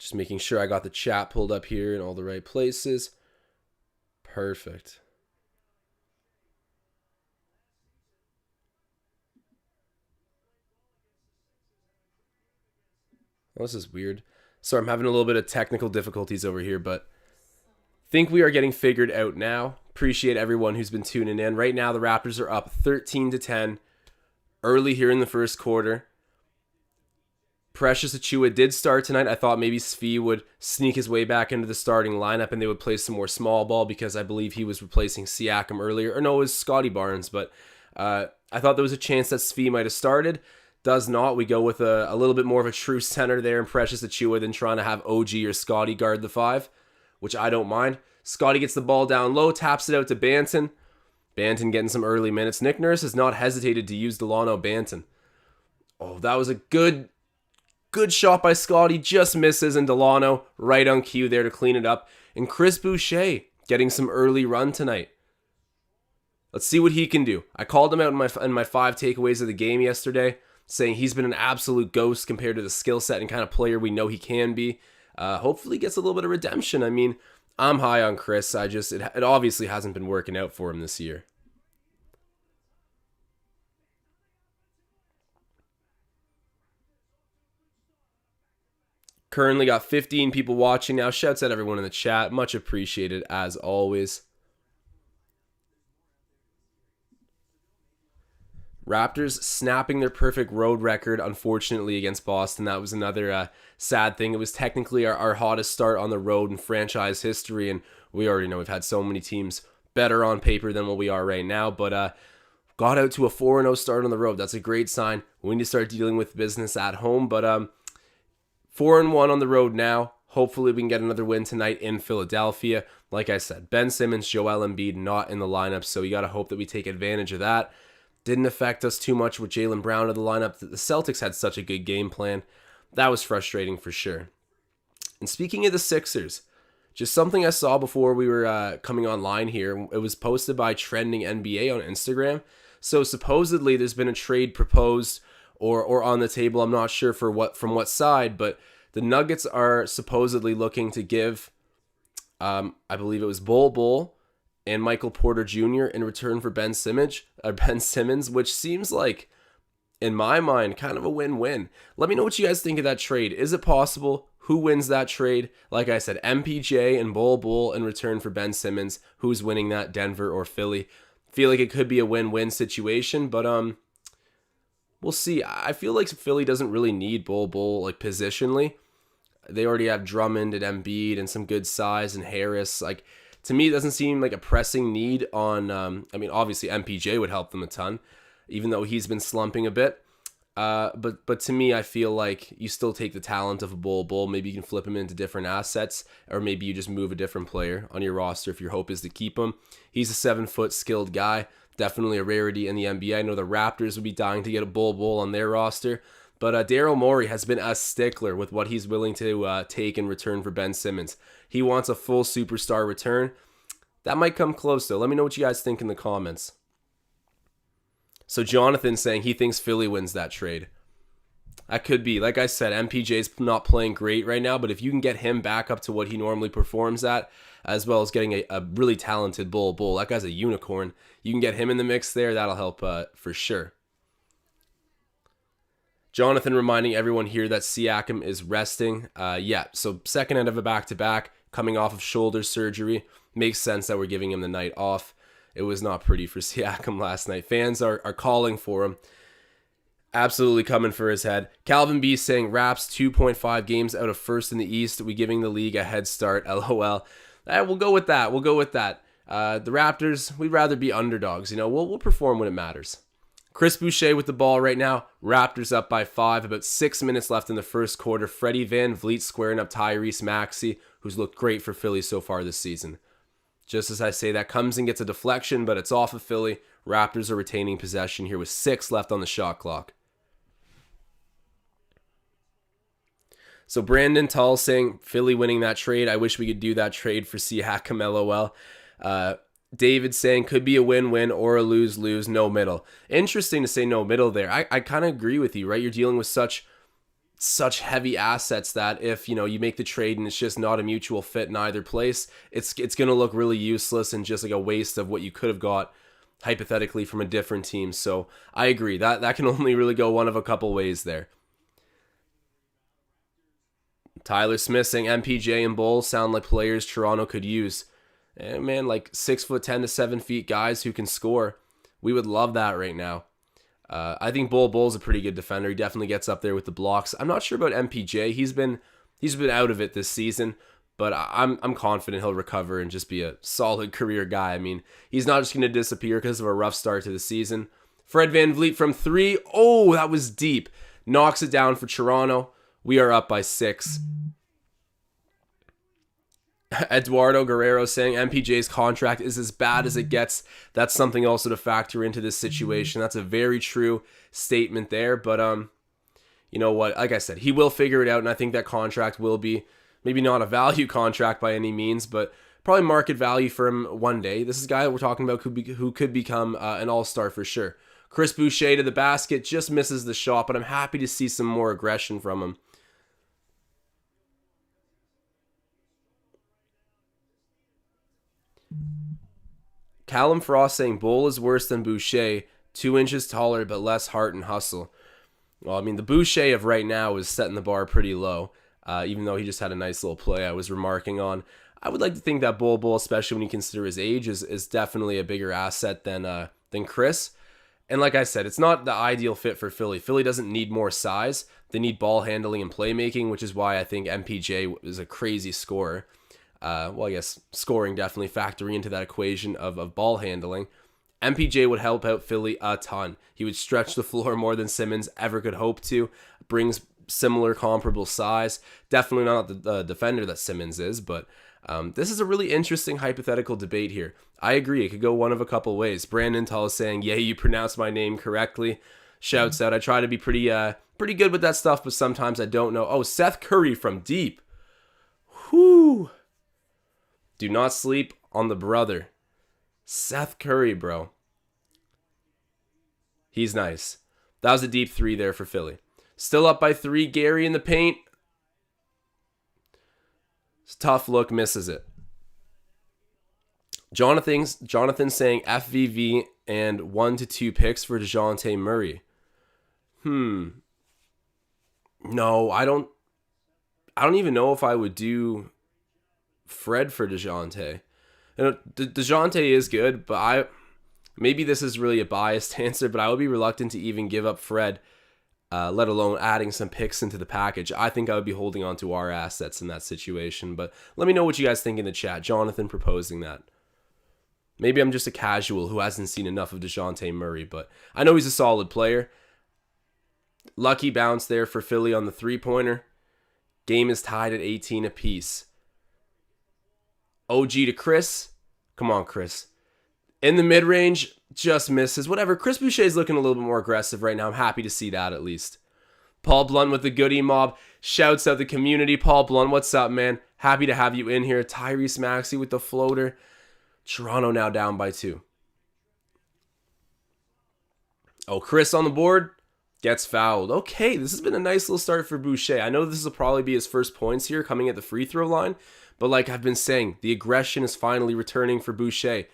Just making sure I got the chat pulled up here in all the right places. Perfect. Well, this is weird. Sorry, I'm having a little bit of technical difficulties over here, but think we are getting figured out now. Appreciate everyone who's been tuning in. Right now, the Raptors are up 13-10 early here in the first quarter. Precious Achiuwa did start tonight. I thought maybe Svi would sneak his way back into the starting lineup and they would play some more small ball because I believe he was replacing Siakam earlier. Or no, it was Scotty Barnes, but I thought there was a chance that Svi might have started. Does not. We go with a little bit more of a true center there in Precious Achiuwa than trying to have OG or Scotty guard the 5, which I don't mind. Scotty gets the ball down low, taps it out to Banton. Banton getting some early minutes. Nick Nurse has not hesitated to use Delano Banton. Oh, that was a good shot by Scotty. Just misses, and Delano right on cue there to clean it up. And Chris Boucher getting some early run tonight. Let's see what he can do. I called him out in my 5 takeaways of the game yesterday, saying he's been an absolute ghost compared to the skill set and kind of player we know he can be. Hopefully gets a little bit of redemption. I mean, I'm high on Chris. It obviously hasn't been working out for him this year. Currently got 15 people watching now. Shouts out everyone in the chat. Much appreciated as always. Raptors snapping their perfect road record, unfortunately, against Boston. That was another sad thing. It was technically our hottest start on the road in franchise history, and we already know we've had so many teams better on paper than what we are right now, but got out to a 4-0 start on the road. That's a great sign. We need to start dealing with business at home, but 4-1 on the road now. Hopefully we can get another win tonight in Philadelphia. Like I said, Ben Simmons, Joel Embiid not in the lineup, so you got to hope that we take advantage of that. Didn't affect us too much with Jaylen Brown in the lineup. The Celtics had such a good game plan. That was frustrating for sure. And speaking of the Sixers, just something I saw before we were coming online here. It was posted by Trending NBA on Instagram. So supposedly there's been a trade proposed or on the table. I'm not sure from what side, but the Nuggets are supposedly looking to give, I believe it was Bol and Michael Porter Jr. in return for Ben Simmons, which seems like, in my mind, kind of a win-win. Let me know what you guys think of that trade. Is it possible? Who wins that trade? Like I said, MPJ and Bol in return for Ben Simmons. Who's winning that, Denver or Philly? Feel like it could be a win-win situation, but we'll see. I feel like Philly doesn't really need Bol like positionally. They already have Drummond and Embiid and some good size and Harris. Like, to me, it doesn't seem like a pressing need on, obviously MPJ would help them a ton, even though he's been slumping a bit. But to me, I feel like you still take the talent of a Bol. Maybe you can flip him into different assets, or maybe you just move a different player on your roster if your hope is to keep him. He's a 7-foot skilled guy, definitely a rarity in the NBA. I know the Raptors would be dying to get a Bol on their roster, but Daryl Morey has been a stickler with what he's willing to take in return for Ben Simmons. He wants a full superstar return. That might come close, though. Let me know what you guys think in the comments. So Jonathan saying he thinks Philly wins that trade. That could be. Like I said, MPJ's not playing great right now, but if you can get him back up to what he normally performs at, as well as getting a really talented Bol, that guy's a unicorn. You can get him in the mix there. That'll help for sure. Jonathan reminding everyone here that Siakam is resting. So second end of a back-to-back, coming off of shoulder surgery. Makes sense that we're giving him the night off. It was not pretty for Siakam last night. Fans are calling for him. Absolutely coming for his head. Calvin B saying Raps 2.5 games out of first in the East. We giving the league a head start. LOL. We'll go with that. The Raptors, we'd rather be underdogs. We'll perform when it matters. Chris Boucher with the ball right now. Raptors up by 5. About 6 minutes left in the first quarter. Freddie Van Vliet squaring up Tyrese Maxey, who's looked great for Philly so far this season. Just as I say, that comes and gets a deflection, but it's off of Philly. Raptors are retaining possession here with 6 left on the shot clock. So Brandon Tull saying Philly winning that trade. I wish we could do that trade for Siakam, LOL. David saying could be a win-win or a lose-lose, no middle. Interesting to say no middle there. I kind of agree with you, right? You're dealing with such such heavy assets that if you make the trade and it's just not a mutual fit in either place, it's going to look really useless and just like a waste of what you could have got hypothetically from a different team. So I agree that can only really go one of a couple ways there. Tyler Smith saying MPJ and Bull sound like players Toronto could use. And man, like 6'10" to 7 feet guys who can score. We would love that right now. I think Bull's a pretty good defender. He definitely gets up there with the blocks. I'm not sure about MPJ. He's been out of it this season, but I'm confident he'll recover and just be a solid career guy. I mean, he's not just going to disappear because of a rough start to the season. Fred VanVleet from 3. Oh, that was deep. Knocks it down for Toronto. We are up by 6. Eduardo Guerrero saying MPJ's contract is as bad as it gets. That's something also to factor into this situation. That's a very true statement there. But you know what? Like I said, he will figure it out, and I think that contract will be maybe not a value contract by any means, but probably market value for him one day. This is a guy that we're talking about who could become an all-star for sure. Chris Boucher to the basket, just misses the shot, but I'm happy to see some more aggression from him. Callum Frost saying Bull is worse than Boucher, 2 inches taller but less heart and hustle. Well, I mean, the Boucher of right now is setting the bar pretty low, even though he just had a nice little play I was remarking on. I would like to think that Bull, especially when you consider his age, is definitely a bigger asset than Chris. And like I said, it's not the ideal fit for Philly. Philly doesn't need more size. They need ball handling and playmaking, which is why I think MPJ is a crazy scorer. Well, I guess scoring definitely factoring into that equation of ball handling. MPJ would help out Philly a ton. He would stretch the floor more than Simmons ever could hope to. Brings similar comparable size. Definitely not the defender that Simmons is, but this is a really interesting hypothetical debate here. I agree. It could go one of a couple ways. Brandon Tull is saying, yeah, you pronounced my name correctly. Shouts out. I try to be pretty good with that stuff, but sometimes I don't know. Oh, Seth Curry from deep. Whoo. Do not sleep on the brother. Seth Curry, bro. He's nice. That was a deep 3 there for Philly. Still up by 3. Gary in the paint. It's a tough look, misses it. Jonathan saying FVV and 1 to 2 picks for DeJounte Murray. No, I don't even know if I would do Fred for DeJounte. DeJounte is good, but maybe this is really a biased answer, but I would be reluctant to even give up Fred, let alone adding some picks into the package. I think I would be holding on to our assets in that situation, but let me know what you guys think in the chat. Jonathan proposing that. Maybe I'm just a casual who hasn't seen enough of DeJounte Murray, but I know he's a solid player. Lucky bounce there for Philly on the 3-pointer. Game is tied at 18 apiece. OG to Chris. Come on, Chris. In the mid-range, just misses. Whatever. Chris Boucher is looking a little bit more aggressive right now. I'm happy to see that at least. Paul Blunt with the goodie mob. Shouts out the community. Paul Blunt, what's up, man? Happy to have you in here. Tyrese Maxey with the floater. Toronto now down by 2. Oh, Chris on the board. Gets fouled. Okay, this has been a nice little start for Boucher. I know this will probably be his first points here coming at the free throw line. But like I've been saying, the aggression is finally returning for Boucher.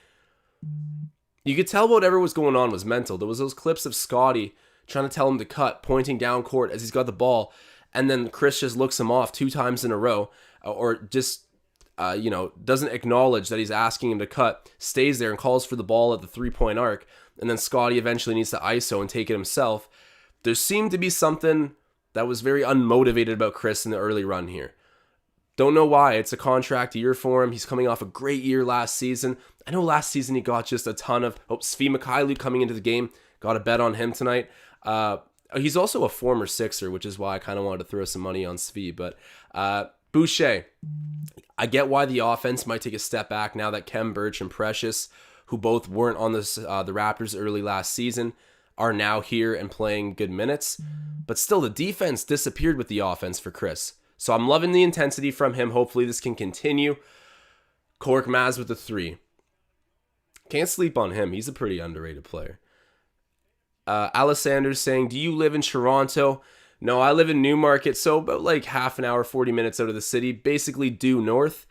You could tell whatever was going on was mental. There was those clips of Scotty trying to tell him to cut, pointing down court as he's got the ball. And then Chris just looks him off 2 times in a row. Or just, doesn't acknowledge that he's asking him to cut. Stays there and calls for the ball at the 3-point arc. And then Scotty eventually needs to ISO and take it himself. There seemed to be something that was very unmotivated about Chris in the early run here. Don't know why. It's a contract year for him. He's coming off a great year last season. I know last season he got just a ton of... Svi Mykhailiuk coming into the game. Got a bet on him tonight. He's also a former Sixer, which is why I kind of wanted to throw some money on Svi. But Boucher, I get why the offense might take a step back now that Khem Birch and Precious, who both weren't on the Raptors early last season, are now here and playing good minutes. But still, the defense disappeared with the offense for Chris. So I'm loving the intensity from him. Hopefully this can continue. Kork Maz with the 3. Can't sleep on him. He's a pretty underrated player. Alessandro's saying, do you live in Toronto? No, I live in Newmarket, so about like half an hour, 40 minutes out of the city, basically due north.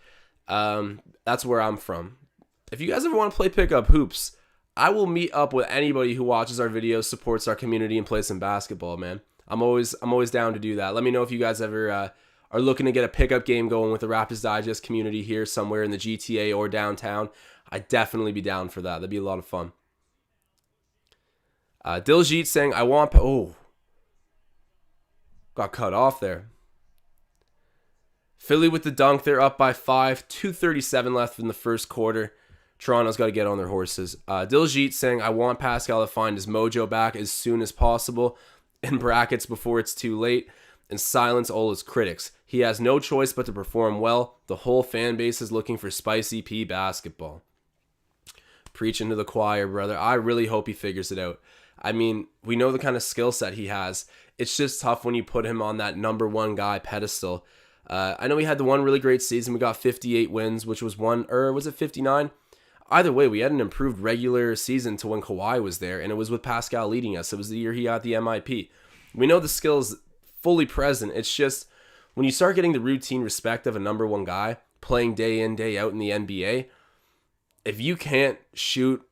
That's where I'm from. If you guys ever want to play pickup hoops, I will meet up with anybody who watches our videos, supports our community, and plays some basketball, man. I'm always down to do that. Let me know if you guys ever are looking to get a pickup game going with the Raptors Digest community here somewhere in the GTA or downtown. I'd definitely be down for that. That'd be a lot of fun. Diljit saying, I want... Oh. Got cut off there. Philly with the dunk. They're up by 5. 2:37 left in the first quarter. Toronto's got to get on their horses. Diljit saying, I want Pascal to find his mojo back as soon as possible. In brackets, before it's too late. And silence all his critics. He has no choice but to perform well. The whole fan base is looking for spicy P basketball. Preaching to the choir, brother. I really hope he figures it out. I mean, we know the kind of skill set he has. It's just tough when you put him on that number one guy pedestal. I know he had the one really great season. We got 58 wins, which was was it 59? Either way, we had an improved regular season to when Kawhi was there, and it was with Pascal leading us. It was the year he got the MIP. We know the skill's fully present. It's just when you start getting the routine respect of a number one guy playing day in, day out in the NBA, if you can't shoot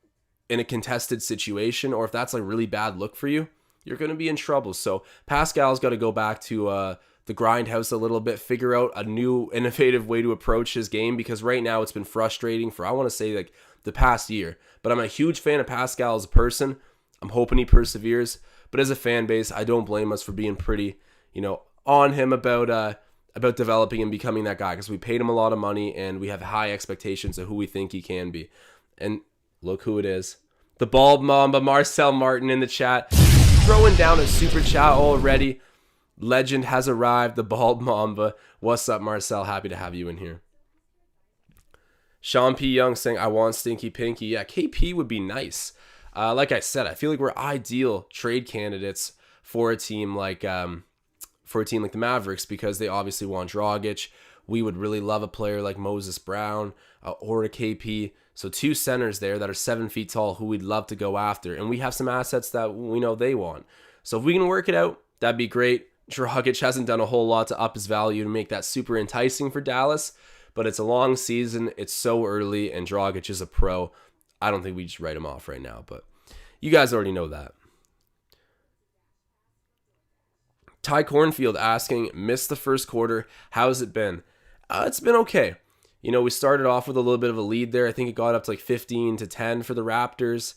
in a contested situation, or if that's a really bad look for you, you're going to be in trouble. So Pascal's got to go back to the grindhouse a little bit, figure out a new innovative way to approach his game, because right now it's been frustrating for, I want to say, like the past year. But I'm a huge fan of Pascal as a person. I'm hoping he perseveres. But as a fan base, I don't blame us for being pretty, on him about developing and becoming that guy, because we paid him a lot of money and we have high expectations of who we think he can be. And look who it is. The Bald Mamba, Marcel Martin in the chat. Throwing down a super chat already. Legend has arrived, the Bald Mamba. What's up, Marcel? Happy to have you in here. Sean P. Young saying, I want Stinky Pinky. Yeah, KP would be nice. Like I said, I feel like we're ideal trade candidates for a team like the Mavericks, because they obviously want Dragic. We would really love a player like Moses Brown or a KP. So 2 centers there that are 7 feet tall who we'd love to go after. And we have some assets that we know they want. So if we can work it out, that'd be great. Dragic hasn't done a whole lot to up his value to make that super enticing for Dallas. But it's a long season. It's so early. And Dragic is a pro. I don't think we just write him off right now. But you guys already know that. Ty Cornfield asking, missed the first quarter. How's it been? It's been okay. We started off with a little bit of a lead there. I think it got up to like 15-10 for the Raptors.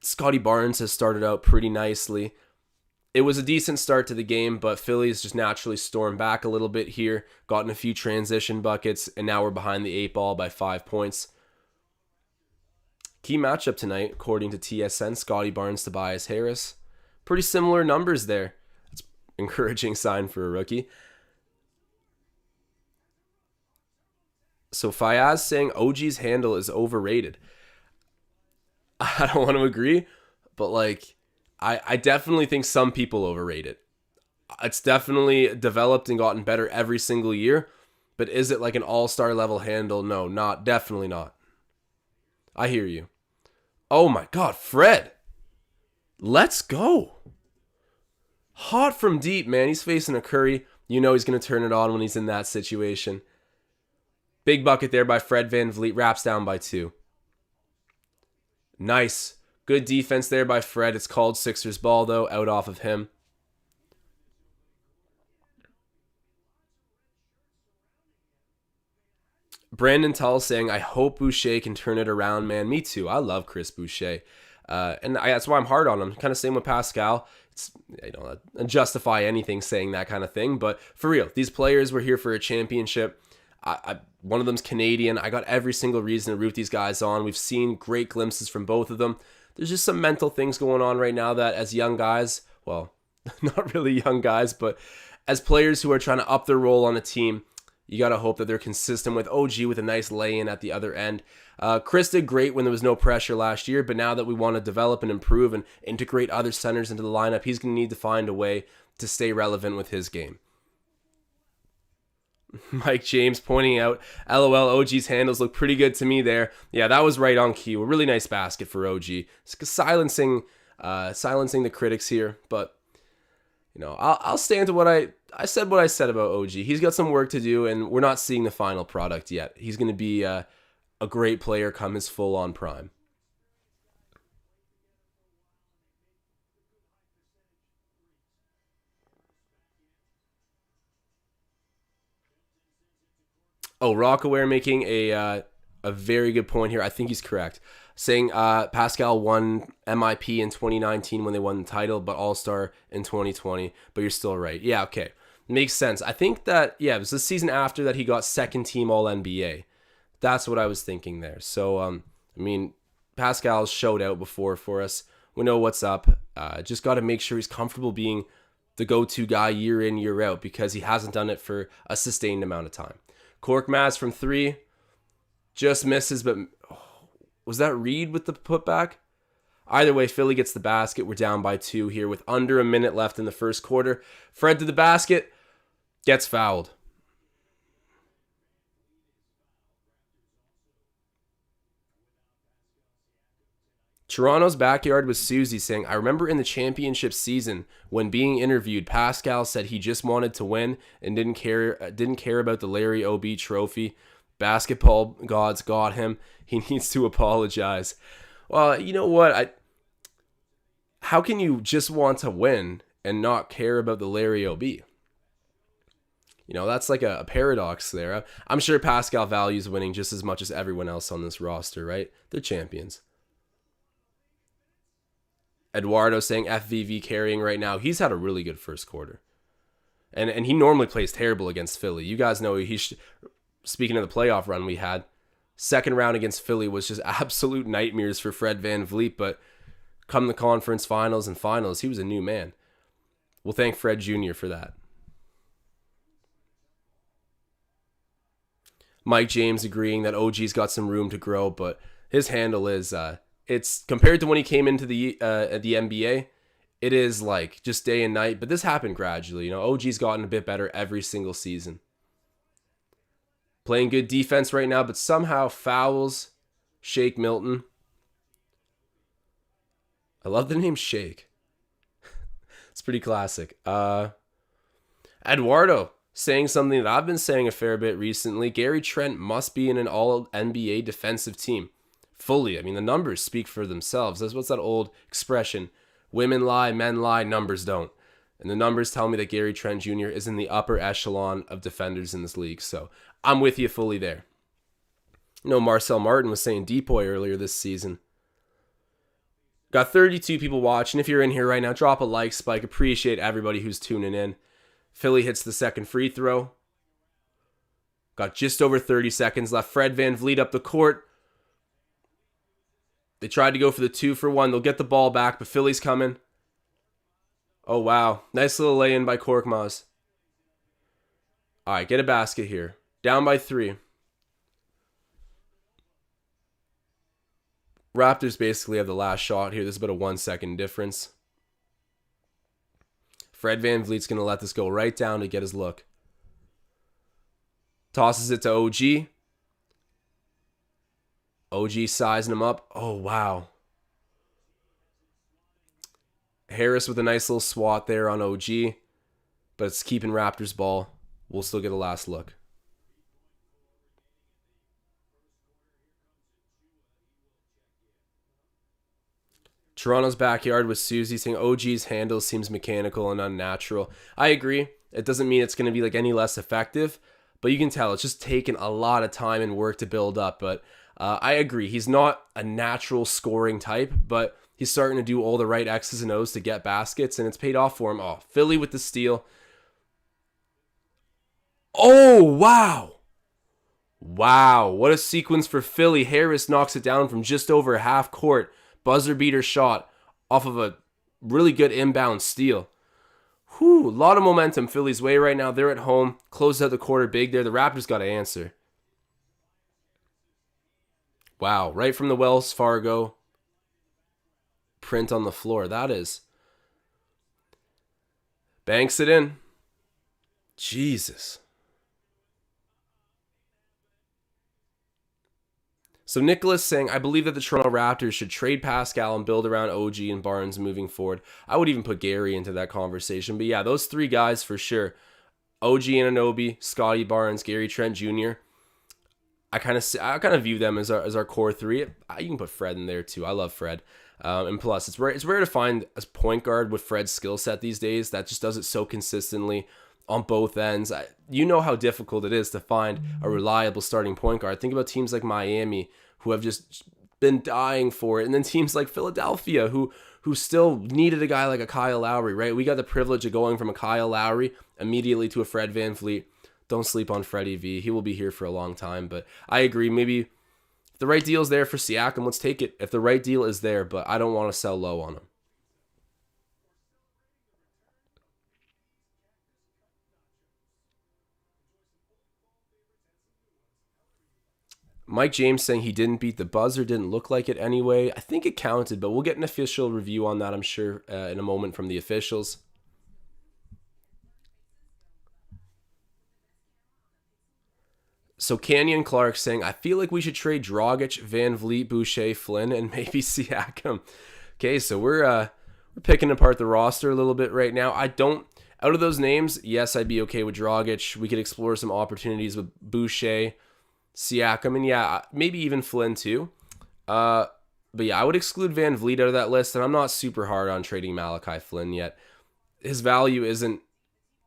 Scotty Barnes has started out pretty nicely. It was a decent start to the game, but Philly's just naturally stormed back a little bit here, gotten a few transition buckets, and now we're behind the 8 ball by 5 points. Key matchup tonight, according to TSN, Scotty Barnes, Tobias Harris. Pretty similar numbers there. It's an encouraging sign for a rookie. So Fayaz saying OG's handle is overrated. I don't want to agree, but I definitely think some people overrate it. It's definitely developed and gotten better every single year, but is it like an all-star level handle? No, definitely not. I hear you. Oh my God, Fred. Let's go. Hot from deep, man. He's facing a Curry. He's going to turn it on when he's in that situation. Big bucket there by Fred VanVleet. Raps down by 2. Nice. Good defense there by Fred. It's called Sixers ball, though. Out off of him. Brandon Tull saying, I hope Boucher can turn it around, man. Me too. I love Chris Boucher. That's why I'm hard on him. Kind of same with Pascal. It's, I don't justify anything saying that kind of thing. But for real, these players were here for a championship. One of them's Canadian. I got every single reason to root these guys on. We've seen great glimpses from both of them. There's just some mental things going on right now that as young guys, well, not really young guys, but as players who are trying to up their role on a team, you got to hope that they're consistent with OG with a nice lay-in at the other end. Chris did great when there was no pressure last year, but now that we want to develop and improve and integrate other centers into the lineup, he's going to need to find a way to stay relevant with his game. Mike James pointing out, LOL, OG's handles look pretty good to me there. Yeah, that was right on cue. A really nice basket for OG. It's silencing the critics here, but I'll stand to I said what I said about OG. He's got some work to do, and we're not seeing the final product yet. He's going to be a great player come his full-on prime. Oh, Rockaware making a very good point here. I think he's correct. Saying Pascal won MIP in 2019 when they won the title, but All-Star in 2020. But you're still right. Yeah, okay. Makes sense. I think that, yeah, it was the season after that he got second team All-NBA. That's what I was thinking there. So, I mean, Pascal's showed out before for us. We know what's up. Just got to make sure he's comfortable being the go-to guy year in, year out, because he hasn't done it for a sustained amount of time. Korkmaz from 3 just misses, but was that Reed with the putback? Either way, Philly gets the basket. We're down by 2 here with under a minute left in the first quarter. Fred to the basket, gets fouled. Toronto's backyard was Susie saying, I remember in the championship season when being interviewed, Pascal said he just wanted to win and didn't care about the Larry O.B. trophy. Basketball gods got him. He needs to apologize. Well, you know what? How can you just want to win and not care about the Larry O.B.? That's like a paradox there. I'm sure Pascal values winning just as much as everyone else on this roster, right? They're champions. Eduardo saying FVV carrying right now. He's had a really good first quarter. And he normally plays terrible against Philly. You guys know speaking of the playoff run we had, second round against Philly was just absolute nightmares for Fred VanVleet, but come the conference finals and finals, he was a new man. We'll thank Fred Jr. for that. Mike James agreeing that OG's got some room to grow, but his handle is it's compared to when he came into the NBA, it is like just day and night, but this happened gradually. OG's gotten a bit better every single season. Playing good defense right now, but somehow fouls Shake Milton. I love the name Shake. It's pretty classic. Eduardo saying something that I've been saying a fair bit recently. Gary Trent must be in an all-NBA defensive team. Fully. I mean, the numbers speak for themselves. What's that old expression? Women lie, men lie, numbers don't. And the numbers tell me that Gary Trent Jr. is in the upper echelon of defenders in this league. So I'm with you fully there. Marcel Martin was saying Depoy earlier this season. Got 32 people watching. If you're in here right now, drop a like, Spike. Appreciate everybody who's tuning in. Philly hits the second free throw. Got just over 30 seconds left. Fred VanVleet up the court. They tried to go for the 2-for-1. They'll get the ball back, but Philly's coming. Oh, wow. Nice little lay-in by Korkmaz. All right, get a basket here. Down by 3. Raptors basically have the last shot here. There's about a 1 second difference. Fred VanVleet's going to let this go right down to get his look. Tosses it to OG. OG sizing him up. Oh, wow. Harris with a nice little swat there on OG. But it's keeping Raptors ball. We'll still get a last look. Toronto's backyard with Susie saying OG's handle seems mechanical and unnatural. I agree. It doesn't mean it's going to be like any less effective, but you can tell it's just taken a lot of time and work to build up. But I agree. He's not a natural scoring type, but he's starting to do all the right X's and O's to get baskets, and it's paid off for him. Oh, Philly with the steal. Oh, wow. Wow, what a sequence for Philly. Harris knocks it down from just over half court. Buzzer beater shot off of a really good inbound steal. Whew, a lot of momentum Philly's way right now. They're at home. Closed out the quarter big there. The Raptors got to answer. Wow, right from the Wells Fargo print on the floor. That is. Banks it in. Jesus. So Nicholas saying, I believe that the Toronto Raptors should trade Pascal and build around OG and Barnes moving forward. I would even put Gary into that conversation. But yeah, those three guys for sure. OG Anunoby, Scotty Barnes, Gary Trent Jr. I kind of view them as our core three. You can put Fred in there too. I love Fred. And plus, it's rare to find a point guard with Fred's skill set these days that just does it so consistently on both ends. You know how difficult it is to find a reliable starting point guard. Think about teams like Miami who have just been dying for it, and then teams like Philadelphia who still needed a guy like a Kyle Lowry, right? We got the privilege of going from a Kyle Lowry immediately to a Fred VanVleet. Don't sleep on Freddie V. He will be here for a long time, but I agree. Maybe if the right deal is there for Siakam, let's take it. If the right deal is there, but I don't want to sell low on him. Mike James saying he didn't beat the buzzer, didn't look like it anyway. I think it counted, but we'll get an official review on that, I'm sure, in a moment from the officials. So Canyon Clark saying, I feel like we should trade Dragic, VanVleet, Boucher, Flynn, and maybe Siakam. Okay, so we're picking apart the roster a little bit right now. Out of those names, yes, I'd be okay with Dragic. We could explore some opportunities with Boucher, Siakam, and yeah, maybe even Flynn too. But yeah, I would exclude VanVleet out of that list, and I'm not super hard on trading Malachi Flynn yet. His value isn't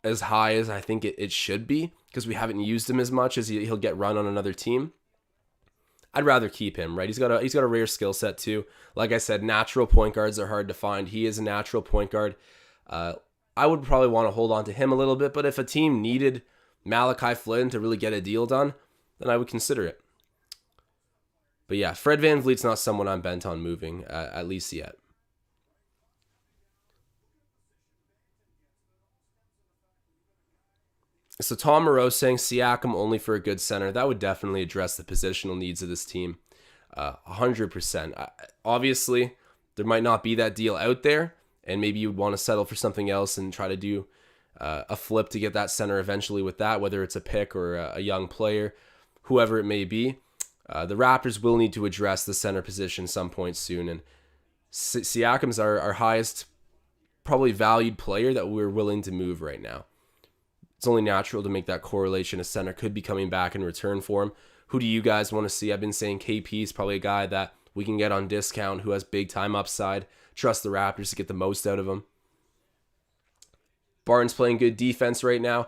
as high as I think it should be because we haven't used him as much as he'll get run on another team. I'd rather keep him, right? He's got a rare skill set too. Like I said, natural point guards are hard to find. He is a natural point guard. I would probably want to hold on to him a little bit, but if a team needed Malachi Flynn to really get a deal done, then I would consider it. But yeah, Fred VanVleet's not someone I'm bent on moving, at least yet. So Tom Moreau saying Siakam only for a good center. That would definitely address the positional needs of this team. 100%. Obviously, there might not be that deal out there, and maybe you would want to settle for something else and try to do a flip to get that center eventually with that, whether it's a pick or a young player, whoever it may be. The Raptors will need to address the center position some point soon, and Siakam's our highest probably valued player that we're willing to move right now. It's only natural to make that correlation. A center could be coming back in return for him. Who do you guys want to see? I've been saying KP is probably a guy that we can get on discount who has big time upside. Trust the Raptors to get the most out of him. Barnes playing good defense right now.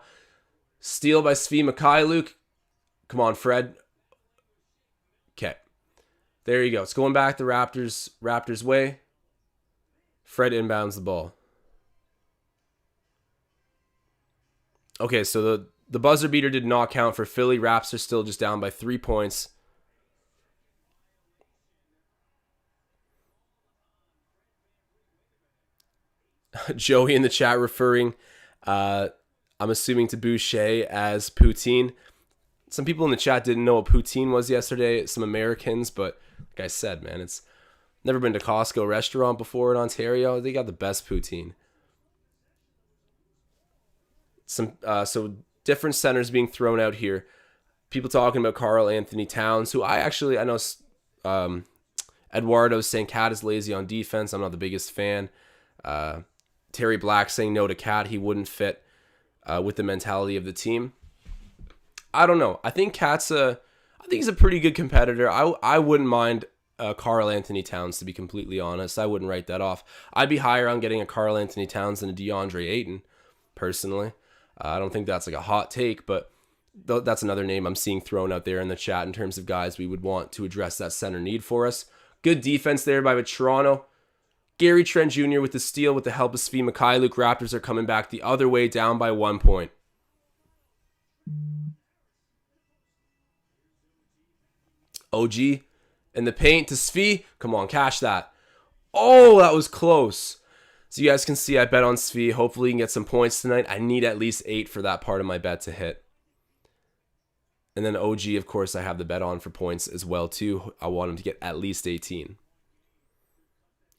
Steal by Svi Mikhailuk. Come on, Fred. Okay. There you go. It's going back the Raptors way. Fred inbounds the ball. Okay, so the buzzer beater did not count for Philly. Raps are still just down by 3 points. Joey in the chat referring, I'm assuming to Boucher as poutine. Some people in the chat didn't know what poutine was yesterday, some Americans, but like I said, man, it's never been to Costco restaurant before in Ontario. They got the best poutine. So different centers being thrown out here. People talking about Karl Anthony Towns, who I know Eduardo's saying Cat is lazy on defense. I'm not the biggest fan. Terry Black saying no to Cat. He wouldn't fit with the mentality of the team. I don't know. I think he's a pretty good competitor. I wouldn't mind Karl Anthony Towns, to be completely honest. I wouldn't write that off. I'd be higher on getting a Karl Anthony Towns than a DeAndre Ayton, personally. I don't think that's like a hot take, but that's another name I'm seeing thrown out there in the chat in terms of guys we would want to address that center need for us. Good defense there by Toronto. Gary Trent Jr. with the steal with the help of Svi Mikhailuk. Raptors are coming back the other way, down by 1 point. OG in the paint to Svi. Come on, cash that. Oh, that was close. So you guys can see I bet on Svi. Hopefully he can get some points tonight. I need at least 8 for that part of my bet to hit. And then OG, of course, I have the bet on for points as well, too. I want him to get at least 18.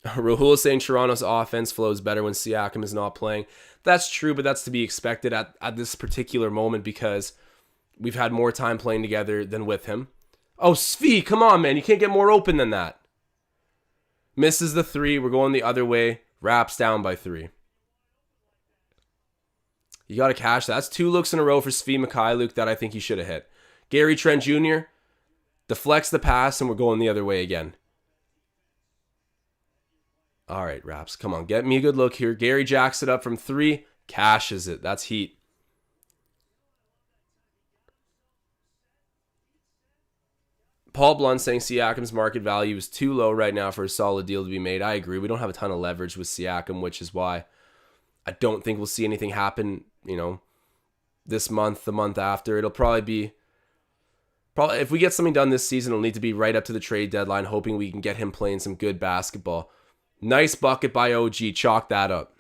Rahul is saying Toronto's offense flows better when Siakam is not playing. That's true, but that's to be expected at this particular moment because we've had more time playing together than with him. Oh, Svi, come on, man. You can't get more open than that. Misses the three. We're going the other way. Raps down by 3. You got to cash that. That's 2 looks in a row for Svi Mikhailuk that I think he should have hit. Gary Trent Jr. deflects the pass, and we're going the other way again. All right, Raps. Come on. Get me a good look here. Gary jacks it up from 3. Cashes it. That's heat. Paul Blunt saying Siakam's market value is too low right now for a solid deal to be made. I agree. We don't have a ton of leverage with Siakam, which is why I don't think we'll see anything happen, this month, the month after. It'll probably be, if we get something done this season, it'll need to be right up to the trade deadline, hoping we can get him playing some good basketball. Nice bucket by OG. Chalk that up.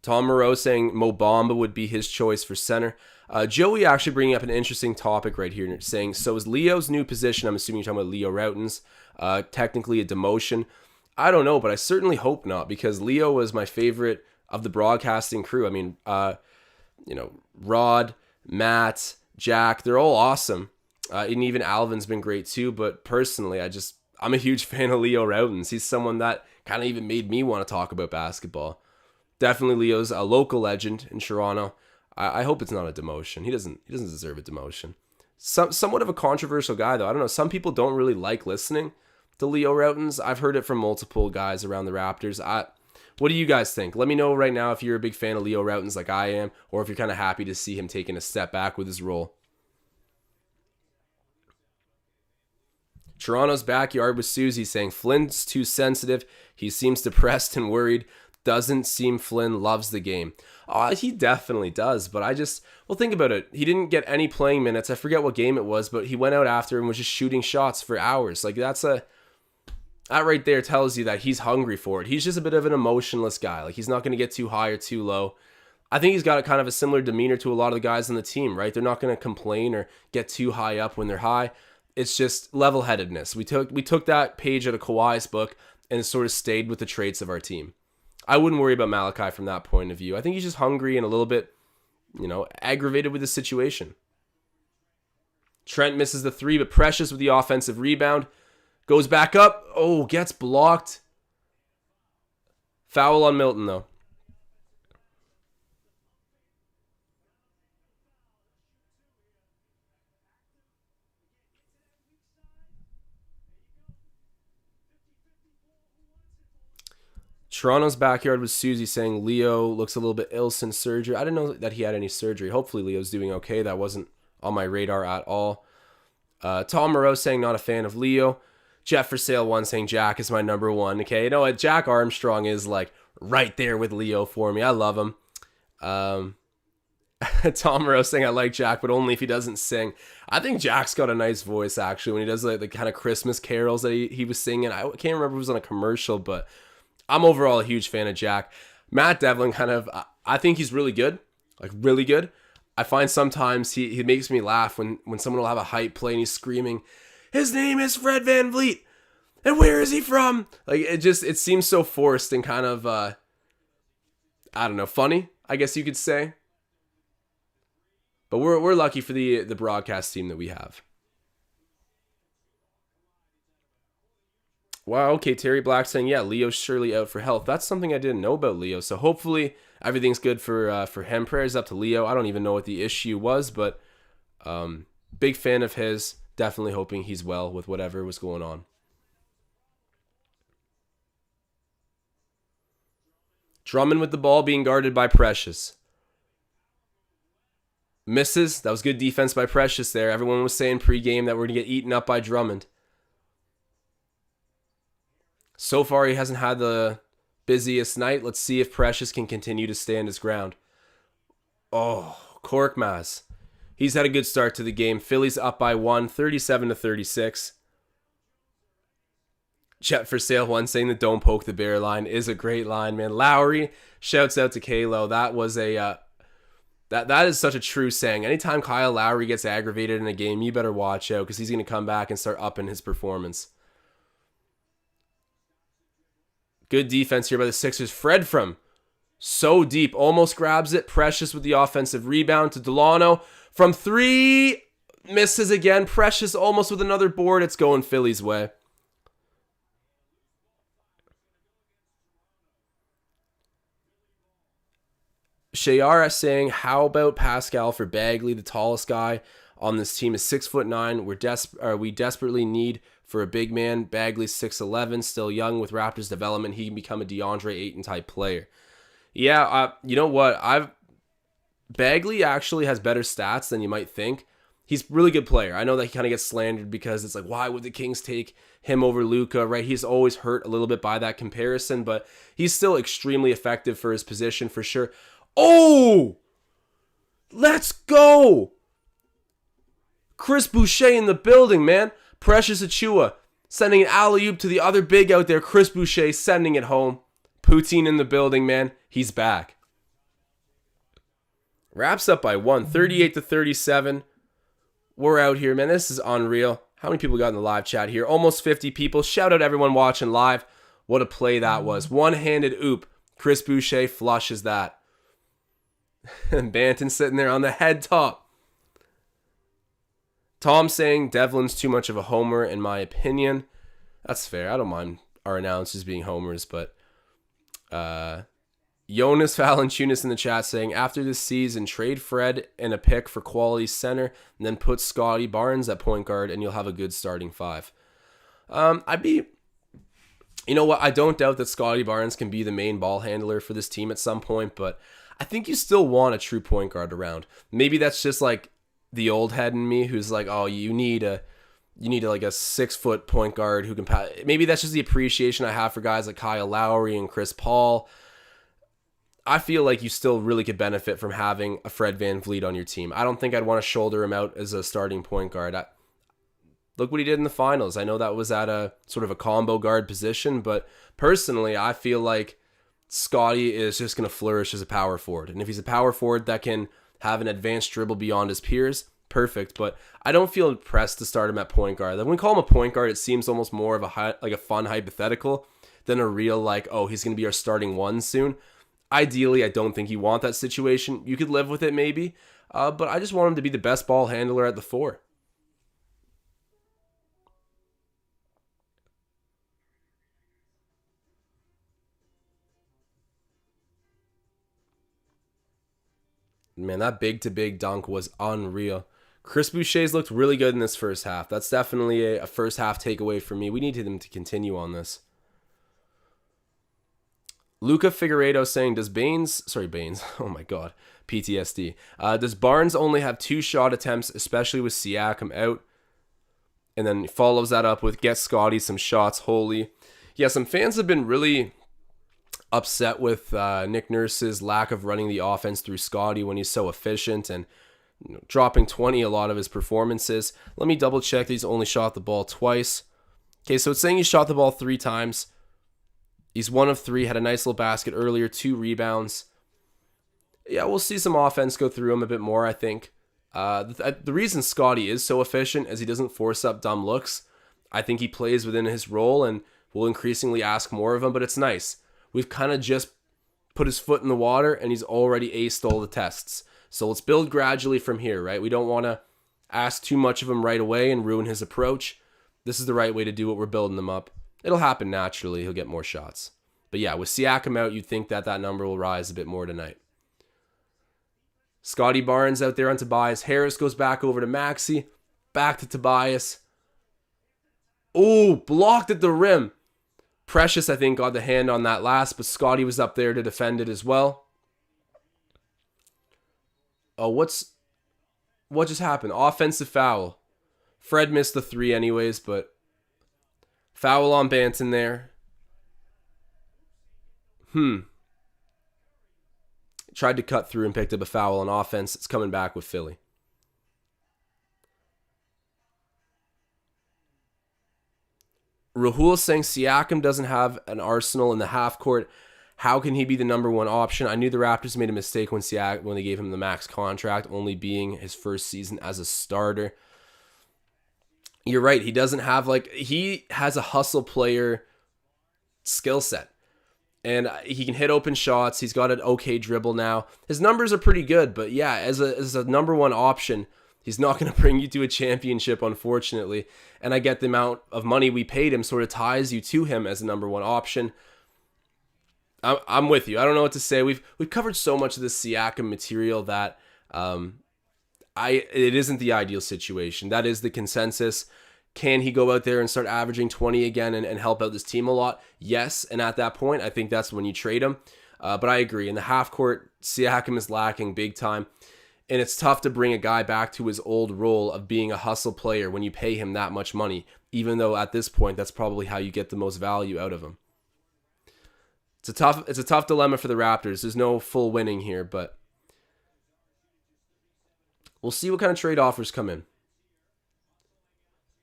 Tom Moreau saying Mo Bamba would be his choice for center. Joey actually bringing up an interesting topic right here, saying, so is Leo's new position, I'm assuming you're talking about Leo Routens, technically a demotion? I don't know, but I certainly hope not, because Leo was my favorite of the broadcasting crew. I mean, Rod, Matt, Jack, they're all awesome. And even Alvin's been great too, but personally, I'm a huge fan of Leo Routens. He's someone that kind of even made me want to talk about basketball. Definitely Leo's a local legend in Toronto. I hope it's not a demotion. He doesn't deserve a demotion. Somewhat of a controversial guy, though. I don't know. Some people don't really like listening to Leo Routens. I've heard it from multiple guys around the Raptors. What do you guys think? Let me know right now if you're a big fan of Leo Routens like I am, or if you're kind of happy to see him taking a step back with his role. Toronto's backyard with Susie saying Flynn's too sensitive. He seems depressed and worried. Doesn't seem Flynn loves the game. He definitely does, but think about it. He didn't get any playing minutes. I forget what game it was, but he went out after and was just shooting shots for hours. Like that right there tells you that he's hungry for it. He's just a bit of an emotionless guy. Like he's not going to get too high or too low. I think he's got kind of a similar demeanor to a lot of the guys on the team, right? They're not going to complain or get too high up when they're high. It's just level-headedness. We took that page out of Kawhi's book and sort of stayed with the traits of our team. I wouldn't worry about Malachi from that point of view. I think he's just hungry and a little bit, aggravated with the situation. Trent misses the 3, but Precious with the offensive rebound. Goes back up. Oh, gets blocked. Foul on Milton, though. Toronto's backyard with Susie saying Leo looks a little bit ill since surgery. I didn't know that he had any surgery. Hopefully Leo's doing okay. That wasn't on my radar at all. Tom Moreau saying not a fan of Leo. Jeff for Sale 1 saying Jack is my number 1. Okay, you know what? Jack Armstrong is like right there with Leo for me. I love him. Tom Moreau saying I like Jack, but only if he doesn't sing. I think Jack's got a nice voice actually when he does like the kind of Christmas carols that he was singing. I can't remember if it was on a commercial, but I'm overall a huge fan of Jack. Matt Devlin I think he's really good. Like really good. I find sometimes he makes me laugh when someone will have a hype play and he's screaming, his name is Fred VanVleet, and where is he from? Like it seems so forced and kind of I don't know, funny, I guess you could say. But we're lucky for the broadcast team that we have. Wow, okay, Terry Black saying, yeah, Leo's surely out for health. That's something I didn't know about Leo. So hopefully everything's good for him. Prayers up to Leo. I don't even know what the issue was, but big fan of his. Definitely hoping he's well with whatever was going on. Drummond with the ball being guarded by Precious. Misses. That was good defense by Precious there. Everyone was saying pregame that we're going to get eaten up by Drummond. So far, he hasn't had the busiest night. Let's see if Precious can continue to stand his ground. Oh, Korkmaz. He's had a good start to the game. Philly's up by 1, 37-36. Jet for Sale 1 saying the don't poke the bear line is a great line, man. Lowry shouts out to Kalo. That was that is such a true saying. Anytime Kyle Lowry gets aggravated in a game, you better watch out because he's going to come back and start upping his performance. Good defense here by the Sixers. Fred from So deep. Almost grabs it. Precious with the offensive rebound to Delano. From three. Misses again. Precious almost with another board. It's going Philly's way. Shayara saying, how about Pascal for Bagley, the tallest guy on this team is 6'9". We desperately need for a big man. Bagley's 6'11", still young with Raptors development. He can become a DeAndre Ayton type player. Yeah, you know what? Bagley actually has better stats than you might think. He's a really good player. I know that he kind of gets slandered because it's like, why would the Kings take him over Luka, right? He's always hurt a little bit by that comparison, but he's still extremely effective for his position for sure. Oh! Let's go! Chris Boucher in the building, man. Precious Achiuwa sending an alley-oop to the other big out there. Chris Boucher sending it home. Poutine in the building, man. He's back. Wraps up by 1, 38-37. We're out here, man. This is unreal. How many people got in the live chat here? Almost 50 people. Shout out everyone watching live. What a play that was. One-handed oop. Chris Boucher flushes that. And Banton sitting there on the head top. Tom saying Devlin's too much of a homer in my opinion. That's fair. I don't mind our announcers being homers, but Jonas Valanciunas in the chat saying after this season, trade Fred and a pick for quality center, and then put Scotty Barnes at point guard, and you'll have a good starting five. You know what? I don't doubt that Scotty Barnes can be the main ball handler for this team at some point, but I think you still want a true point guard around. Maybe that's just like the old head in me who's like, oh, you need like a 6-foot point guard who can pass. Maybe that's just the appreciation I have for guys like Kyle Lowry and Chris Paul. I feel like you still really could benefit from having a Fred VanVleet on your team. I don't think I'd want to shoulder him out as a starting point guard. Look what he did in the finals. I know that was at a sort of a combo guard position, but personally, I feel like Scotty is just going to flourish as a power forward. And if he's a power forward that can have an advanced dribble beyond his peers, perfect. But I don't feel pressed to start him at point guard. Like when we call him a point guard, it seems almost more of a fun hypothetical than a real like, oh, he's going to be our starting one soon. Ideally, I don't think you want that situation. You could live with it maybe, but I just want him to be the best ball handler at the 4. Man, that big-to-big dunk was unreal. Chris Boucher's looked really good in this first half. That's definitely a first half takeaway for me. We need him to continue on this. Luca Figueiredo saying, Baines, oh my god, PTSD. Does Barnes only have 2 shot attempts, especially with Siakam out? And then follows that up with, get Scotty some shots, holy. Yeah, some fans have been really upset with Nick Nurse's lack of running the offense through Scotty when he's so efficient and dropping 20 a lot of his performances. Let me double check that he's only shot the ball twice. Okay, so it's saying he shot the ball 3 times. He's 1 of 3, had a nice little basket earlier, 2 rebounds. Yeah, we'll see some offense go through him a bit more, I think. The reason Scotty is so efficient is he doesn't force up dumb looks. I think he plays within his role and will increasingly ask more of him, but it's nice. We've kind of just put his foot in the water and he's already aced all the tests. So let's build gradually from here, right? We don't want to ask too much of him right away and ruin his approach. This is the right way to do it. We're building him up. It'll happen naturally. He'll get more shots. But yeah, with Siakam out, you'd think that number will rise a bit more tonight. Scotty Barnes out there on Tobias Harris goes back over to Maxey. Back to Tobias. Oh, blocked at the rim. Precious, I think, got the hand on that last, but Scotty was up there to defend it as well. Oh, what just happened? Offensive foul. Fred missed the 3 anyways, but foul on Banton there. Tried to cut through and picked up a foul on offense. It's coming back with Philly. Rahul saying Siakam doesn't have an arsenal in the half court. How can he be the number 1 option? I knew the Raptors made a mistake when they gave him the max contract, only being his first season as a starter. You're right. He doesn't have he has a hustle player skill set. And he can hit open shots. He's got an okay dribble now. His numbers are pretty good, but yeah, as a number one option, he's not going to bring you to a championship, unfortunately. And I get the amount of money we paid him sort of ties you to him as a number one option. I'm with you. I don't know what to say. We've covered so much of this Siakam material that it isn't the ideal situation. That is the consensus. Can he go out there and start averaging 20 again and help out this team a lot? Yes, and at that point, I think that's when you trade him. But I agree. In the half court, Siakam is lacking big time. And it's tough to bring a guy back to his old role of being a hustle player when you pay him that much money, even though at this point, that's probably how you get the most value out of him. It's a tough dilemma for the Raptors. There's no full winning here, but we'll see what kind of trade offers come in.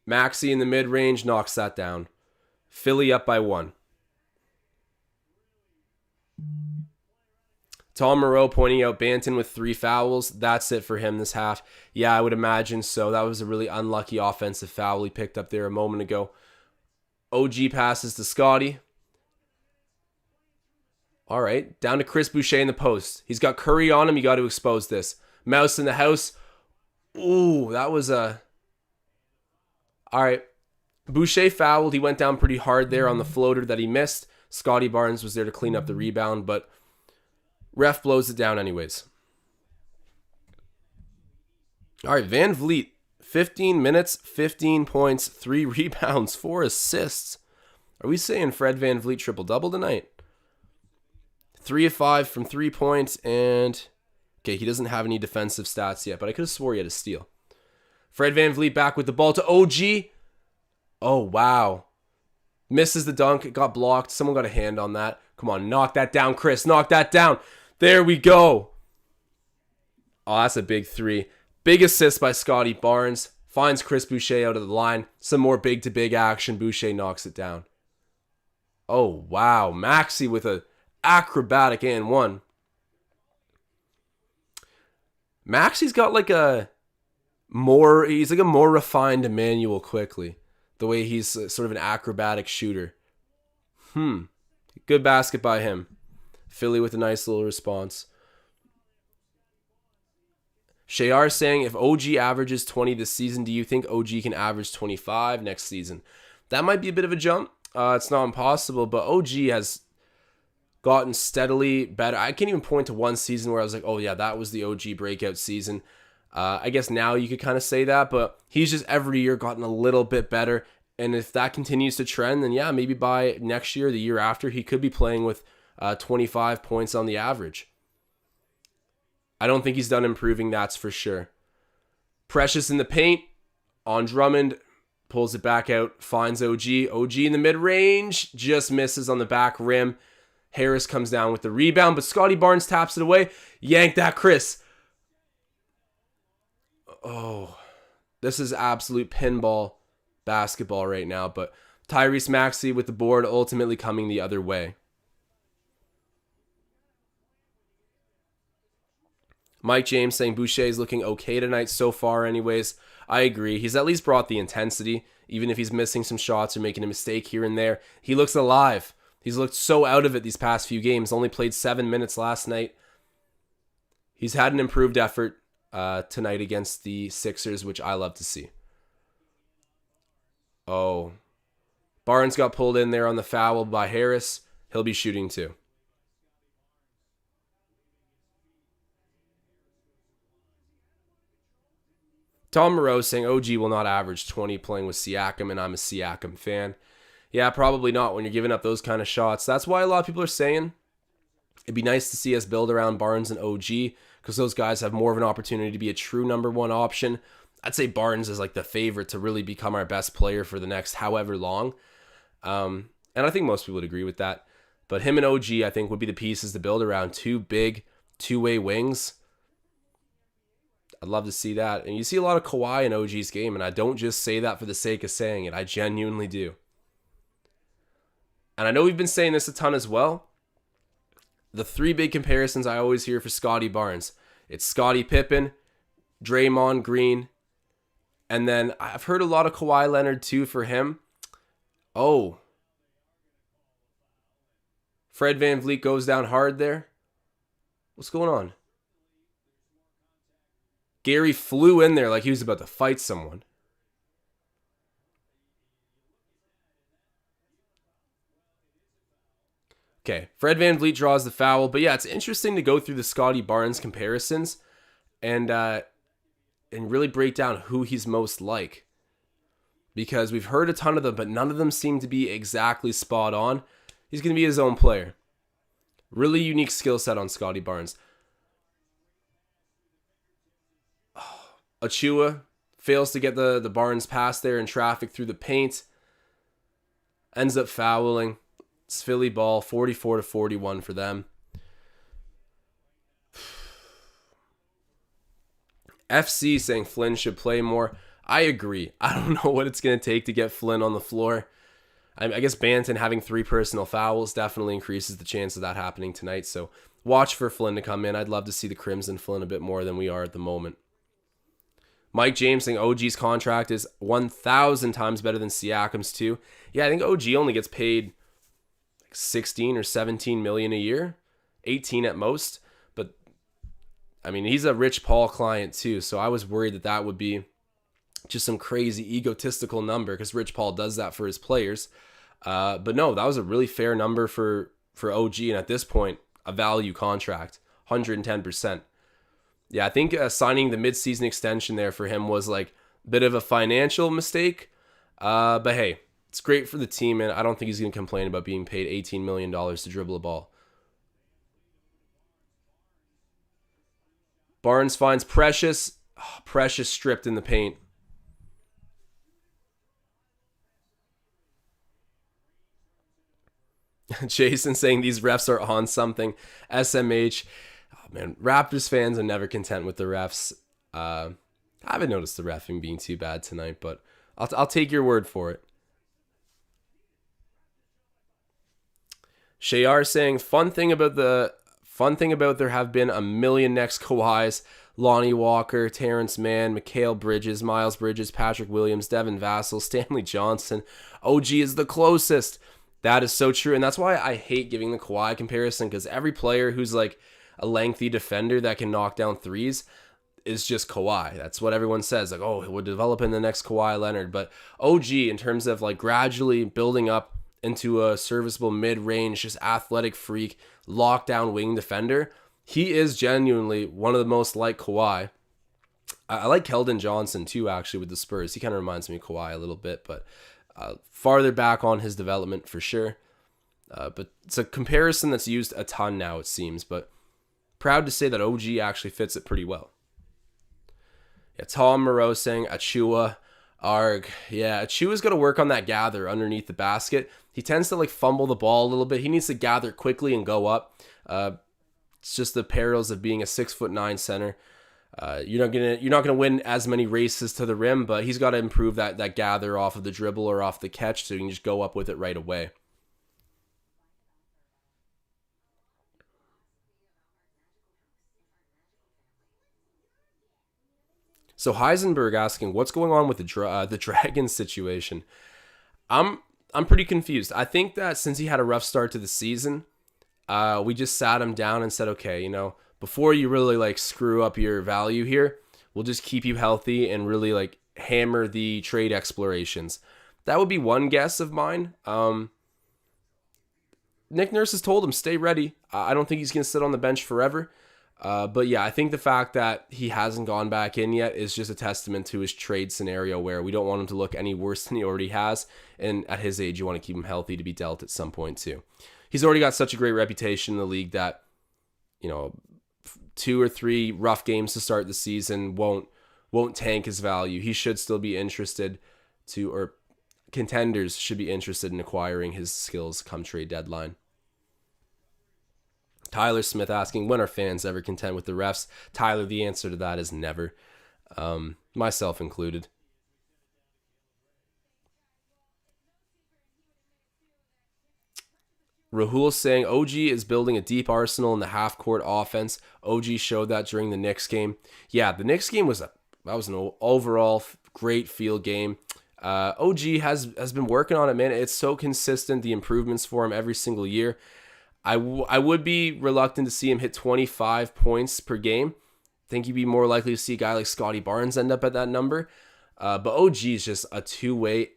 Maxey in the mid-range knocks that down. Philly up by 1. Tom Moreau pointing out Banton with 3 fouls. That's it for him this half. Yeah, I would imagine so. That was a really unlucky offensive foul he picked up there a moment ago. OG passes to Scotty. All right, down to Chris Boucher in the post. He's got Curry on him. You got to expose this. Mouse in the house. Ooh, that was a... All right. Boucher fouled. He went down pretty hard there on the floater that he missed. Scotty Barnes was there to clean up the rebound, but ref blows it down anyways. All right, Van Vliet, 15 minutes, 15 points, 3 rebounds, 4 assists. Are we saying Fred Van Vliet triple-double tonight? 3 of 5 from 3 points, and... Okay, he doesn't have any defensive stats yet, but I could have swore he had a steal. Fred Van Vliet back with the ball to OG. Oh, wow. Misses the dunk. It got blocked. Someone got a hand on that. Come on, knock that down, Chris. Knock that down. There we go. Oh, that's a big 3. Big assist by Scotty Barnes. Finds Chris Boucher out of the line. Some more big-to-big action. Boucher knocks it down. Oh, wow. Maxey with a acrobatic and 1. Maxey's got like he's like a more refined Emmanuel Quickly. The way he's sort of an acrobatic shooter. Good basket by him. Philly with a nice little response. Shayar saying, if OG averages 20 this season, do you think OG can average 25 next season? That might be a bit of a jump. It's not impossible, but OG has gotten steadily better. I can't even point to one season where I was like, oh yeah, that was the OG breakout season. I guess now you could kind of say that, but he's just every year gotten a little bit better. And if that continues to trend, then yeah, maybe by next year, the year after, he could be playing with 25 points on the average. I don't think he's done improving, that's for sure. Precious in the paint on Drummond, pulls it back out, finds OG. OG in the mid-range, just misses on the back rim. Harris comes down with the rebound, but Scotty Barnes taps it away. Yank that, Chris. Oh, this is absolute pinball basketball right now, but Tyrese Maxey with the board ultimately coming the other way. Mike James saying Boucher's looking okay tonight so far anyways. I agree. He's at least brought the intensity, even if he's missing some shots or making a mistake here and there. He looks alive. He's looked so out of it these past few games. Only played 7 minutes last night. He's had an improved effort tonight against the Sixers, which I love to see. Oh. Barnes got pulled in there on the foul by Harris. He'll be shooting too. Tom Moreau saying OG will not average 20 playing with Siakam, and I'm a Siakam fan. Yeah, probably not when you're giving up those kind of shots. That's why a lot of people are saying it'd be nice to see us build around Barnes and OG, because those guys have more of an opportunity to be a true number one option. I'd say Barnes is like the favorite to really become our best player for the next however long. And I think most people would agree with that. But him and OG, I think, would be the pieces to build around. 2 big, two-way wings. I'd love to see that. And you see a lot of Kawhi in OG's game, and I don't just say that for the sake of saying it. I genuinely do. And I know we've been saying this a ton as well. The 3 big comparisons I always hear for Scotty Barnes. It's Scottie Pippen, Draymond Green, and then I've heard a lot of Kawhi Leonard too for him. Oh. Fred VanVleet goes down hard there. What's going on? Gary flew in there like he was about to fight someone. Okay, Fred VanVleet draws the foul, but yeah, it's interesting to go through the Scottie Barnes comparisons and really break down who he's most like. Because we've heard a ton of them, but none of them seem to be exactly spot on. He's going to be his own player. Really unique skill set on Scottie Barnes. Achua fails to get the Barnes pass there in traffic through the paint. Ends up fouling. It's Philly ball, 44-41 for them. FC saying Flynn should play more. I agree. I don't know what it's going to take to get Flynn on the floor. I guess Banton having 3 personal fouls definitely increases the chance of that happening tonight. So watch for Flynn to come in. I'd love to see the Crimson Flynn a bit more than we are at the moment. Mike James saying OG's contract is 1,000 times better than Siakam's too. Yeah, I think OG only gets paid 16 or 17 million a year, 18 at most. But I mean, he's a Rich Paul client too, so I was worried that would be just some crazy egotistical number because Rich Paul does that for his players. But no, that was a really fair number for OG, and at this point, a value contract, 110%. Yeah, I think signing the midseason extension there for him was like a bit of a financial mistake. But hey, it's great for the team, and I don't think he's going to complain about being paid $18 million to dribble a ball. Barnes finds Precious. Oh, Precious stripped in the paint. Jason saying these refs are on something. SMH. Oh man, Raptors fans are never content with the refs. I haven't noticed the reffing being too bad tonight, but I'll take your word for it. Shayar saying fun thing about there have been a million next Kawhis. Lonnie Walker, Terrence Mann, Mikal Bridges, Miles Bridges, Patrick Williams, Devin Vassell, Stanley Johnson. OG is the closest. That is so true, and that's why I hate giving the Kawhi comparison, because every player who's like a lengthy defender that can knock down threes is just Kawhi. That's what everyone says, like, oh, he'll develop in the next Kawhi Leonard. But OG, in terms of like gradually building up into a serviceable mid-range, just athletic freak, lockdown wing defender, he is genuinely one of the most like Kawhi. I like Keldon Johnson too, actually, with the Spurs. He kind of reminds me of Kawhi a little bit, but farther back on his development for sure. But it's a comparison that's used a ton now, it seems. But proud to say that OG actually fits it pretty well. Yeah, Tom Moreau saying Achua, Arg. Yeah, Achua's got to work on that gather underneath the basket. He tends to like fumble the ball a little bit. He needs to gather quickly and go up. It's just the perils of being a 6'9" center. You're not gonna win as many races to the rim, but he's got to improve that gather off of the dribble or off the catch, so you can just go up with it right away. So Heisenberg asking, what's going on with the Dragons situation? I'm pretty confused. I think that since he had a rough start to the season, we just sat him down and said, okay, before you really like screw up your value here, we'll just keep you healthy and really like hammer the trade explorations. That would be one guess of mine. Nick Nurse has told him, stay ready. I don't think he's going to sit on the bench forever. But yeah, I think the fact that he hasn't gone back in yet is just a testament to his trade scenario, where we don't want him to look any worse than he already has. And at his age, you want to keep him healthy to be dealt at some point too. He's already got such a great reputation in the league that, 2 or 3 rough games to start the season won't tank his value. He should still be interested or contenders should be interested in acquiring his skills come trade deadline. Tyler Smith asking, when are fans ever content with the refs? Tyler, the answer to that is never. Myself included. Rahul saying OG is building a deep arsenal in the half-court offense. OG showed that during the Knicks game. Yeah, the Knicks game was an overall great field game. OG has been working on it, man. It's so consistent, the improvements for him every single year. I would be reluctant to see him hit 25 points per game. I think you'd be more likely to see a guy like Scotty Barnes end up at that number. But OG is just a two-way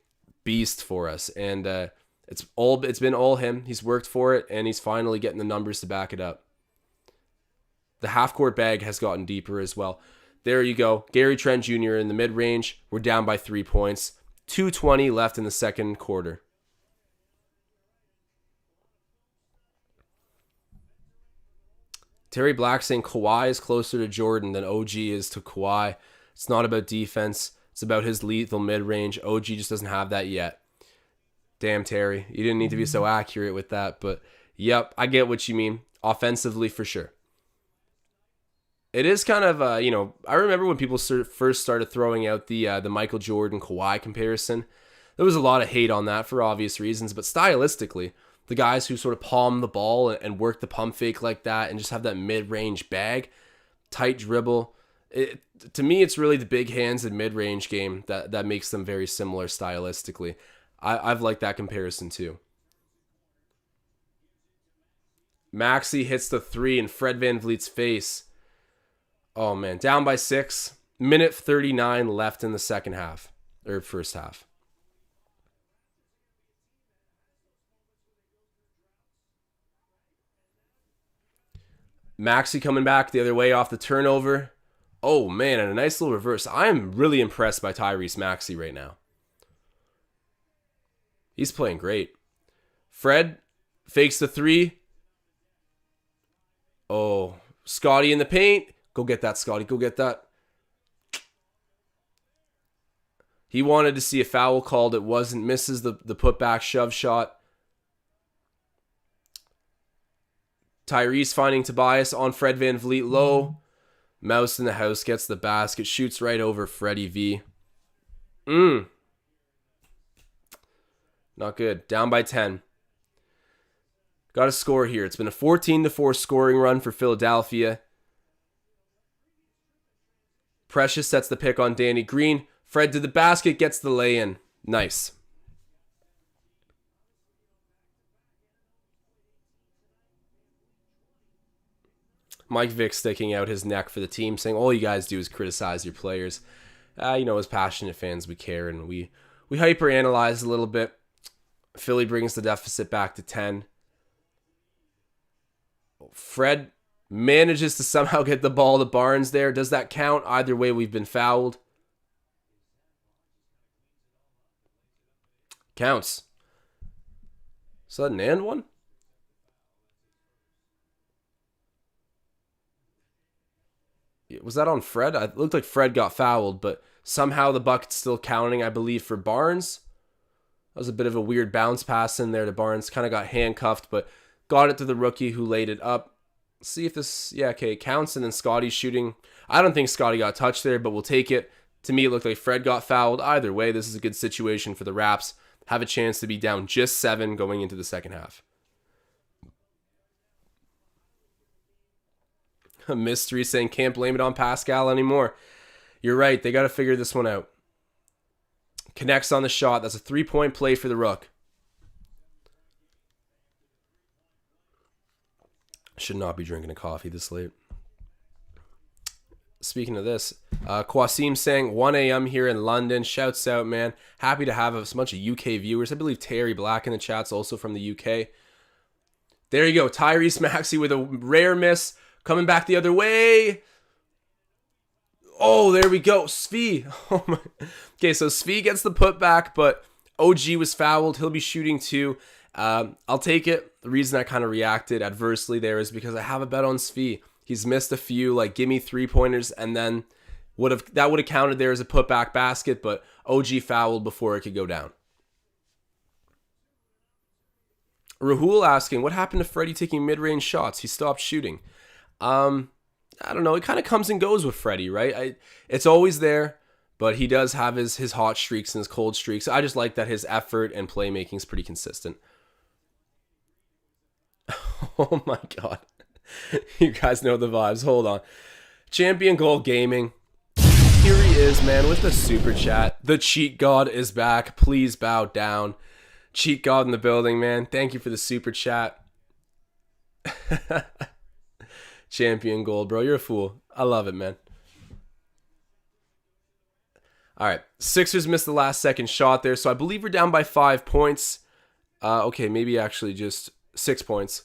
beast for us, and it's been all him. He's worked for it, and he's finally getting the numbers to back it up. The half-court bag has gotten deeper as well. There you go. Gary Trent Jr. in the mid-range. We're down by 3 points. 2:20 left in the second quarter. Terry Black saying Kawhi is closer to Jordan than OG is to Kawhi. It's not about defense. It's about his lethal mid-range. OG just doesn't have that yet. Damn, Terry. You didn't need to be so accurate with that. But, yep, I get what you mean. Offensively, for sure. It is kind of, I remember when people first started throwing out the Michael Jordan Kawhi comparison. There was a lot of hate on that for obvious reasons, but stylistically, the guys who sort of palm the ball and work the pump fake like that and just have that mid-range bag, tight dribble. To me, it's really the big hands and mid-range game that makes them very similar stylistically. I've liked that comparison too. Maxey hits the three in Fred VanVleet's face. Oh, man. Down by 6. Minute 39 left in the second half. Or first half. Maxey coming back the other way off the turnover. Oh, man. And a nice little reverse. I am really impressed by Tyrese Maxey right now. He's playing great. Fred fakes the three. Oh, Scotty in the paint. Go get that, Scotty. Go get that. He wanted to see a foul called. It wasn't. Misses the putback shove shot. Tyrese finding Tobias on Fred VanVleet low. Mouse in the house gets the basket. Shoots right over Freddie V. Not good. Down by 10. Got to score here. It's been a 14-4 scoring run for Philadelphia. Precious sets the pick on Danny Green. Fred to the basket, gets the lay-in. Nice. Mike Vick sticking out his neck for the team, saying all you guys do is criticize your players. As passionate fans, we care, and we hyper-analyze a little bit. Philly brings the deficit back to 10. Fred manages to somehow get the ball to Barnes there. Does that count? Either way, we've been fouled. Counts. Is that an and one? Was that on Fred? It looked like Fred got fouled, but somehow the bucket's still counting, I believe, for Barnes. That was a bit of a weird bounce pass in there to Barnes. Kind of got handcuffed, but got it to the rookie who laid it up. See if this, it counts, and then Scotty's shooting. I don't think Scotty got touched there, but we'll take it. To me, it looked like Fred got fouled. Either way, this is a good situation for the Raps. Have a chance to be down just 7 going into the second half. A mystery saying can't blame it on Pascal anymore. You're right. They got to figure this one out. Connects on the shot. That's a 3-point play for the Rook. Should not be drinking a coffee this late. Speaking of this, Qasim saying 1 a.m. here in London. Shouts out, man. Happy to have a bunch of UK viewers. I believe Terry Black in the chat's also from the UK. There you go. Tyrese Maxey with a rare miss. Coming back the other way. Oh, there we go. Svi. Oh my. Okay, so Svi gets the putback, but OG was fouled. He'll be shooting too. I'll take it. The reason I kind of reacted adversely there is because I have a bet on Svi. He's missed a few, like gimme 3-pointers, and then that would have counted there as a putback basket, but OG fouled before it could go down. Rahul asking, what happened to Freddie taking mid-range shots? He stopped shooting. I don't know. It kind of comes and goes with Freddie, right? It's always there, but he does have his hot streaks and his cold streaks. I just like that his effort and playmaking is pretty consistent. Oh my God. You guys know the vibes. Hold on. Champion Goal Gaming. Here he is, man, with the super chat. The cheat god is back. Please bow down. Cheat god in the building, man. Thank you for the super chat. Champion gold, bro. You're a fool. I love it, man. All right. Sixers missed the last second shot there, so I believe we're down by 5 points. Okay, maybe actually just 6 points.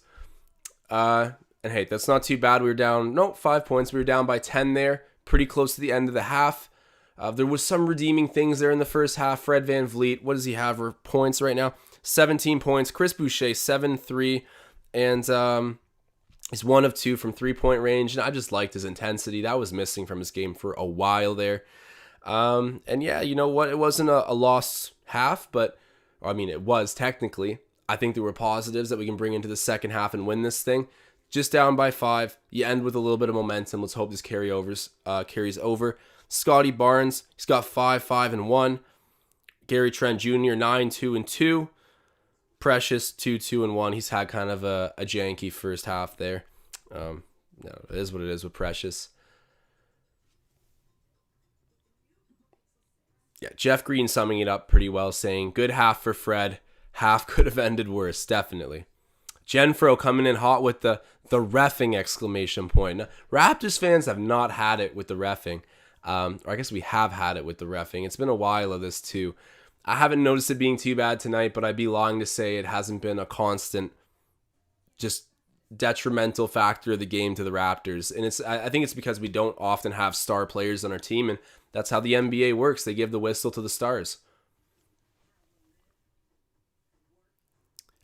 And hey, that's not too bad. We were down, 5 points. We were down by 10 there, pretty close to the end of the half. There was some redeeming things there in the first half. Fred VanVleet, what does he have for points right now? 17 points. Chris Boucher, 7-3. And he's 1 of 2 from 3-point range. And I just liked his intensity. That was missing from his game for a while there. And yeah, you know what? It wasn't a lost half, but I mean, it was technically. I think there were positives that we can bring into the second half and win this thing. Just down by 5. You end with a little bit of momentum. Let's hope this carries over. Scotty Barnes, he's got 5-1. Gary Trent Jr., 9-2. Precious, 2-1. He's had kind of a janky first half there. No, it is what it is with Precious. Yeah, Jeff Green summing it up pretty well, saying, good half for Fred. Half could have ended worse, definitely. Genfro coming in hot with the reffing exclamation point. Now, Raptors fans have not had it with the reffing. Or I guess we have had it with the reffing. It's been a while of this too. I haven't noticed it being too bad tonight, but I'd be lying to say it hasn't been a constant, just detrimental factor of the game to the Raptors. And I think it's because we don't often have star players on our team, and that's how the NBA works. They give the whistle to the stars.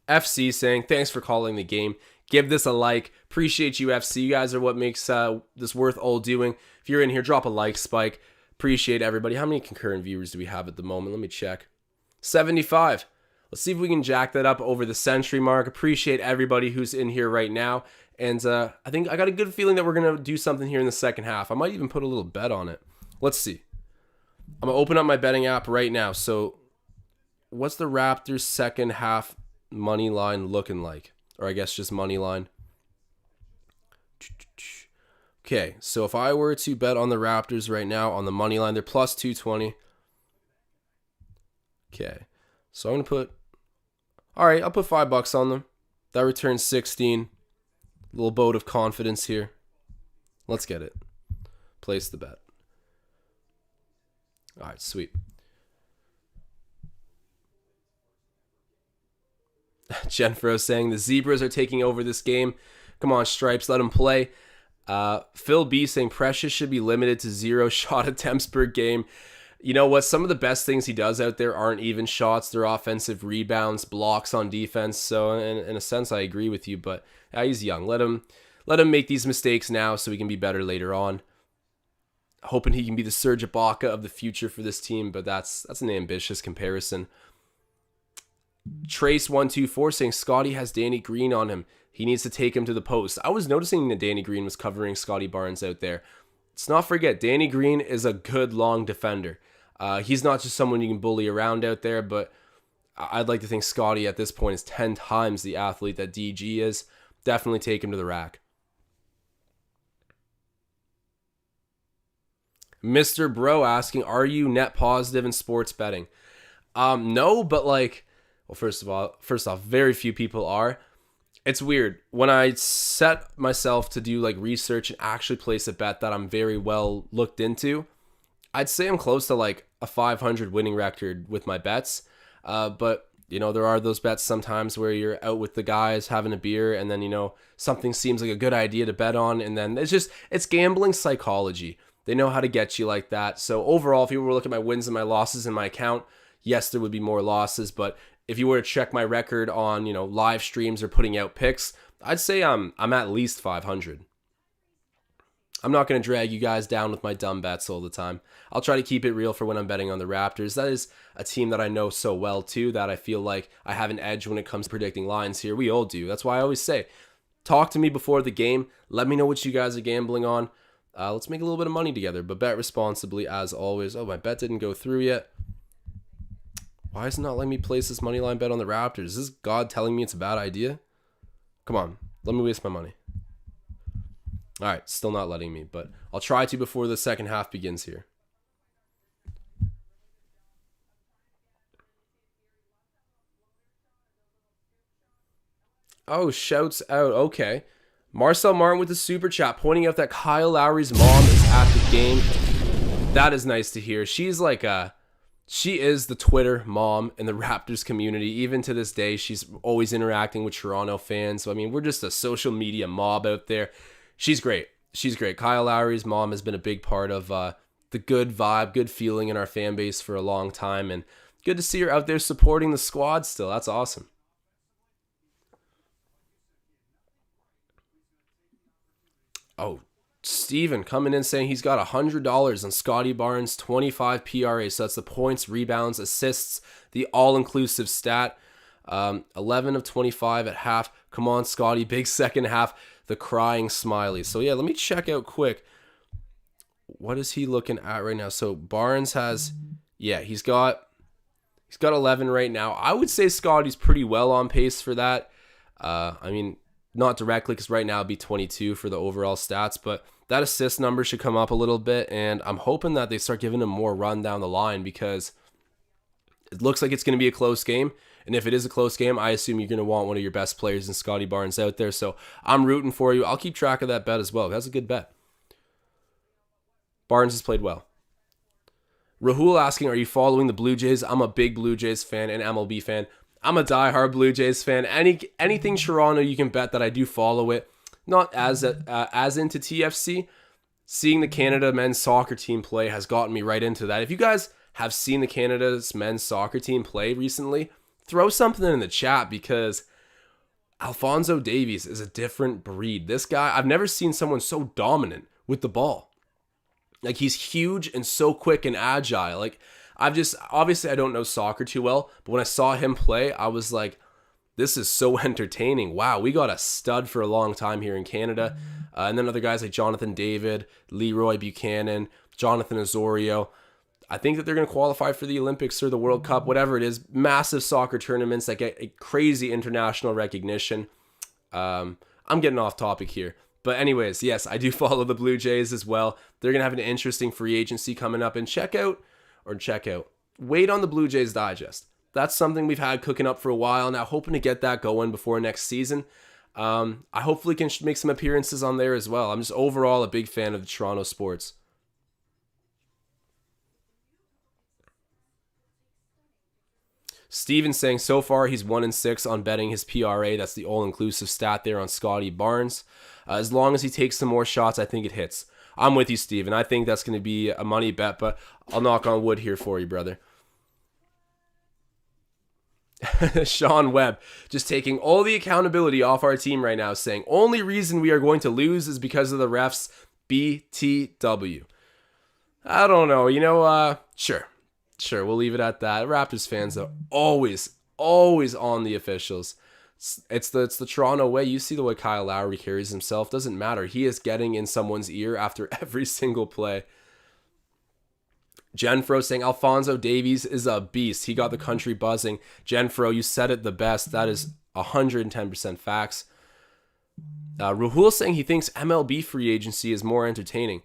FC saying, thanks for calling the game. Give this a like. Appreciate you, FC. You guys are what makes this worth all doing. If you're in here, drop a like, Spike. Appreciate everybody. How many concurrent viewers do we have at the moment? Let me check. 75. Let's see if we can jack that up over the century mark. Appreciate everybody who's in here right now. And I think I got a good feeling that we're going to do something here in the second half. I might even put a little bet on it. Let's see. I'm going to open up my betting app right now. So what's the Raptors second half money line looking like? Or I guess just money line. Okay, so if I were to bet on the Raptors right now on the money line, they're plus 220. Okay, so I'm going to put, all right, I'll put $5 on them. That returns 16. Little boat of confidence here. Let's get it. Place the bet. All right, sweet. Genfro saying the Zebras are taking over this game. Come on, Stripes, let them play. Phil B saying Precious should be limited to 0 shot attempts per game. You know what? Some of the best things he does out there aren't even shots. They're offensive rebounds, blocks on defense. So in a sense, I agree with you. But he's young. Let him make these mistakes now so he can be better later on. Hoping he can be the Serge Ibaka of the future for this team. But that's an ambitious comparison. Trace124 saying Scotty has Danny Green on him. He needs to take him to the post. I was noticing that Danny Green was covering Scotty Barnes out there. Let's not forget, Danny Green is a good long defender. He's not just someone you can bully around out there, but I'd like to think Scotty at this point is 10 times the athlete that DG is. Definitely take him to the rack. Mr. Bro asking, are you net positive in sports betting? No, but like, well, first off, very few people are. It's weird. When I set myself to do like research and actually place a bet that I'm very well looked into, I'd say I'm close to like a 500 winning record with my bets. But, you know, there are those bets sometimes where you're out with the guys having a beer and then, you know, something seems like a good idea to bet on. And then it's gambling psychology. They know how to get you like that. So overall, if you were to look at my wins and my losses in my account, yes, there would be more losses, but if you were to check my record on, you know, live streams or putting out picks, I'd say I'm at least 500. I'm not going to drag you guys down with my dumb bets all the time. I'll try to keep it real for when I'm betting on the Raptors. That is a team that I know so well too, that I feel like I have an edge when it comes to predicting lines here. We all do. That's why I always say, talk to me before the game. Let me know what you guys are gambling on. Let's make a little bit of money together, but bet responsibly as always. Oh, my bet didn't go through yet. Why is it not letting me place this money line bet on the Raptors? Is this God telling me it's a bad idea? Come on, let me waste my money. All right, still not letting me, but I'll try to before the second half begins here. Oh, shouts out. Okay. Marcel Martin with the super chat pointing out that Kyle Lowry's mom is at the game. That is nice to hear. She is the Twitter mom in the Raptors community. Even to this day, she's always interacting with Toronto fans. So, I mean, we're just a social media mob out there. She's great. She's great. Kyle Lowry's mom has been a big part of the good vibe, good feeling in our fan base for a long time. And good to see her out there supporting the squad still. That's awesome. Oh, Steven coming in saying he's got $100 on Scotty Barnes, 25 PRA. So that's the points, rebounds, assists, the all-inclusive stat. 11 of 25 at half. Come on, Scotty. Big second half. The crying smiley. So yeah, let me check out quick. What is he looking at right now? So Barnes has, he's got 11 right now. I would say Scotty's pretty well on pace for that. I mean, not directly because right now it'd be 22 for the overall stats, but that assist number should come up a little bit, and I'm hoping that they start giving him more run down the line because it looks like it's going to be a close game, and if it is a close game, I assume you're going to want one of your best players in Scotty Barnes out there, so I'm rooting for you. I'll keep track of that bet as well. That's a good bet. Barnes has played well. Rahul asking, are you following the Blue Jays? I'm a big Blue Jays fan and MLB fan. I'm a diehard Blue Jays fan. Anything Toronto, you can bet that I do follow it. Not as into TFC. Seeing the Canada men's soccer team play has gotten me right into that. If you guys have seen the Canada's men's soccer team play recently, throw something in the chat because Alphonso Davies is a different breed. This guy, I've never seen someone so dominant with the ball. Like, he's huge and so quick and agile. Like, obviously I don't know soccer too well, but when I saw him play, I was like, this is so entertaining. Wow, we got a stud for a long time here in Canada. And then other guys like Jonathan David, Leroy Buchanan, Jonathan Osorio. I think that they're going to qualify for the Olympics or the World Cup, whatever it is. Massive soccer tournaments that get a crazy international recognition. I'm getting off topic here. But anyways, yes, I do follow the Blue Jays as well. They're going to have an interesting free agency coming up. And wait on the Blue Jays Digest. That's something we've had cooking up for a while now, hoping to get that going before next season. I hopefully can make some appearances on there as well. I'm just overall a big fan of the Toronto sports. Steven saying so far he's 1-6 on betting his PRA. That's the all-inclusive stat there on Scotty Barnes. As long as he takes some more shots, I think it hits. I'm with you, Steven. I think that's going to be a money bet, but I'll knock on wood here for you, brother. Sean Webb just taking all the accountability off our team right now, saying only reason we are going to lose is because of the refs. BTW. I don't know. Sure, we'll leave it at that. Raptors fans are always on the officials. It's the Toronto way. You see the way Kyle Lowry carries himself. Doesn't matter. He is getting in someone's ear after every single play. Genfro saying Alphonso Davies is a beast. He got the country buzzing. Genfro, you said it the best. That is 110% facts. Rahul saying he thinks MLB free agency is more entertaining.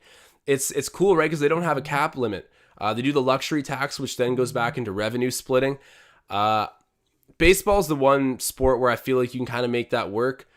It's cool, right? Because they don't have a cap limit. They do the luxury tax, which then goes back into revenue splitting. Baseball's the one sport where I feel like you can kind of make that work.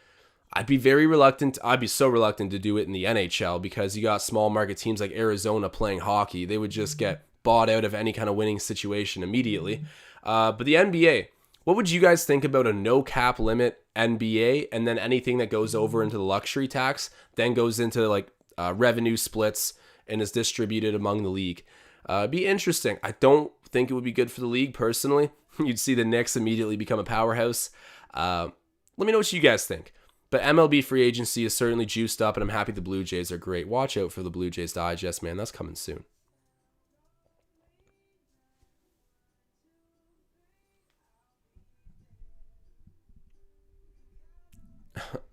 I'd be so reluctant to do it in the NHL because you got small market teams like Arizona playing hockey. They would just get bought out of any kind of winning situation immediately. But the NBA, what would you guys think about a no cap limit NBA and then anything that goes over into the luxury tax then goes into like revenue splits and is distributed among the league? It'd be interesting. I don't think it would be good for the league personally. You'd see the Knicks immediately become a powerhouse. Let me know what you guys think. But MLB free agency is certainly juiced up, and I'm happy the Blue Jays are great. Watch out for the Blue Jays Digest, man. That's coming soon.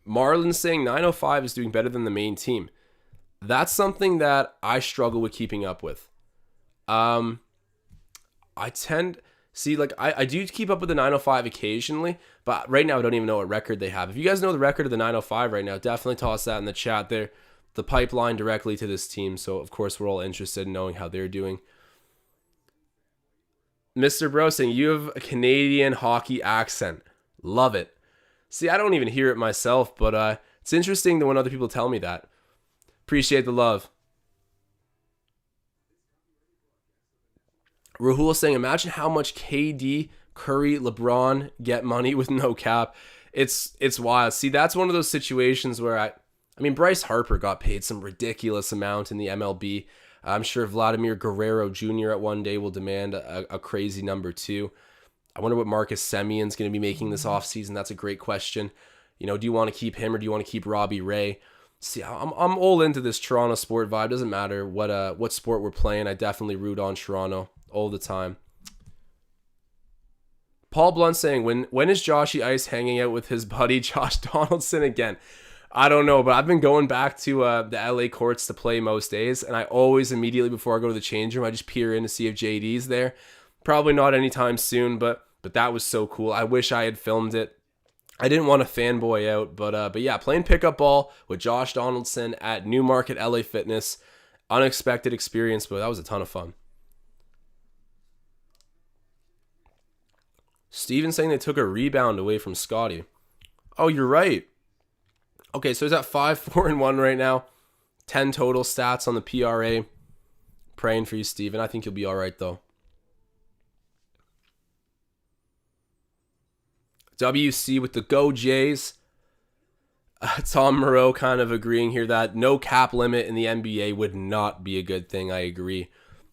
Marlon saying 905 is doing better than the main team. That's something that I struggle with keeping up with. I do keep up with the 905 occasionally, but right now I don't even know what record they have. If you guys know the record of the 905 right now, definitely toss that in the chat there. The pipeline directly to this team, so of course we're all interested in knowing how they're doing. Mr. Bro saying, you have a Canadian hockey accent. Love it. See, I don't even hear it myself, but It's interesting that when other people tell me that. Appreciate the love. Rahul saying, imagine how much KD, Curry, LeBron get money with no cap. It's wild. See, that's one of those situations where I mean, Bryce Harper got paid some ridiculous amount in the MLB. I'm sure Vladimir Guerrero Jr. at one day will demand a crazy number too. I wonder what Marcus Semion's going to be making this offseason. That's a great question. You know, do you want to keep him or do you want to keep Robbie Ray? See, I'm all into this Toronto sport vibe. Doesn't matter what sport we're playing. I definitely root on Toronto all the time. Paul Blunt saying, when is Joshy Ice hanging out with his buddy Josh Donaldson again? I don't know, but I've been going back to the LA courts to play most days, and I always immediately before I go to the change room, I just peer in to see if JD's there. Probably not anytime soon, but that was so cool. I wish I had filmed it. I didn't want to fanboy out, but yeah, playing pickup ball with Josh Donaldson at Newmarket LA Fitness, unexpected experience, but that was a ton of fun. Steven saying they took a rebound away from Scotty. Oh, you're right. Okay, so he's at 5-4-1 right now. 10 total stats on the PRA. Praying for you, Steven. I think you'll be all right, though. WC with the Go Jays. Tom Moreau kind of agreeing here that no cap limit in the NBA would not be a good thing. I agree.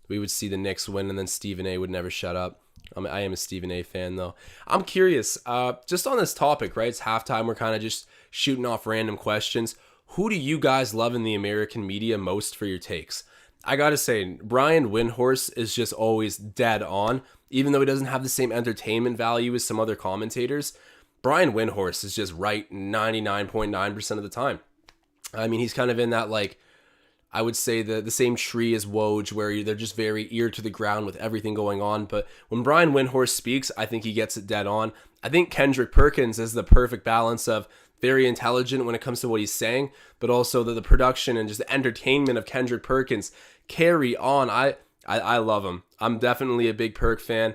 We would see the Knicks win, and then Stephen A would never shut up. I am a Stephen A fan, though. I'm curious, just on this topic, right? It's halftime. We're kind of just shooting off random questions. Who do you guys love in the American media most for your takes? I got to say, Brian Windhorst is just always dead on. Even though he doesn't have the same entertainment value as some other commentators, Brian Windhorst is just right 99.9% of the time. I mean, he's kind of in that, like, I would say the same tree as Woj, where they're just very ear to the ground with everything going on. But when Brian Windhorst speaks, I think he gets it dead on. I think Kendrick Perkins is the perfect balance of very intelligent when it comes to what he's saying, but also the production and just the entertainment of Kendrick Perkins carry on. I love him. I'm definitely a big Perk fan.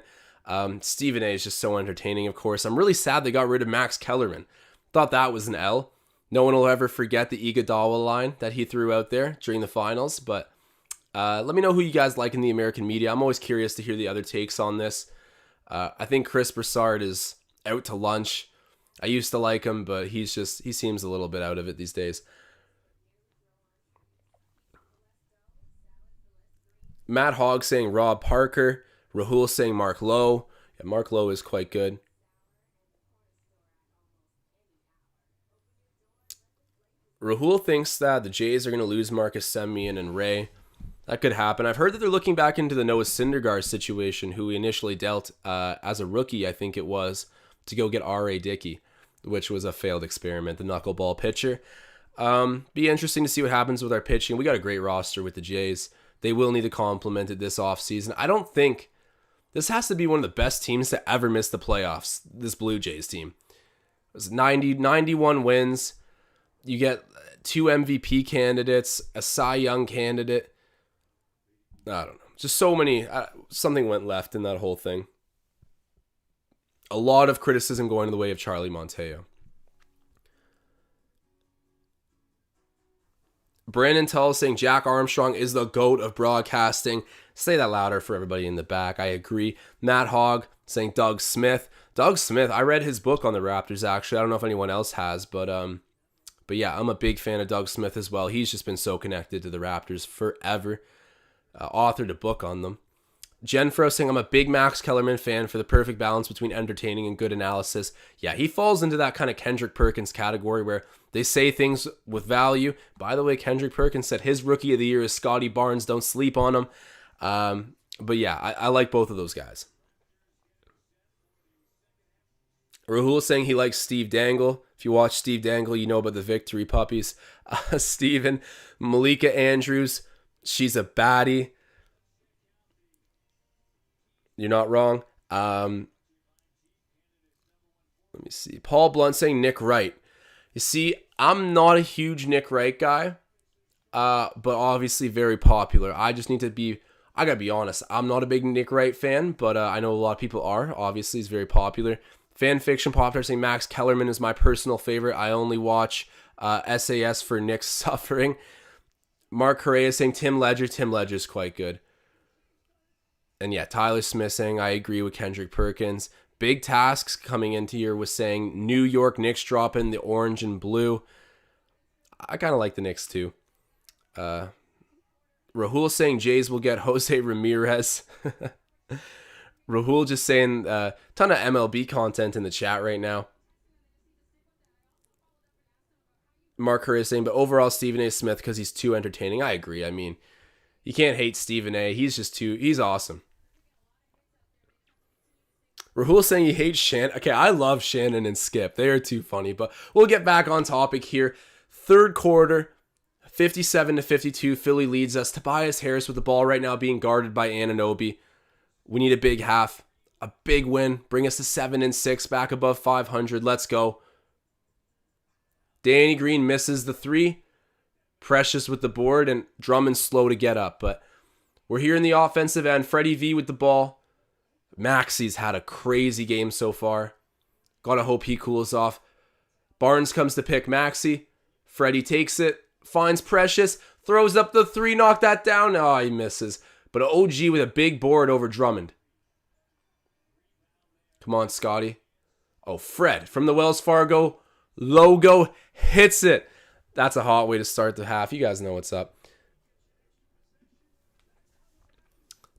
Stephen A is just so entertaining, of course. I'm really sad they got rid of Max Kellerman. Thought that was an L. No one will ever forget the Iguodala line that he threw out there during the finals. But let me know who you guys like in the American media. I'm always curious to hear the other takes on this. I think Chris Broussard is out to lunch. I used to like him, but he seems a little bit out of it these days. Matt Hogg saying Rob Parker. Rahul saying Mark Lowe. Yeah, Mark Lowe is quite good. Rahul thinks that the Jays are going to lose Marcus Semien and Ray. That could happen. I've heard that they're looking back into the Noah Syndergaard situation, who he initially dealt as a rookie, I think it was, to go get R.A. Dickey, which was a failed experiment, the knuckleball pitcher. Be interesting to see what happens with our pitching. We got a great roster with the Jays. They will need to complement it this offseason. I don't think this has to be one of the best teams to ever miss the playoffs, this Blue Jays team. It was 91 wins. You get 2 MVP candidates, a Cy Young candidate. I don't know. Just so many. Something went left in that whole thing. A lot of criticism going in the way of Charlie Montoyo. Brandon Tull saying Jack Armstrong is the GOAT of broadcasting. Say that louder for everybody in the back. I agree. Matt Hogg saying Doug Smith. Doug Smith, I read his book on the Raptors, actually. I don't know if anyone else has, but yeah, I'm a big fan of Doug Smith as well. He's just been so connected to the Raptors forever. Authored a book on them. Jenfro saying, I'm a big Max Kellerman fan for the perfect balance between entertaining and good analysis. Yeah, he falls into that kind of Kendrick Perkins category where they say things with value. By the way, Kendrick Perkins said his rookie of the year is Scotty Barnes. Don't sleep on him. But yeah, I like both of those guys. Rahul saying he likes Steve Dangle. If you watch Steve Dangle, you know about the victory puppies. Steven, Malika Andrews, she's a baddie. You're not wrong. Let me see. Paul Blunt saying Nick Wright. You see, I'm not a huge Nick Wright guy, but obviously very popular. I gotta be honest. I'm not a big Nick Wright fan, but I know a lot of people are. Obviously, he's very popular. Fan fiction popular saying Max Kellerman is my personal favorite. I only watch SAS for Nick's suffering. Mark Correa saying Tim Ledger. Tim Ledger's quite good. And yeah, Tyler Smith saying, I agree with Kendrick Perkins. Big Tasks coming into here was saying New York Knicks dropping the orange and blue. I kind of like the Knicks too. Rahul saying Jays will get Jose Ramirez. Rahul just saying a ton of MLB content in the chat right now. Mark Correa saying, but overall Stephen A. Smith because he's too entertaining. I agree. I mean, you can't hate Stephen A. He's awesome. Rahul saying he hates Shannon. Okay, I love Shannon and Skip. They are too funny, but we'll get back on topic here. Third quarter, 57-52. Philly leads us. Tobias Harris with the ball right now being guarded by Anunoby. We need a big half, a big win. Bring us to 7-6, back above 500. Let's go. Danny Green misses the three. Precious with the board, and Drummond's slow to get up. But we're here in the offensive end. Freddie V with the ball. Maxi's had a crazy game so far. Gotta hope he cools off. Barnes comes to pick Maxi. Freddie takes it, finds Precious, throws up the three, knock that down. Oh, he misses. But OG with a big board over Drummond. Come on, Scotty. Oh, Fred from the Wells Fargo logo hits it. That's a hot way to start the half. You guys know what's up.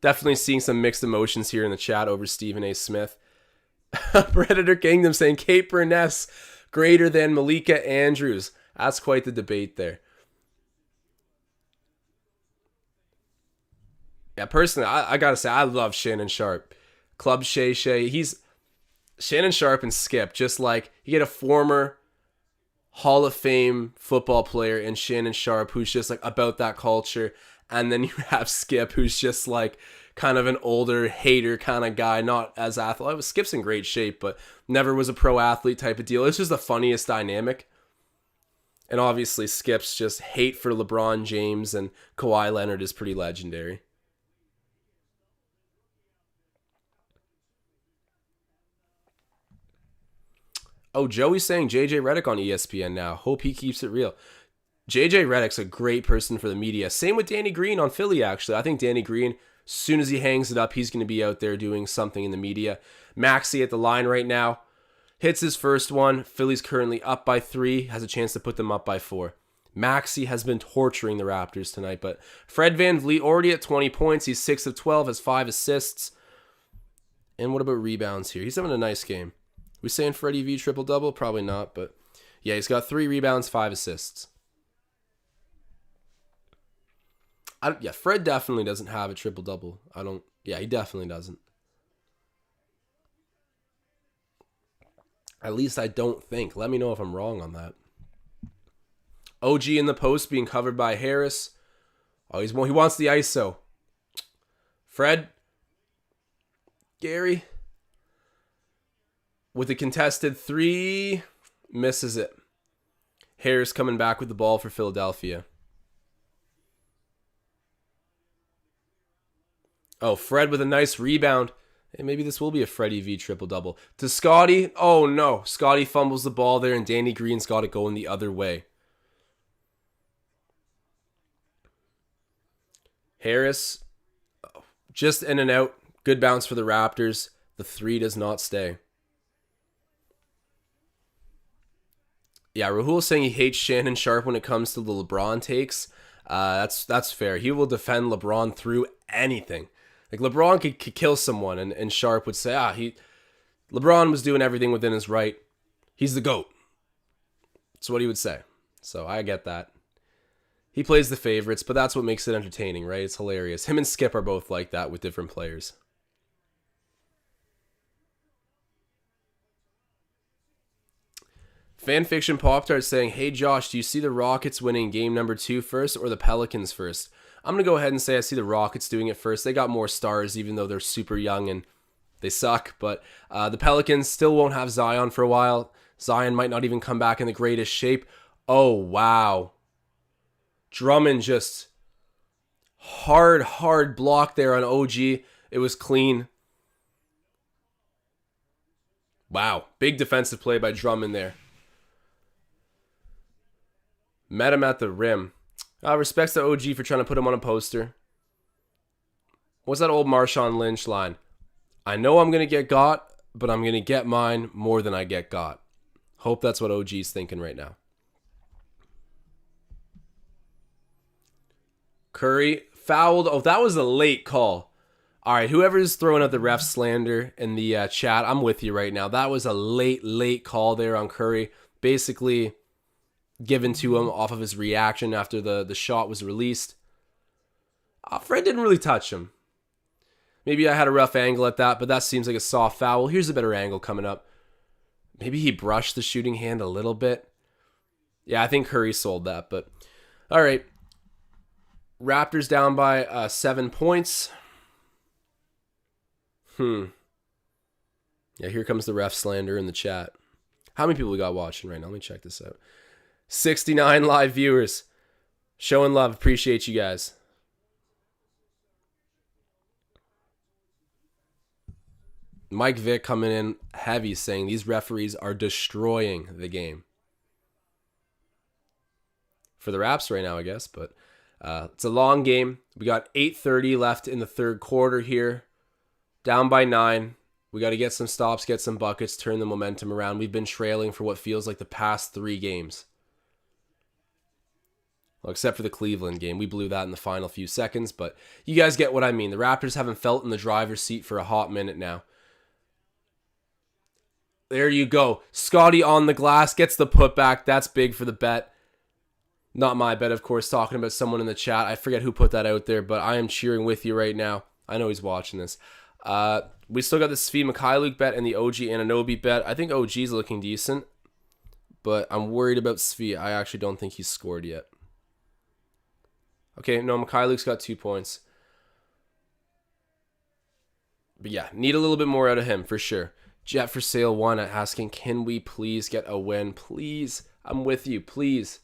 Definitely seeing some mixed emotions here in the chat over Stephen A. Smith. Predator Kingdom saying Kate Burness greater than Malika Andrews. That's quite the debate there. Yeah, personally, I gotta say, I love Shannon Sharp. Club Shay Shay. He's Shannon Sharp and Skip. Just like you get a former Hall of Fame football player in Shannon Sharp who's just like about that culture. And then you have Skip, who's just like kind of an older hater kind of guy, not as athletic. Skip's in great shape, but never was a pro athlete type of deal. It's just the funniest dynamic. And obviously Skip's just hate for LeBron James and Kawhi Leonard is pretty legendary. Oh, Joey's saying JJ Redick on ESPN now. Hope he keeps it real. JJ Redick's a great person for the media. Same with Danny Green on Philly, actually. I think Danny Green, as soon as he hangs it up, he's going to be out there doing something in the media. Maxi at the line right now. Hits his first one. Philly's currently up by 3. Has a chance to put them up by 4. Maxi has been torturing the Raptors tonight. But Fred VanVleet already at 20 points. He's 6 of 12. Has 5 assists. And what about rebounds here? He's having a nice game. We saying Freddie V triple-double? Probably not. But yeah, he's got 3 rebounds, 5 assists. Fred definitely doesn't have a triple-double. He definitely doesn't. At least I don't think. Let me know if I'm wrong on that. OG in the post being covered by Harris. Oh, he wants the ISO. Fred. Gary. With a contested 3. Misses it. Harris coming back with the ball for Philadelphia. Oh, Fred with a nice rebound. And maybe this will be a Freddie V triple-double. To Scotty. Oh, no. Scotty fumbles the ball there, and Danny Green's got it going the other way. Harris, just in and out. Good bounce for the Raptors. The 3 does not stay. Yeah, Rahul saying he hates Shannon Sharp when it comes to the LeBron takes. That's fair. He will defend LeBron through anything. Like, LeBron could kill someone, and Sharp would say, LeBron was doing everything within his right. He's the GOAT. That's what he would say. So I get that. He plays the favorites, but that's what makes it entertaining, right? It's hilarious. Him and Skip are both like that with different players. Fanfiction Pop-Tart saying, hey Josh, do you see the Rockets winning game number 2 first or the Pelicans first? I'm going to go ahead and say I see the Rockets doing it first. They got more stars even though they're super young and they suck. But the Pelicans still won't have Zion for a while. Zion might not even come back in the greatest shape. Oh, wow. Drummond just hard block there on OG. It was clean. Wow. Big defensive play by Drummond there. Met him at the rim. Respects to OG for trying to put him on a poster. What's that old Marshawn Lynch line? I know I'm going to get got, but I'm going to get mine more than I get got. Hope that's what OG's thinking right now. Curry fouled. Oh, that was a late call. All right, whoever's throwing out the ref slander in the chat, I'm with you right now. That was a late call there on Curry. Basically given to him off of his reaction after the shot was released. Fred didn't really touch him. Maybe I had a rough angle at that, but that seems like a soft foul. Here's a better angle coming up. Maybe he brushed the shooting hand a little bit. Yeah, I think Curry sold that, but all right. Raptors down by 7 points. Yeah, here comes the ref slander in the chat. How many people we got watching right now? Let me check this out. 69 live viewers. Showing love. Appreciate you guys. Mike Vick coming in heavy saying these referees are destroying the game. For the Raps right now, I guess, but it's a long game. We got 8:30 left in the third quarter here. Down by 9. We got to get some stops, get some buckets, turn the momentum around. We've been trailing for what feels like the past 3 games. Well, except for the Cleveland game. We blew that in the final few seconds, but you guys get what I mean. The Raptors haven't felt in the driver's seat for a hot minute now. There you go. Scotty on the glass, gets the putback. That's big for the bet. Not my bet, of course, talking about someone in the chat. I forget who put that out there, but I am cheering with you right now. I know he's watching this. We still got the Svi Mikhailuk bet and the OG Anunoby bet. I think OG's looking decent, but I'm worried about Svi. I actually don't think he's scored yet. Okay, no, Mikhailuk's got 2 points. But yeah, need a little bit more out of him for sure. Jet for Sale 1 asking, can we please get a win? Please. I'm with you. Please.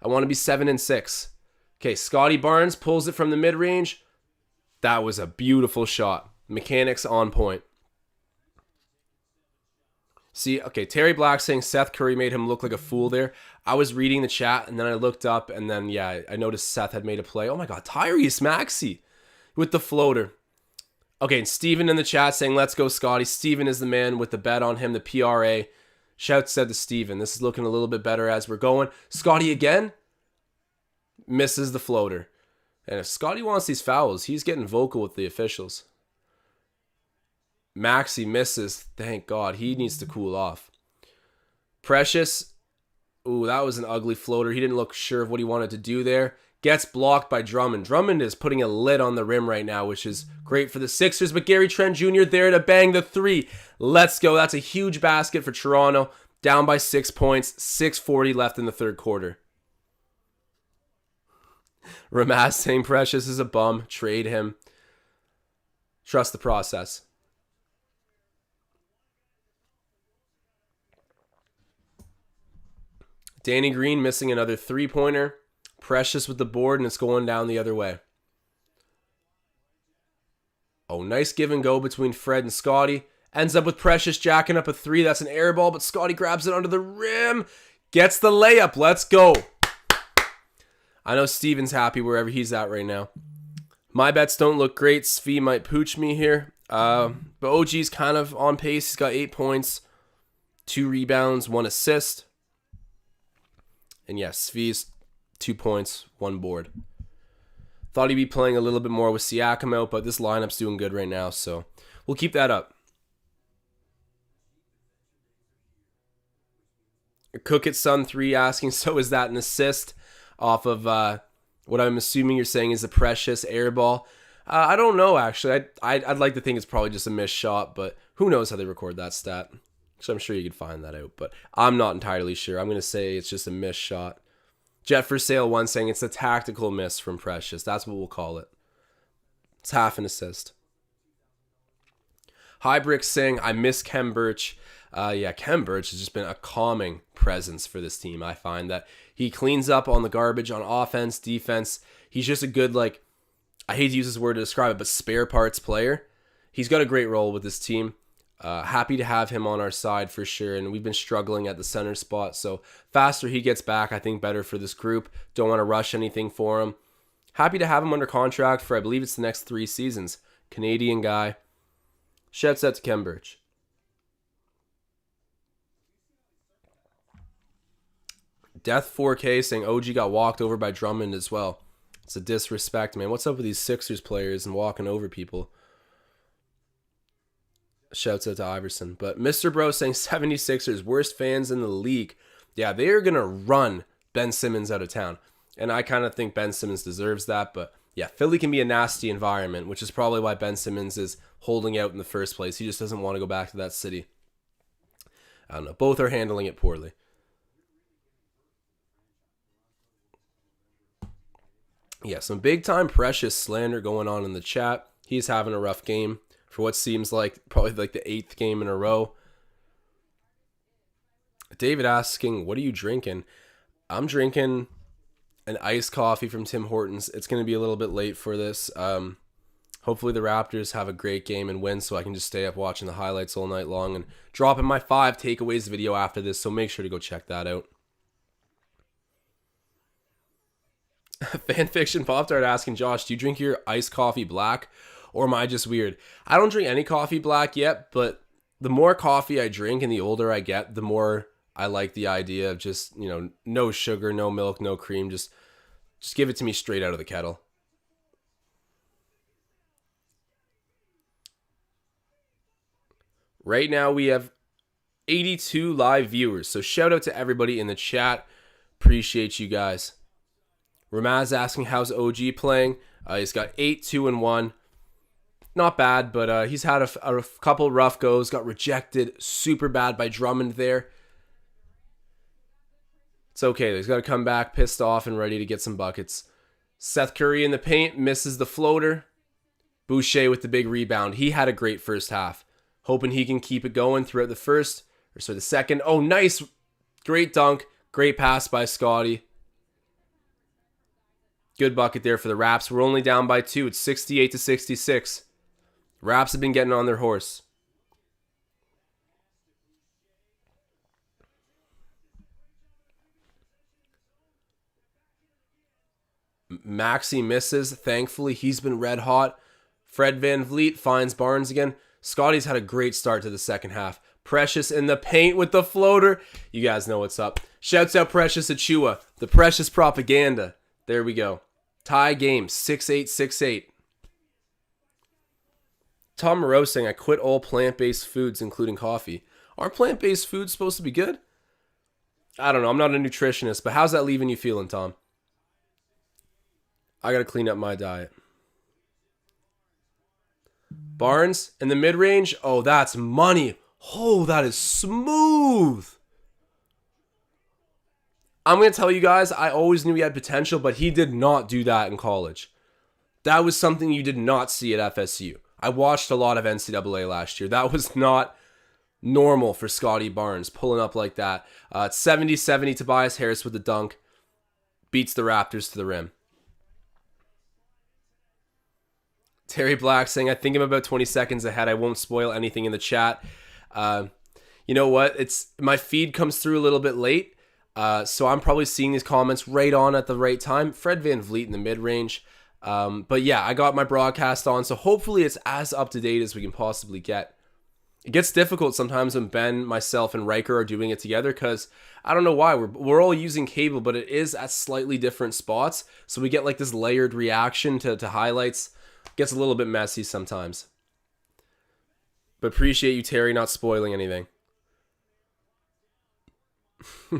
I want to be 7-6. Okay, Scotty Barnes pulls it from the mid-range. That was a beautiful shot. Mechanics on point. See, okay, Terry Black saying Seth Curry made him look like a fool there. I was reading the chat, and then I looked up, and then, yeah, I noticed Seth had made a play. Oh my god, Tyrese Maxey with the floater. Okay, and Steven in the chat saying, let's go, Scotty. Steven is the man with the bet on him, the PRA. Shout said to Steven. This is looking a little bit better as we're going. Scotty again misses the floater. And if Scotty wants these fouls, he's getting vocal with the officials. Maxey misses. Thank God. He needs to cool off. Precious. Ooh, that was an ugly floater. He didn't look sure of what he wanted to do there. Gets blocked by Drummond. Drummond is putting a lid on the rim right now, which is great for the Sixers. But Gary Trent Jr. there to bang the 3. Let's go. That's a huge basket for Toronto. Down by 6 points. 6:40 left in the third quarter. Ramaz saying Precious is a bum. Trade him. Trust the process. Danny Green missing another 3-pointer. Precious with the board, and it's going down the other way. Oh, nice give and go between Fred and Scotty. Ends up with Precious jacking up a 3. That's an air ball, but Scotty grabs it under the rim. Gets the layup. Let's go. I know Steven's happy wherever he's at right now. My bets don't look great. Svi might pooch me here. But OG's kind of on pace. He's got 8 points, 2 rebounds, 1 assist. And yes, Svi's 2 points, 1 board. Thought he'd be playing a little bit more with Siakam out, but this lineup's doing good right now, so we'll keep that up. Cook It Sun 3 asking, so is that an assist off of what I'm assuming you're saying is a Precious air ball? I don't know, actually. I'd like to think it's probably just a missed shot, but who knows how they record that stat. So I'm sure you could find that out, but I'm not entirely sure. I'm going to say it's just a missed shot. Jet for Sale 1 saying it's a tactical miss from Precious. That's what we'll call it. It's half an assist. Hybrick saying, I miss Kem Birch. Yeah, Kem Birch has just been a calming presence for this team. I find that he cleans up on the garbage on offense, defense. He's just a good, I hate to use this word to describe it, but spare parts player. He's got a great role with this team. Happy to have him on our side for sure, and we've been struggling at the center spot. So faster he gets back, I think better for this group. Don't want to rush anything for him. Happy to have him under contract for, I believe it's the next 3 seasons. Canadian guy. Shouts out to Ken Birch. Death 4K saying OG got walked over by Drummond as well. It's a disrespect, man. What's up with these Sixers players and walking over people? Shouts out to Iverson. But Mr. Bro saying 76ers, worst fans in the league. Yeah, they are going to run Ben Simmons out of town. And I kind of think Ben Simmons deserves that. But yeah, Philly can be a nasty environment, which is probably why Ben Simmons is holding out in the first place. He just doesn't want to go back to that city. I don't know. Both are handling it poorly. Yeah, some big-time Precious slander going on in the chat. He's having a rough game for what seems like probably like the 8th game in a row. David asking, what are you drinking? I'm drinking an iced coffee from Tim Hortons. It's going to be a little bit late for this. Hopefully the Raptors have a great game and win so I can just stay up watching the highlights all night long and dropping my 5 takeaways video after this, so make sure to go check that out. Fanfiction Pop Tart asking, Josh, do you drink your iced coffee black or am I just weird? I don't drink any coffee black yet, but the more coffee I drink and the older I get, the more I like the idea of just, no sugar, no milk, no cream. Just give it to me straight out of the kettle. Right now we have 82 live viewers, so shout out to everybody in the chat. Appreciate you guys. Ramaz asking, how's OG playing? He's got 8, 2, and 1. Not bad, but he's had a couple rough goes. Got rejected super bad by Drummond there. It's okay. He's got to come back pissed off and ready to get some buckets. Seth Curry in the paint. Misses the floater. Boucher with the big rebound. He had a great first half. Hoping he can keep it going throughout the second. Oh, nice. Great dunk. Great pass by Scotty. Good bucket there for the Raps. We're only down by 2. It's 68-66. Raps have been getting on their horse. Maxey misses. Thankfully, he's been red hot. Fred VanVleet finds Barnes again. Scotty's had a great start to the second half. Precious in the paint with the floater. You guys know what's up. Shouts out Precious Achua. The Precious propaganda. There we go. Tie game, 6-8, 6-8. Tom Moreau saying, I quit all plant-based foods, including coffee. Aren't plant-based foods supposed to be good? I don't know. I'm not a nutritionist, but how's that leaving you feeling, Tom? I got to clean up my diet. Barnes in the mid-range. Oh, that's money. Oh, that is smooth. I'm going to tell you guys, I always knew he had potential, but he did not do that in college. That was something you did not see at FSU. I watched a lot of NCAA last year. That was not normal for Scotty Barnes, pulling up like that. It's 70-70, Tobias Harris with the dunk. Beats the Raptors to the rim. Terry Black saying, I think I'm about 20 seconds ahead. I won't spoil anything in the chat. You know what? My feed comes through a little bit late. So I'm probably seeing these comments right on at the right time. Fred VanVleet in the mid-range. But yeah, I got my broadcast on, so hopefully it's as up-to-date as we can possibly get. It gets difficult sometimes when Ben, myself, and Riker are doing it together because I don't know why. We're all using cable, but it is at slightly different spots. So we get like this layered reaction to highlights. It gets a little bit messy sometimes. But appreciate you, Terry, not spoiling anything.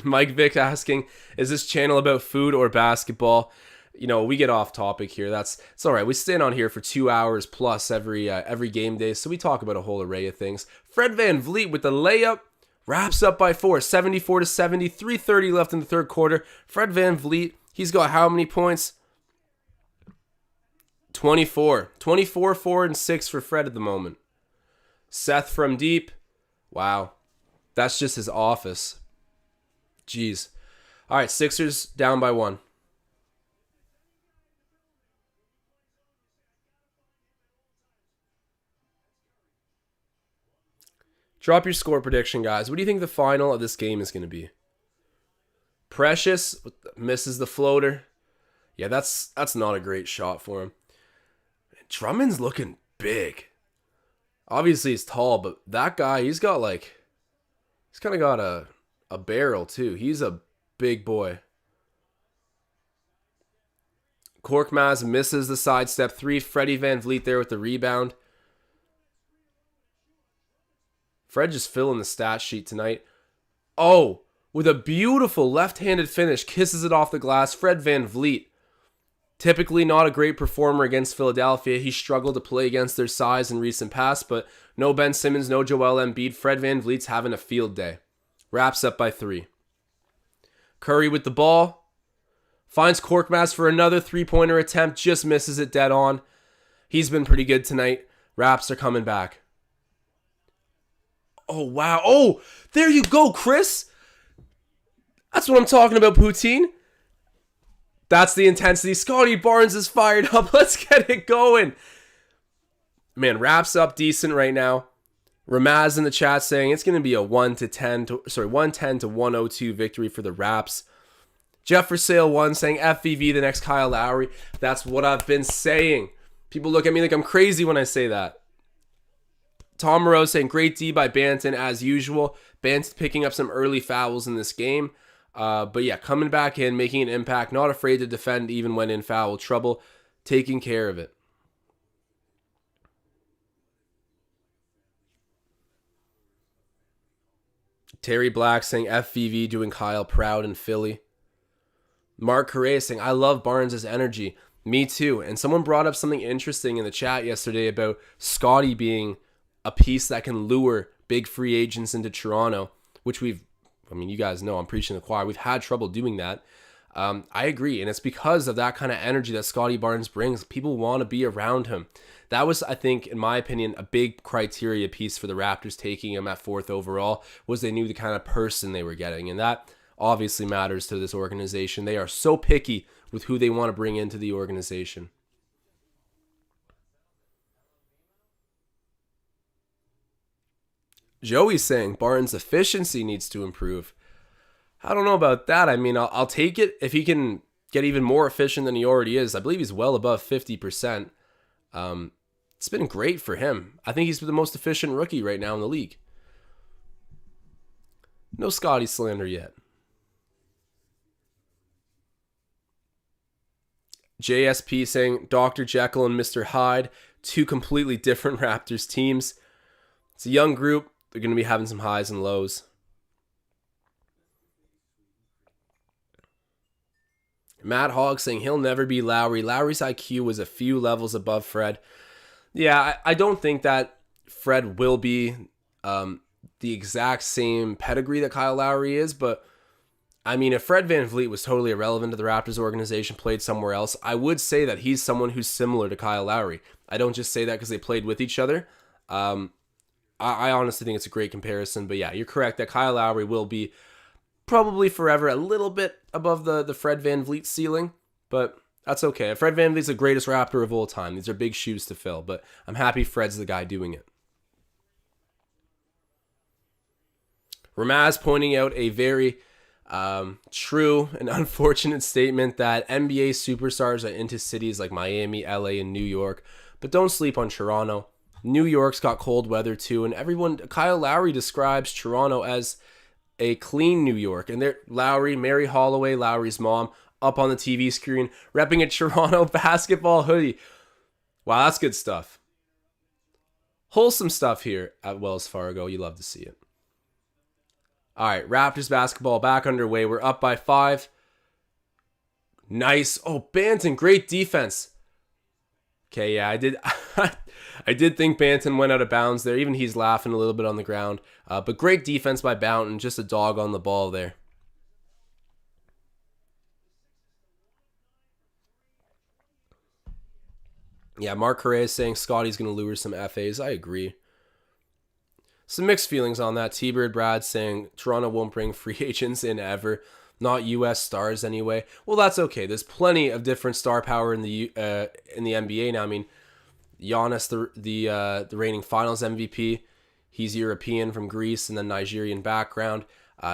Mike Vick asking, is this channel about food or basketball? We get off topic here. It's all right. We stand on here for 2 hours plus every game day, so we talk about a whole array of things. Fred VanVleet with the layup, wraps up by 4, 74-70, 3:30 left in the third quarter. Fred VanVleet, he's got how many points? 24, 4, and 6 for Fred at the moment. Seth from deep, wow, that's just his office. Jeez. All right, Sixers down by 1. Drop your score prediction, guys. What do you think the final of this game is going to be? Precious misses the floater. Yeah, that's not a great shot for him. Drummond's looking big. Obviously, he's tall, but that guy, he's kind of got a barrel, too. He's a big boy. Korkmaz misses the sidestep 3. Freddie Van Vliet there with the rebound. Fred just filling the stat sheet tonight. Oh, with a beautiful left-handed finish, kisses it off the glass. Fred Van Vliet, typically not a great performer against Philadelphia. He struggled to play against their size in recent past, but no Ben Simmons, no Joel Embiid. Fred Van Vliet's having a field day. Wraps up by 3. Curry with the ball. Finds Korkmaz for another three-pointer attempt. Just misses it dead on. He's been pretty good tonight. Raps are coming back. Oh, wow. Oh, there you go, Chris. That's what I'm talking about, Poutine. That's the intensity. Scotty Barnes is fired up. Let's get it going. Man, Raps up decent right now. Ramaz in the chat saying it's going to be a 110 to 102 victory for the Raps. Jeff for Sale 1 saying FVV the next Kyle Lowry. That's what I've been saying. People look at me like I'm crazy when I say that. Tom Moreau saying great D by Banton as usual. Banton picking up some early fouls in this game. But yeah, coming back in, making an impact, not afraid to defend even when in foul trouble, taking care of it. Terry Black saying FVV doing Kyle proud in Philly. Mark Correa saying, I love Barnes' energy. Me too. And someone brought up something interesting in the chat yesterday about Scotty being a piece that can lure big free agents into Toronto, which you guys know I'm preaching to the choir. We've had trouble doing that. I agree. And it's because of that kind of energy that Scotty Barnes brings. People want to be around him. That was, I think, in my opinion, a big criteria piece for the Raptors taking him at 4th overall, was they knew the kind of person they were getting. And that obviously matters to this organization. They are so picky with who they want to bring into the organization. Joey's saying Barnes' efficiency needs to improve. I don't know about that. I mean, I'll take it if he can get even more efficient than he already is. I believe he's well above 50%. It's been great for him. I think he's the most efficient rookie right now in the league. No Scotty slander yet. JSP saying Dr. Jekyll and Mr. Hyde, 2 completely different Raptors teams. It's a young group. They're going to be having some highs and lows. Matt Hogg saying he'll never be Lowry. Lowry's IQ was a few levels above Fred. Yeah, I don't think that Fred will be the exact same pedigree that Kyle Lowry is, but I mean, if Fred Van Vliet was totally irrelevant to the Raptors organization, played somewhere else, I would say that he's someone who's similar to Kyle Lowry. I don't just say that because they played with each other. I honestly think it's a great comparison. But yeah, you're correct that Kyle Lowry will be probably forever a little bit above the Fred Van Vliet ceiling. But that's okay. Fred Van Vliet's the greatest Raptor of all time. These are big shoes to fill. But I'm happy Fred's the guy doing it. Ramaz pointing out a very true and unfortunate statement that NBA superstars are into cities like Miami, LA, and New York, but don't sleep on Toronto. New York's got cold weather too, and Kyle Lowry describes Toronto as a clean New York, and Lowry, Mary Holloway, Lowry's mom, up on the TV screen, repping a Toronto basketball hoodie. Wow, that's good stuff. Wholesome stuff here at Wells Fargo. You love to see it. All right, Raptors basketball back underway. We're up by 5. Nice. Oh, Banton, great defense. Okay, yeah, I did I did think Banton went out of bounds there. Even he's laughing a little bit on the ground. But great defense by Banton. Just a dog on the ball there. Yeah, Mark Correa is saying Scotty's going to lure some FAs. I agree. Some mixed feelings on that. T-Bird Brad saying Toronto won't bring free agents in ever. Not U.S. stars anyway. Well, that's okay. There's plenty of different star power in the NBA now. I mean, Giannis, the reigning Finals MVP, He's European from Greece and then Nigerian background.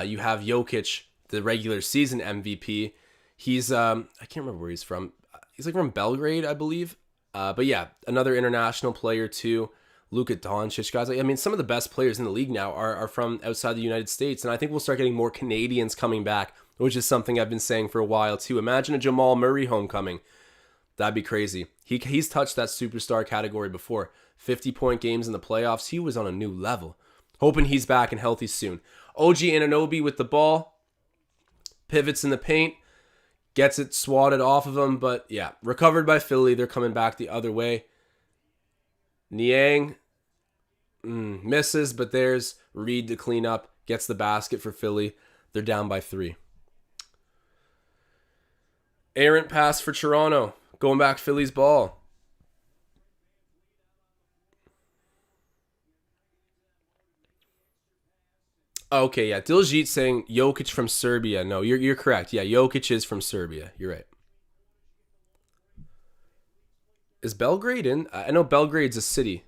You have Jokic, the regular season MVP. He's, I can't remember where he's from. He's like from Belgrade, I believe. But yeah, another international player too. Luka Doncic, guys. I mean, some of the best players in the league now are from outside the United States. And I think we'll start getting more Canadians coming back, which is something I've been saying for a while too. Imagine a Jamal Murray homecoming. That'd be crazy. He's touched that superstar category before. 50-point games in the playoffs. He was on a new level. Hoping he's back and healthy soon. OG Anunoby with the ball. Pivots in the paint. Gets it swatted off of him. But yeah, recovered by Philly. They're coming back the other way. Niang misses, but there's Reed to clean up. Gets the basket for Philly. They're down by 3. Errant pass for Toronto. Going back Philly's ball. Okay, yeah. Diljit saying Jokic from Serbia. No, you're correct. Yeah, Jokic is from Serbia. You're right. Is Belgrade in? I know Belgrade's a city.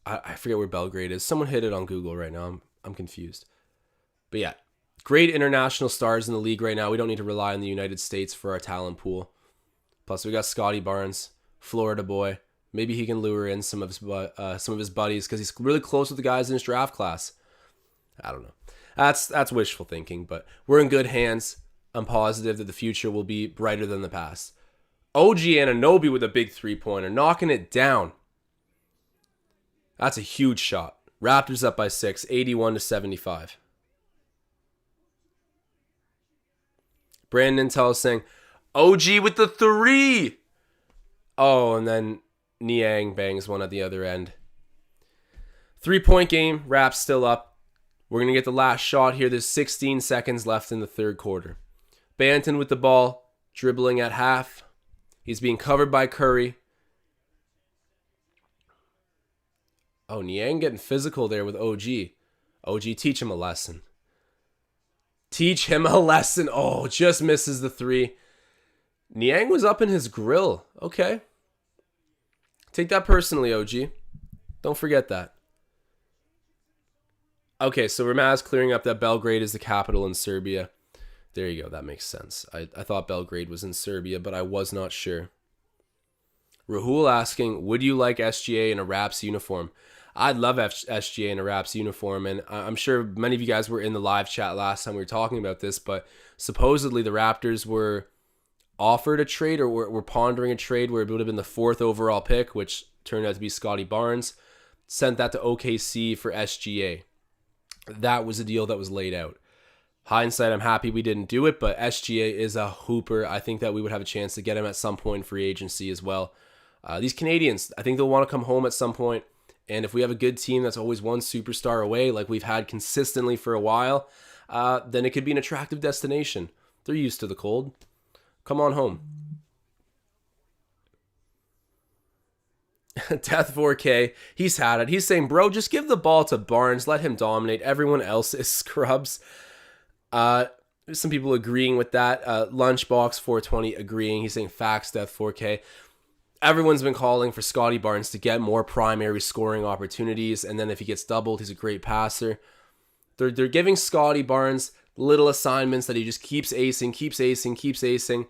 I forget where Belgrade is. Someone hit it on Google right now. I'm confused. But yeah, great international stars in the league right now. We don't need to rely on the United States for our talent pool. Plus, we got Scotty Barnes, Florida boy. Maybe he can lure in some of his buddies because he's really close with the guys in his draft class. I don't know. That's wishful thinking, but we're in good hands. I'm positive that the future will be brighter than the past. OG Anunoby with a big three-pointer, knocking it down. That's a huge shot. Raptors up by 6, 81-75. Brandon Tell saying, OG with the 3. Oh, and then Niang bangs one at the other end. 3-point game. Raps still up. We're going to get the last shot here. There's 16 seconds left in the third quarter. Banton with the ball, dribbling at half. He's being covered by Curry. Oh, Niang getting physical there with OG. OG, teach him a lesson. Teach him a lesson. Oh, just misses the 3. Niang was up in his grill. Okay. Take that personally, OG. Don't forget that. Okay, so Ramaz clearing up that Belgrade is the capital in Serbia. There you go. That makes sense. I thought Belgrade was in Serbia, but I was not sure. Rahul asking, would you like SGA in a Raps uniform? I'd love SGA in a Raps uniform, and I'm sure many of you guys were in the live chat last time we were talking about this, but supposedly the Raptors were offered a trade or were pondering a trade where it would have been the 4th overall pick, which turned out to be Scotty Barnes, sent that to OKC for SGA. That was a deal that was laid out. Hindsight, I'm happy we didn't do it, but SGA is a hooper. I think that we would have a chance to get him at some point in free agency as well. These Canadians, I think they'll want to come home at some point. And if we have a good team that's always one superstar away, like we've had consistently for a while, then it could be an attractive destination. They're used to the cold. Come on home. Death 4K, he's had it. He's saying, bro, just give the ball to Barnes. Let him dominate. Everyone else is scrubs. Some people agreeing with that. Lunchbox 420 agreeing. He's saying facts, Death 4K. Everyone's been calling for Scotty Barnes to get more primary scoring opportunities, and then if he gets doubled, he's a great passer. They're giving Scotty Barnes little assignments that he just keeps acing.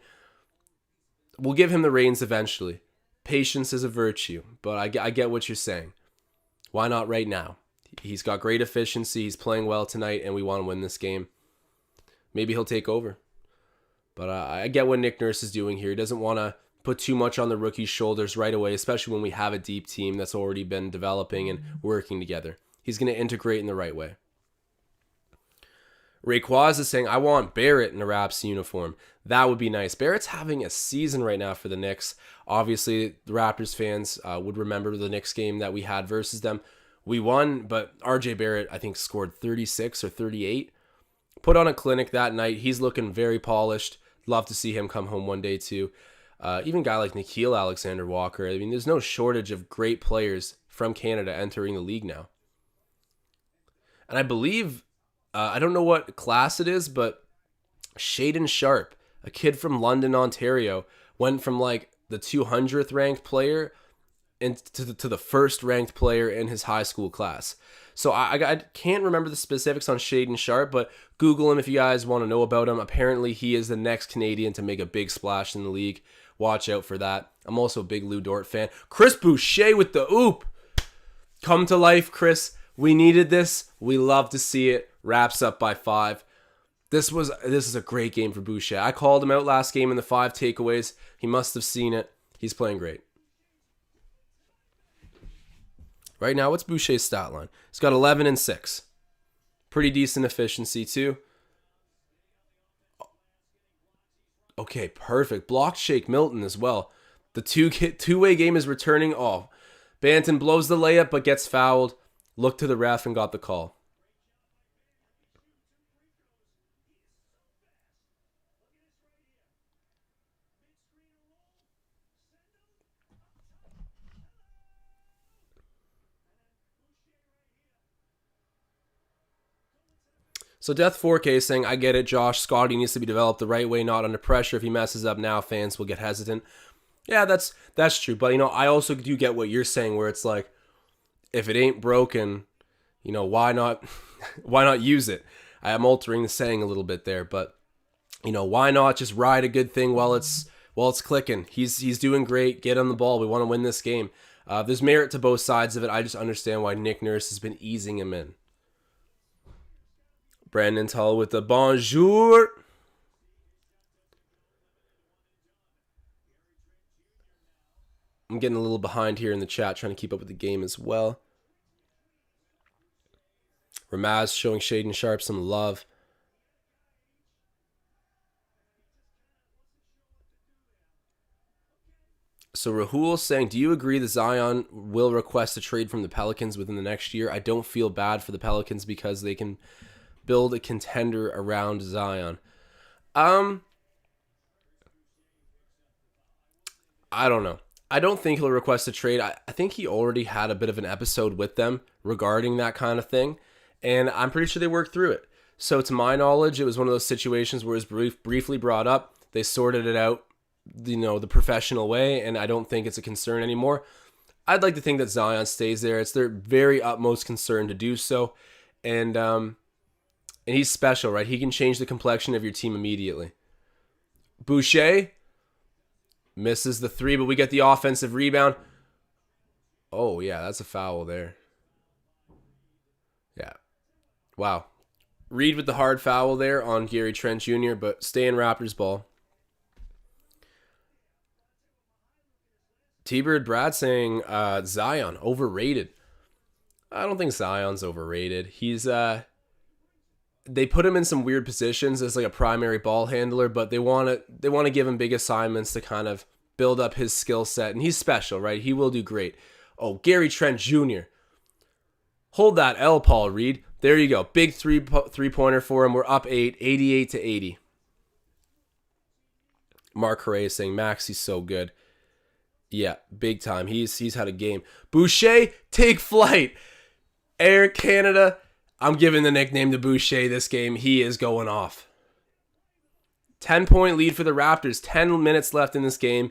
We'll give him the reins eventually. Patience is a virtue, but I get what you're saying. Why not right now? He's got great efficiency, he's playing well tonight, and we want to win this game. Maybe he'll take over. But I get what Nick Nurse is doing here. He doesn't want to put too much on the rookie's shoulders right away, especially when we have a deep team that's already been developing and working together. He's going to integrate in the right way. Rayquaz is saying, I want Barrett in a Raps uniform. That would be nice. Barrett's having a season right now for the Knicks. Obviously, the Raptors fans would remember the Knicks game that we had versus them. We won, but RJ Barrett, I think, scored 36 or 38. Put on a clinic that night. He's looking very polished. Love to see him come home one day, too. Even a guy like Nickeil Alexander-Walker. I mean, there's no shortage of great players from Canada entering the league now. And I believe, I don't know what class it is, but Shaden Sharp, a kid from London, Ontario, went from like the 200th ranked player to the first ranked player in his high school class. So I can't remember the specifics on Shaedon Sharpe, but Google him if you guys want to know about him. Apparently, he is the next Canadian to make a big splash in the league. Watch out for that. I'm also a big Lou Dort fan. Chris Boucher with the oop. Come to life, Chris. We needed this. We love to see it. Wraps up by 5. This is a great game for Boucher. I called him out last game in the 5 takeaways. He must have seen it. He's playing great. Right now, what's Boucher's stat line? He's got 11 and 6. Pretty decent efficiency, too. Okay, perfect. Blocked Shake Milton as well. The two-way game is returning. Oh, Banton blows the layup but gets fouled. Looked to the ref and got the call. So Death 4K saying, I get it, Josh. Scotty needs to be developed the right way, not under pressure. If he messes up now, fans will get hesitant. Yeah, that's true. But, I also do get what you're saying, where it's like, if it ain't broken, why not use it? I am altering the saying a little bit there, but, why not just ride a good thing while it's clicking? He's doing great. Get on the ball. We want to win this game. There's merit to both sides of it. I just understand why Nick Nurse has been easing him in. Brandon Tull with the bonjour. I'm getting a little behind here in the chat, trying to keep up with the game as well. Ramaz showing Shaedon Sharpe some love. So Rahul saying, do you agree that Zion will request a trade from the Pelicans within the next year? I don't feel bad for the Pelicans because they can build a contender around Zion. I don't know. I don't think he'll request a trade. I think he already had a bit of an episode with them regarding that kind of thing, and I'm pretty sure they worked through it. So to my knowledge, it was one of those situations where it was briefly brought up. They sorted it out, the professional way, and I don't think it's a concern anymore. I'd like to think that Zion stays there. It's their very utmost concern to do so, and he's special, right? He can change the complexion of your team immediately. Boucher misses the 3, but we get the offensive rebound. Oh, yeah, that's a foul there. Yeah. Wow. Reed with the hard foul there on Gary Trent Jr., but stay in Raptors ball. T-Bird Brad saying Zion, overrated. I don't think Zion's overrated. He's... They put him in some weird positions as like a primary ball handler, but they want to give him big assignments to kind of build up his skill set, and he's special, right? He will do great. Oh, Gary Trent Jr. Hold that L, Paul Reed. There you go. Big three-pointer for him. We're up 8, 88 to 80. Mark Correa saying, Max, he's so good. Yeah, big time. He's had a game. Boucher, take flight. Air Canada. I'm giving the nickname to Boucher this game. He is going off. 10-point lead for the Raptors. 10 minutes left in this game.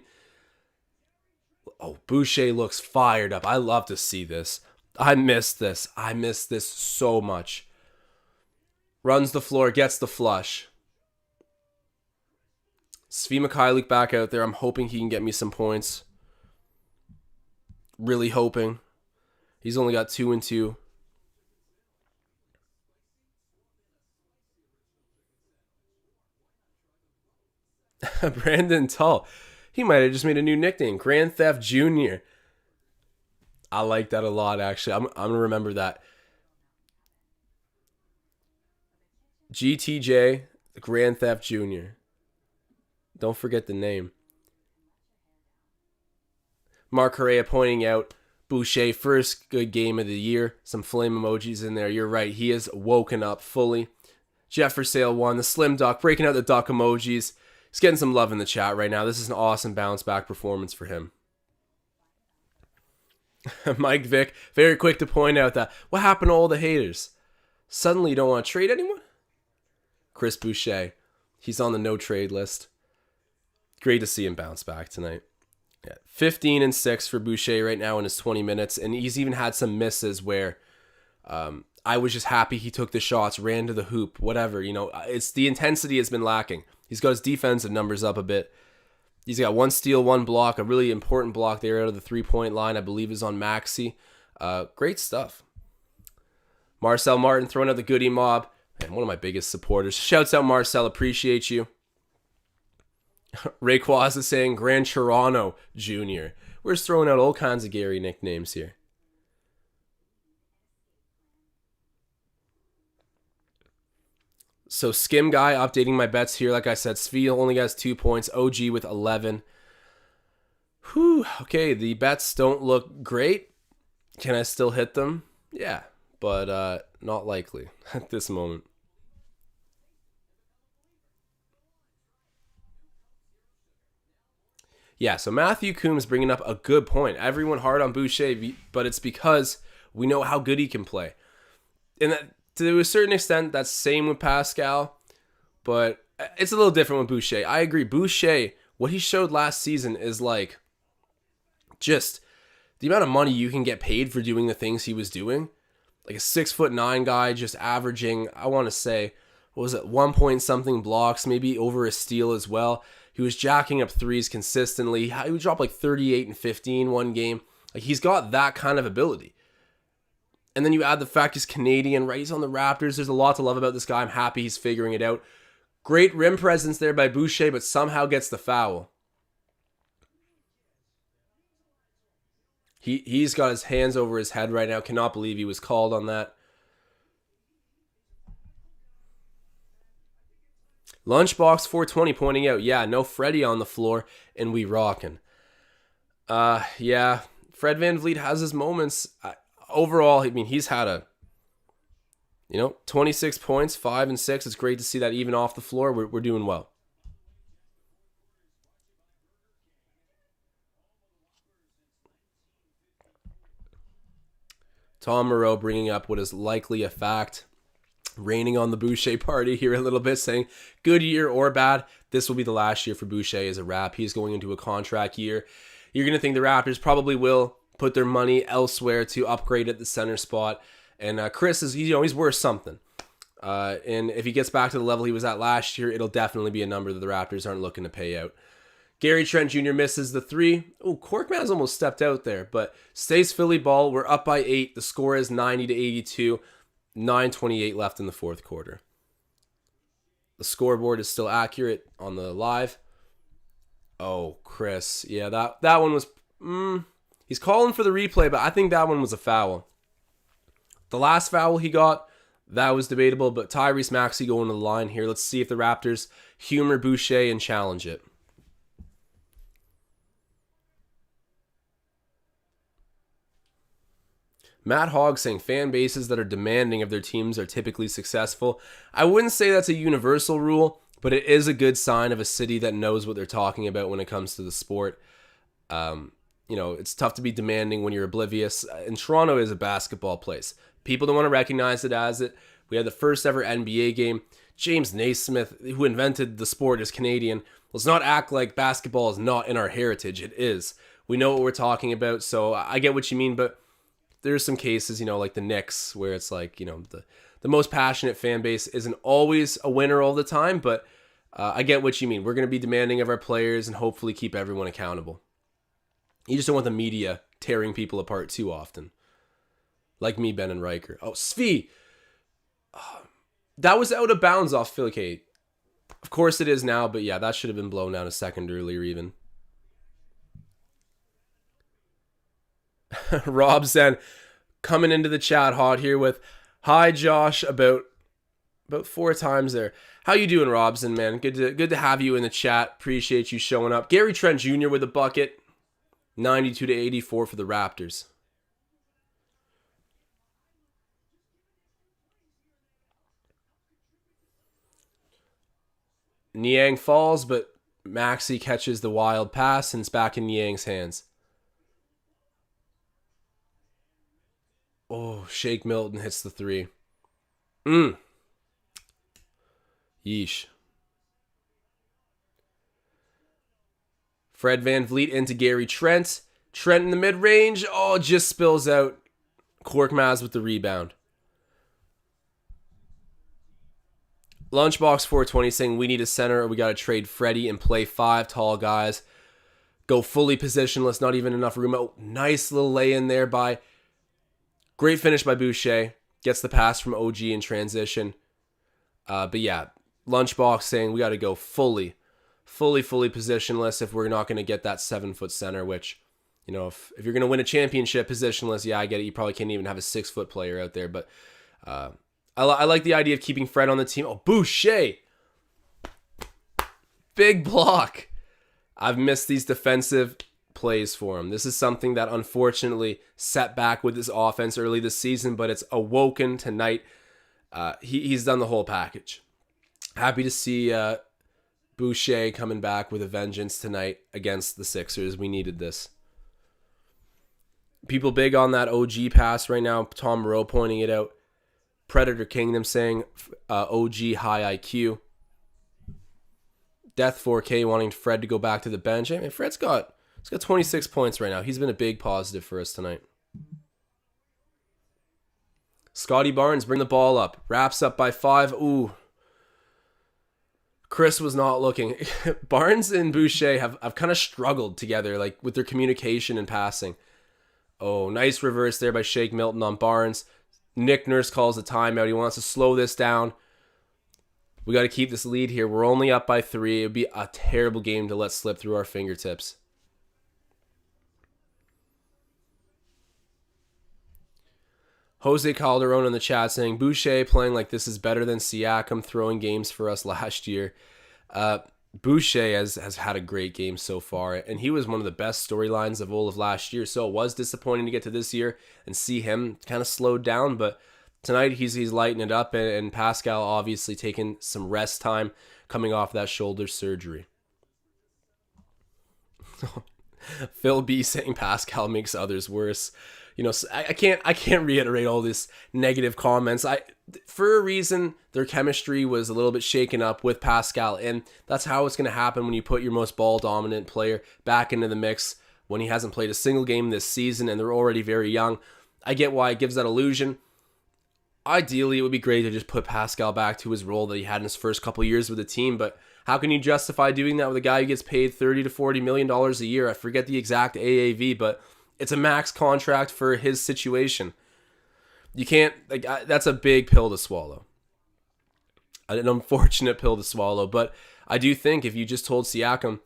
Oh, Boucher looks fired up. I love to see this. I miss this. I miss this so much. Runs the floor, gets the flush. Svi Mikhailiuk back out there. I'm hoping he can get me some points. Really hoping. He's only got 2 and 2. Brandon Tull. He might have just made a new nickname. Grand Theft Jr. I like that a lot, actually. I'm going to remember that. GTJ, Grand Theft Jr. Don't forget the name. Mark Correa pointing out Boucher, first good game of the year. Some flame emojis in there. You're right. He is woken up fully. Jeff for Sale 1. The Slim Duck, breaking out the duck emojis. He's getting some love in the chat right now. This is an awesome bounce back performance for him. Mike Vick, very quick to point out that what happened to all the haters? Suddenly you don't want to trade anyone? Chris Boucher, he's on the no trade list. Great to see him bounce back tonight. Yeah, 15 and 6 for Boucher right now in his 20 minutes. And he's even had some misses where I was just happy he took the shots, ran to the hoop, whatever. It's the intensity has been lacking. He's got his defensive numbers up a bit. He's got 1 steal, 1 block, a really important block there out of the 3-point line, I believe is on Maxey. Great stuff. Marcel Martin throwing out the goodie mob. Man, one of my biggest supporters. Shouts out Marcel, appreciate you. Rayquaz is saying Gran Toronto Jr. We're just throwing out all kinds of Gary nicknames here. So Skim Guy updating my bets here. Like I said, Svi only has 2 points. OG with 11. Whew. Okay, the bets don't look great. Can I still hit them? Yeah, but not likely at this moment. Yeah, so Matthew Coombs bringing up a good point. Everyone hard on Boucher, but it's because we know how good he can play. And that, to a certain extent, that's same with Pascal, but it's a little different with Boucher. I agree. Boucher, what he showed last season is like just the amount of money you can get paid for doing the things he was doing. Like a 6'9" guy just averaging, I want to say, what was it, 1 point something blocks, maybe over a steal as well. He was jacking up threes consistently. He would drop like 38 and 15 one game. Like he's got that kind of ability. And then you add the fact he's Canadian, right? He's on the Raptors. There's a lot to love about this guy. I'm happy he's figuring it out. Great rim presence there by Boucher, but somehow gets the foul. He's got his hands over his head right now. Cannot believe he was called on that. Lunchbox 420 pointing out, yeah, no Freddie on the floor, and we rockin'. Yeah, Fred VanVleet has his moments. Overall, I mean, he's had 26 points, 5 and 6. It's great to see that even off the floor. We're doing well. Tom Moreau bringing up what is likely a fact. Raining on the Boucher party here a little bit, saying good year or bad, this will be the last year for Boucher as a Rap. He's going into a contract year. You're going to think the Raptors probably will put their money elsewhere to upgrade at the center spot. And Chris is, he's worth something. And if he gets back to the level he was at last year, it'll definitely be a number that the Raptors aren't looking to pay out. Gary Trent Jr. misses the 3. Oh, Corkman's almost stepped out there, but stays Philly ball. We're up by 8. The score is 90-82. 9:28 left in the fourth quarter. The scoreboard is still accurate on the live. Oh, Chris. Yeah, that one was... he's calling for the replay, but I think that one was a foul. The last foul he got, that was debatable, but Tyrese Maxey going to the line here. Let's see if the Raptors humor Boucher and challenge it. Matt Hogg saying fan bases that are demanding of their teams are typically successful. I wouldn't say that's a universal rule, but it is a good sign of a city that knows what they're talking about when it comes to the sport. It's tough to be demanding when you're oblivious. And Toronto is a basketball place. People don't want to recognize it as it. We had the first ever NBA game. James Naismith, who invented the sport, is Canadian. Let's not act like basketball is not in our heritage. It is. We know what we're talking about, so I get what you mean, but there's some cases, like the Knicks, where it's like, the most passionate fan base isn't always a winner all the time, but I get what you mean. We're going to be demanding of our players and hopefully keep everyone accountable. You just don't want the media tearing people apart too often. Like me, Ben, and Riker. Oh, Svi! That was out of bounds off Philly Kate. Of course it is now, but yeah, that should have been blown down a second earlier even. Robson coming into the chat hot here with hi Josh about 4 times there. How you doing, Robson, man? Good to have you in the chat. Appreciate you showing up. Gary Trent Jr. with a bucket. 92-84 for the Raptors. Niang falls, but Maxey catches the wild pass and it's back in Niang's hands. Oh, Shake Milton hits the 3. Yeesh. Fred VanVleet into Gary Trent. Trent in the mid-range. Oh, just spills out. Korkmaz with the rebound. Lunchbox 420 saying we need a center or we got to trade Freddie and play 5 tall guys. Go fully positionless, not even enough room. Oh, nice little lay in there by... Great finish by Boucher. Gets the pass from OG in transition. But yeah, Lunchbox saying we got to go fully positionless if we're not going to get that 7-foot center, which, you know, if you're going to win a championship positionless, yeah, I get it. You probably can't even have a 6-foot player out there. But I like the idea of keeping Fred on the team. Oh, Boucher. Big block. I've missed these defensive plays for him. This is something that unfortunately set back with his offense early this season, but it's awoken tonight. He's done the whole package. Happy to see Boucher coming back with a vengeance tonight against the Sixers. We needed this. People big on that OG pass right now. Tom Moreau pointing it out. Predator Kingdom saying OG high IQ. Death 4K wanting Fred to go back to the bench. I mean, Fred's got 26 points right now. He's been a big positive for us tonight. Scotty Barnes, bring the ball up. Wraps up by 5. Ooh. Chris was not looking. Barnes and Boucher have kind of struggled together, like with their communication and passing. Oh, nice reverse there by Shake Milton on Barnes. Nick Nurse calls a timeout. He wants to slow this down. We got to keep this lead here. We're only up by 3. It would be a terrible game to let slip through our fingertips. Jose Calderon in the chat saying, Boucher playing like this is better than Siakam throwing games for us last year. Boucher has had a great game so far, and he was one of the best storylines of all of last year, so it was disappointing to get to this year and see him kind of slowed down, but tonight he's lighting it up, and Pascal obviously taking some rest time coming off that shoulder surgery. Phil B saying Pascal makes others worse. You know, I can't reiterate all this negative comments. For a reason, their chemistry was a little bit shaken up with Pascal, and that's how it's going to happen when you put your most ball-dominant player back into the mix when he hasn't played a single game this season, and they're already very young. I get why it gives that illusion. Ideally, it would be great to just put Pascal back to his role that he had in his first couple years with the team, but how can you justify doing that with a guy who gets paid $30 to $40 million a year? I forget the exact AAV, but it's a max contract for his situation. You can't, that's a big pill to swallow. An unfortunate pill to swallow, but I do think if you just told Siakam,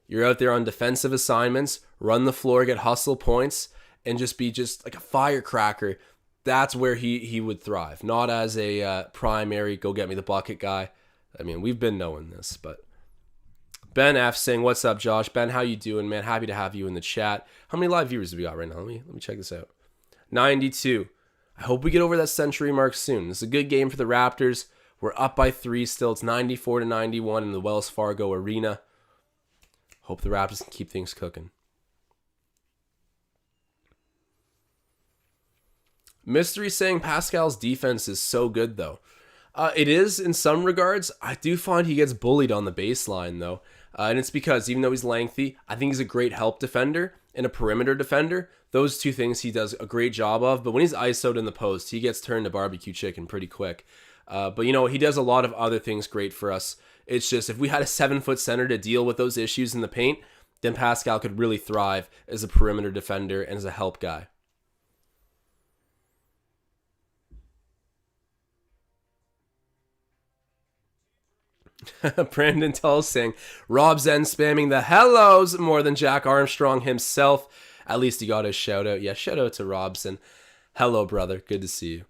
you're out there on defensive assignments, run the floor, get hustle points, and just be just like a firecracker, that's where he would thrive. Not as a primary, go get me the bucket guy. I mean, we've been knowing this, but Ben F saying, what's up, Josh? Ben, how you doing, man? Happy to have you in the chat. How many live viewers do we got right now? Let me check this out. 92. I hope we get over that century mark soon. This is a good game for the Raptors. We're up by 3 still. It's 94 to 91 in the Wells Fargo Arena. Hope the Raptors can keep things cooking. Mystery saying Pascal's defense is so good, though. It is in some regards. I do find he gets bullied on the baseline, though. And it's because even though he's lengthy, I think he's a great help defender and a perimeter defender. Those two things he does a great job of. But when he's ISO'd in the post, he gets turned to barbecue chicken pretty quick. But, you know, he does a lot of other things great for us. It's just if we had a 7-foot center to deal with those issues in the paint, then Pascal could really thrive as a perimeter defender and as a help guy. Brandon Tull saying, Rob Zen spamming the hellos more than Jack Armstrong himself. At least he got his shout out. Yeah, shout out to Robson. Hello, brother. Good to see you.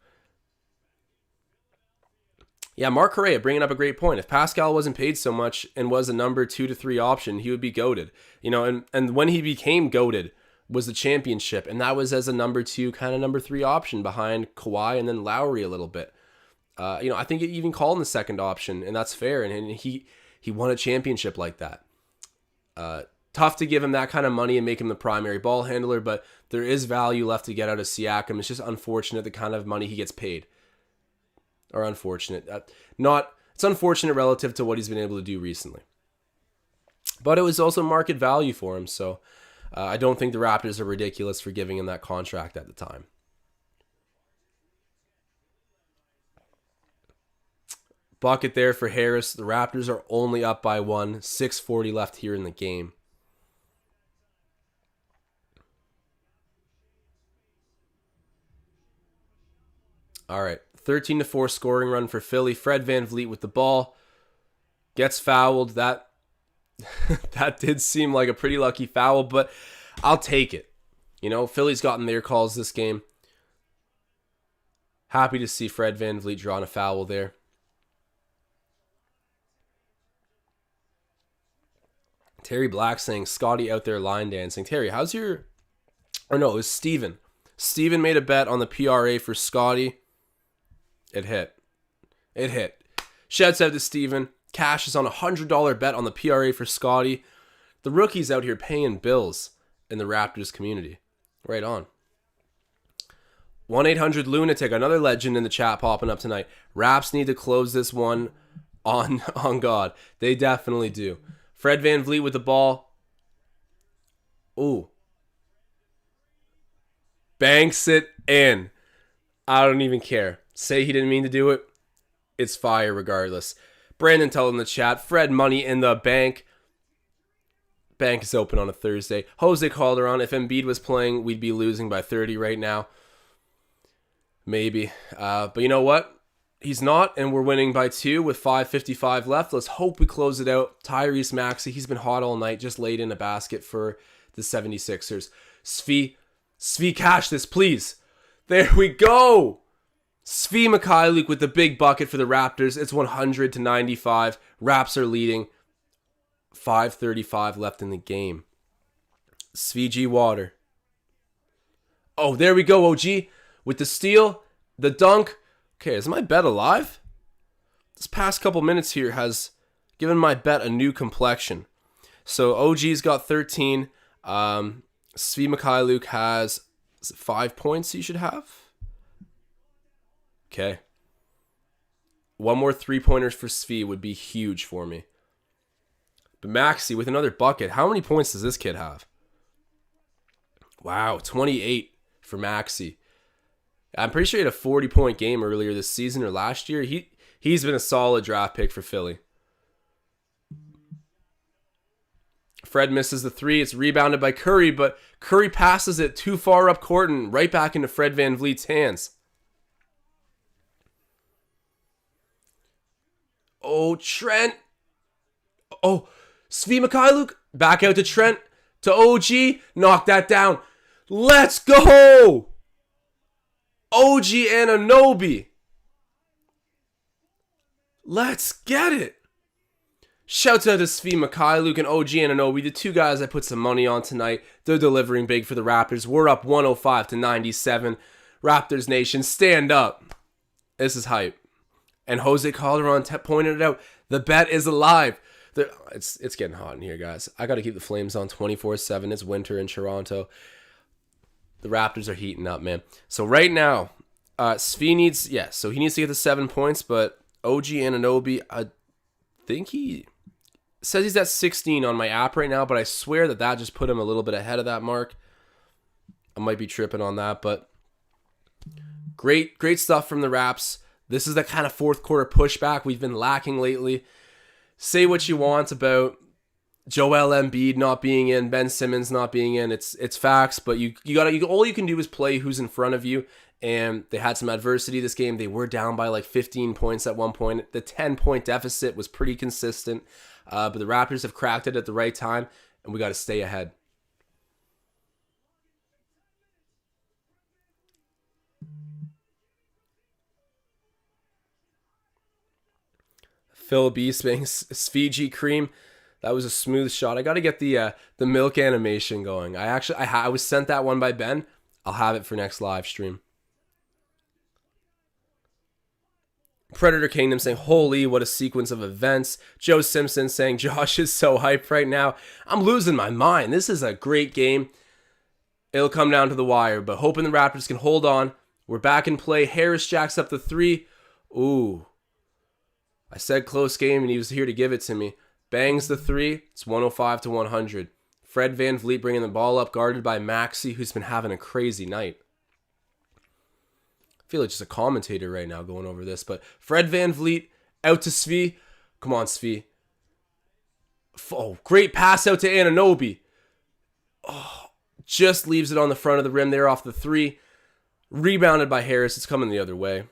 Yeah, Mark Correa bringing up a great point. If Pascal wasn't paid so much and was a number 2 to 3 option, he would be goated. You know, and when he became goated was the championship, and that was as a number 2, kind of number 3 option behind Kawhi and then Lowry a little bit. You know, I think he even called him the second option, and that's fair. And he won a championship like that. Tough to give him that kind of money and make him the primary ball handler, but there is value left to get out of Siakam. It's just unfortunate the kind of money he gets paid. Or unfortunate. It's unfortunate relative to what he's been able to do recently. But it was also market value for him, so I don't think the Raptors are ridiculous for giving him that contract at the time. Bucket there for Harris. The Raptors are only up by 1. 6:40 left here in the game. All right, 13-4 scoring run for Philly. Fred VanVleet with the ball. Gets fouled. That did seem like a pretty lucky foul, but I'll take it. You know, Philly's gotten their calls this game. Happy to see Fred VanVleet drawing a foul there. Terry Black saying, Scotty out there line dancing. Terry, how's your... Or no, it was Steven. Steven made a bet on the PRA for Scotty. It hit. Shouts out to Steven. Cash is on a $100 bet on the PRA for Scotty. The rookie's out here paying bills in the Raptors community. Right on. 1-800-LUNATIC, another legend in the chat popping up tonight. Raps need to close this one on God. They definitely do. Fred VanVleet with the ball. Ooh. Banks it in. I don't even care. Say he didn't mean to do it. It's fire regardless. Brandon told in the chat, Fred money in the bank. Bank is open on a Thursday. Jose Calderon, if Embiid was playing, we'd be losing by 30 right now. Maybe. But you know what? He's not, and we're winning by 2 with 5:55 left. Let's hope we close it out. Tyrese Maxey, he's been hot all night, just laid in a basket for the 76ers. Svi, cash this, please. There we go. Svi Mykhailiuk with the big bucket for the Raptors. It's 100-95. Raps are leading. 5:35 left in the game. Svi G Water. Oh, there we go, OG. With the steal, the dunk. Okay, is my bet alive? This past couple minutes here has given my bet a new complexion. So OG's got 13. Svi Mykhailiuk has 5 points he should have. Okay. One more 3-pointers for Svi would be huge for me. But Maxey with another bucket. How many points does this kid have? Wow, 28 for Maxey. I'm pretty sure he had a 40-point game earlier this season or last year. He's been a solid draft pick for Philly. Fred misses the 3. It's rebounded by Curry, but Curry passes it too far up court and right back into Fred VanVleet's hands. Oh, Trent. Oh, Svi Mykhailiuk. Back out to Trent. To OG. Knock that down. Let's go. OG Anunoby. Let's get it. Shouts out to Svi Mykhailiuk and OG Anunoby, the two guys I put some money on tonight. They're delivering big for the Raptors. We're up 105-97. Raptors Nation, stand up. This is hype. And Jose Calderon pointed it out. The bet is alive. It's getting hot in here, guys. I got to keep the flames on 24/7. It's winter in Toronto. The Raptors are heating up, man. So right now, Svi needs he needs to get the 7 points, but OG Anunoby, I think he says he's at 16 on my app right now, but I swear that just put him a little bit ahead of that mark. I might be tripping on that, but great stuff from the Raps. This is that kind of fourth quarter pushback we've been lacking lately. Say what you want about Joel Embiid not being in, Ben Simmons not being in. It's facts, but all you can do is play who's in front of you. And they had some adversity this game. They were down by like 15 points at one point. The 10-point deficit was pretty consistent, but the Raptors have cracked it at the right time, and we got to stay ahead. Phil B saying Svi cream. That was a smooth shot. I got to get the milk animation going. I was sent that one by Ben. I'll have it for next live stream. Predator Kingdom saying, holy, what a sequence of events. Joe Simpson saying, Josh is so hyped right now. I'm losing my mind. This is a great game. It'll come down to the wire, but hoping the Raptors can hold on. We're back in play. Harris jacks up the 3. Ooh. I said close game, and he was here to give it to me. Bangs the three. It's 105 to 100. Fred VanVleet bringing the ball up, guarded by Maxey, who's been having a crazy night. I feel like just a commentator right now going over this, but Fred VanVleet out to Svi. Come on, Svi. Oh, great pass out to Anunoby. Oh, just leaves it on the front of the rim there off the three. Rebounded by Harris. It's coming the other way.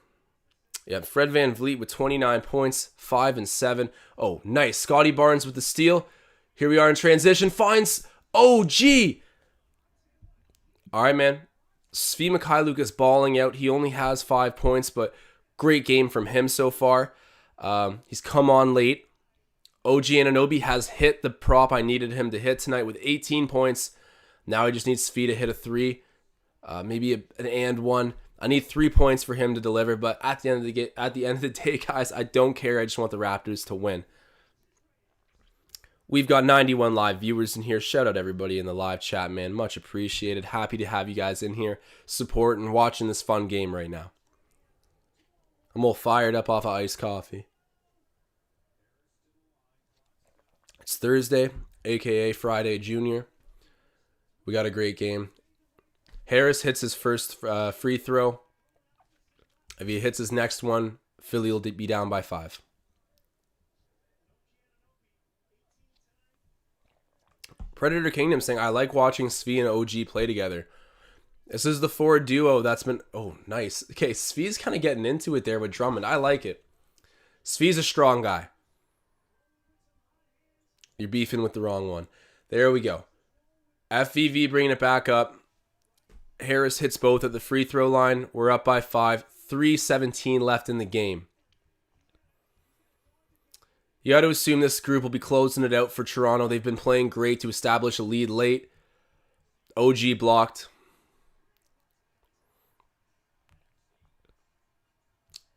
Yeah, Fred VanVleet with 29 points, 5 and 7. Oh, nice. Scotty Barnes with the steal. Here we are in transition. Finds OG. All right, man. Svi Mikhailuk is balling out. He only has 5 points, but great game from him so far. He's come on late. OG Anunoby has hit the prop I needed him to hit tonight with 18 points. Now he just needs Svi to hit a 3, maybe an and 1. I need 3 points for him to deliver, but at the end of the day, guys, I don't care. I just want the Raptors to win. We've got 91 live viewers in here. Shout out everybody in the live chat, man. Much appreciated. Happy to have you guys in here supporting and watching this fun game right now. I'm all fired up off of iced coffee. It's Thursday, aka Friday Junior. We got a great game. Harris hits his first free throw. If he hits his next one, Philly will be down by 5. Predator Kingdom saying, I like watching Svi and OG play together. This is the forward duo that's been... Oh, nice. Okay, Svi's kind of getting into it there with Drummond. I like it. Svi's a strong guy. You're beefing with the wrong one. There we go. FVV bringing it back up. Harris hits both at the free throw line. We're up by 5. 3:17 left in the game. You got to assume this group will be closing it out for Toronto. They've been playing great to establish a lead late. OG blocked.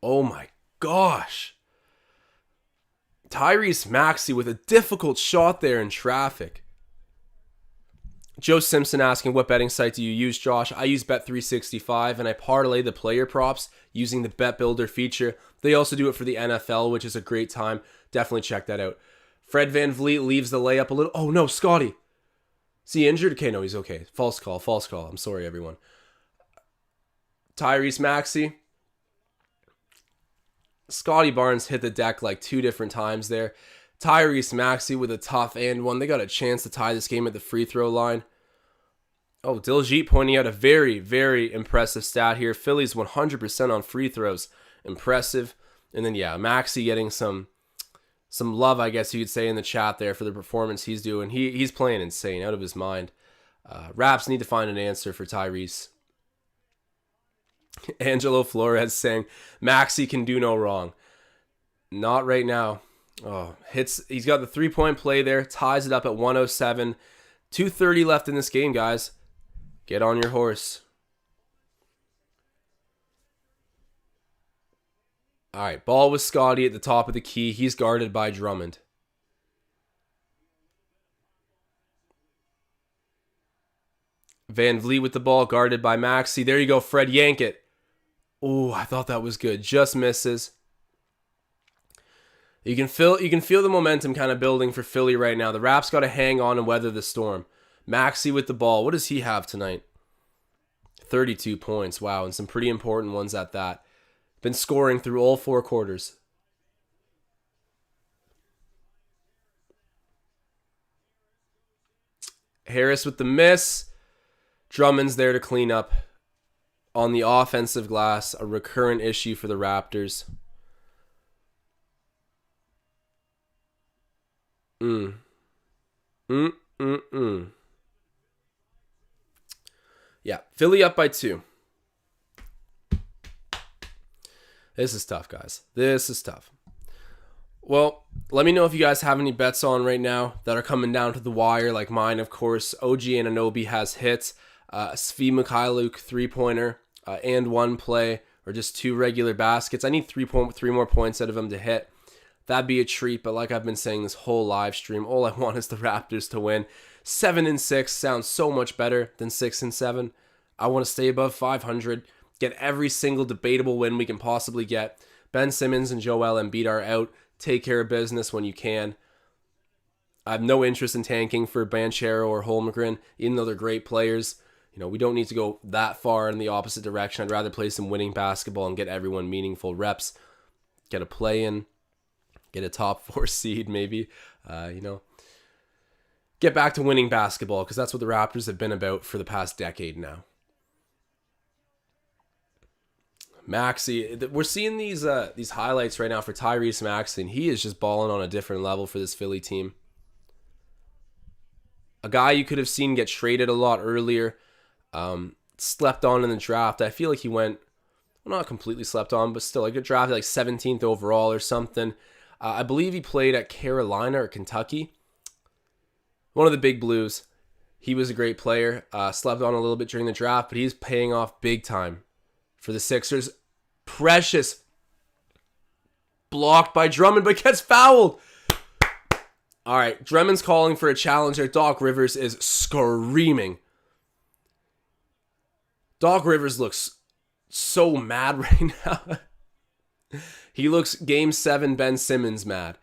Oh my gosh. Tyrese Maxey with a difficult shot there in traffic. Joe Simpson asking, what betting site do you use, Josh? I use Bet365, and I parlay the player props using the Bet Builder feature. They also do it for the NFL, which is a great time. Definitely check that out. Fred VanVleet leaves the layup a little. Oh, no, Scotty. Is he injured? Okay, no, he's okay. False call. I'm sorry, everyone. Tyrese Maxey. Scotty Barnes hit the deck like 2 different times there. Tyrese Maxey with a tough and one. They got a chance to tie this game at the free throw line. Oh, Diljit pointing out a very, very impressive stat here. Philly's 100% on free throws. Impressive. And then, yeah, Maxey getting some love, I guess you could say, in the chat there for the performance he's doing. He's playing insane, out of his mind. Raps need to find an answer for Tyrese. Angelo Flores saying, Maxey can do no wrong. Not right now. Oh, he's got the 3-point play there, ties it up at 107. 2:30 left in this game, guys. Get on your horse. All right, ball with Scotty at the top of the key. He's guarded by Drummond. VanVleet with the ball, guarded by Maxey. There you go, Fred, yank it. Oh, I thought that was good. Just misses. You can feel the momentum kind of building for Philly right now. The Raps got to hang on and weather the storm. Maxey with the ball. What does he have tonight? 32 points. Wow, and some pretty important ones at that. Been scoring through all 4 quarters. Harris with the miss. Drummond's there to clean up on the offensive glass. A recurrent issue for the Raptors. Yeah, Philly up by 2. This is tough, guys. This is tough. Well, let me know if you guys have any bets on right now that are coming down to the wire, like mine, of course. OG Anunoby has hits. Svi Mikhailuk 3-pointer and 1 play, or just 2 regular baskets. I need 3 more points out of him to hit. That'd be a treat, but like I've been saying this whole live stream, all I want is the Raptors to win. 7-6 sounds so much better than 6-7. I want to stay above 500, get every single debatable win we can possibly get. Ben Simmons and Joel Embiid are out. Take care of business when you can. I have no interest in tanking for Banchero or Holmgren, even though they're great players. We don't need to go that far in the opposite direction. I'd rather play some winning basketball and get everyone meaningful reps. Get a play in, get a top 4 seed maybe. Get back to winning basketball, because that's what the Raptors have been about for the past decade now. Maxey, we're seeing these highlights right now for Tyrese Maxey, and he is just balling on a different level for this Philly team. A guy you could have seen get traded a lot earlier, slept on in the draft. I feel like he went, well, not completely slept on, but still, like a draft like 17th overall or something. I believe he played at Carolina or Kentucky. One of the big blues. He was a great player. Slept on a little bit during the draft, but he's paying off big time for the Sixers. Precious. Blocked by Drummond, but gets fouled. All right, Drummond's calling for a challenge there. Doc Rivers is screaming. Doc Rivers looks so mad right now. He looks Game 7 Ben Simmons mad.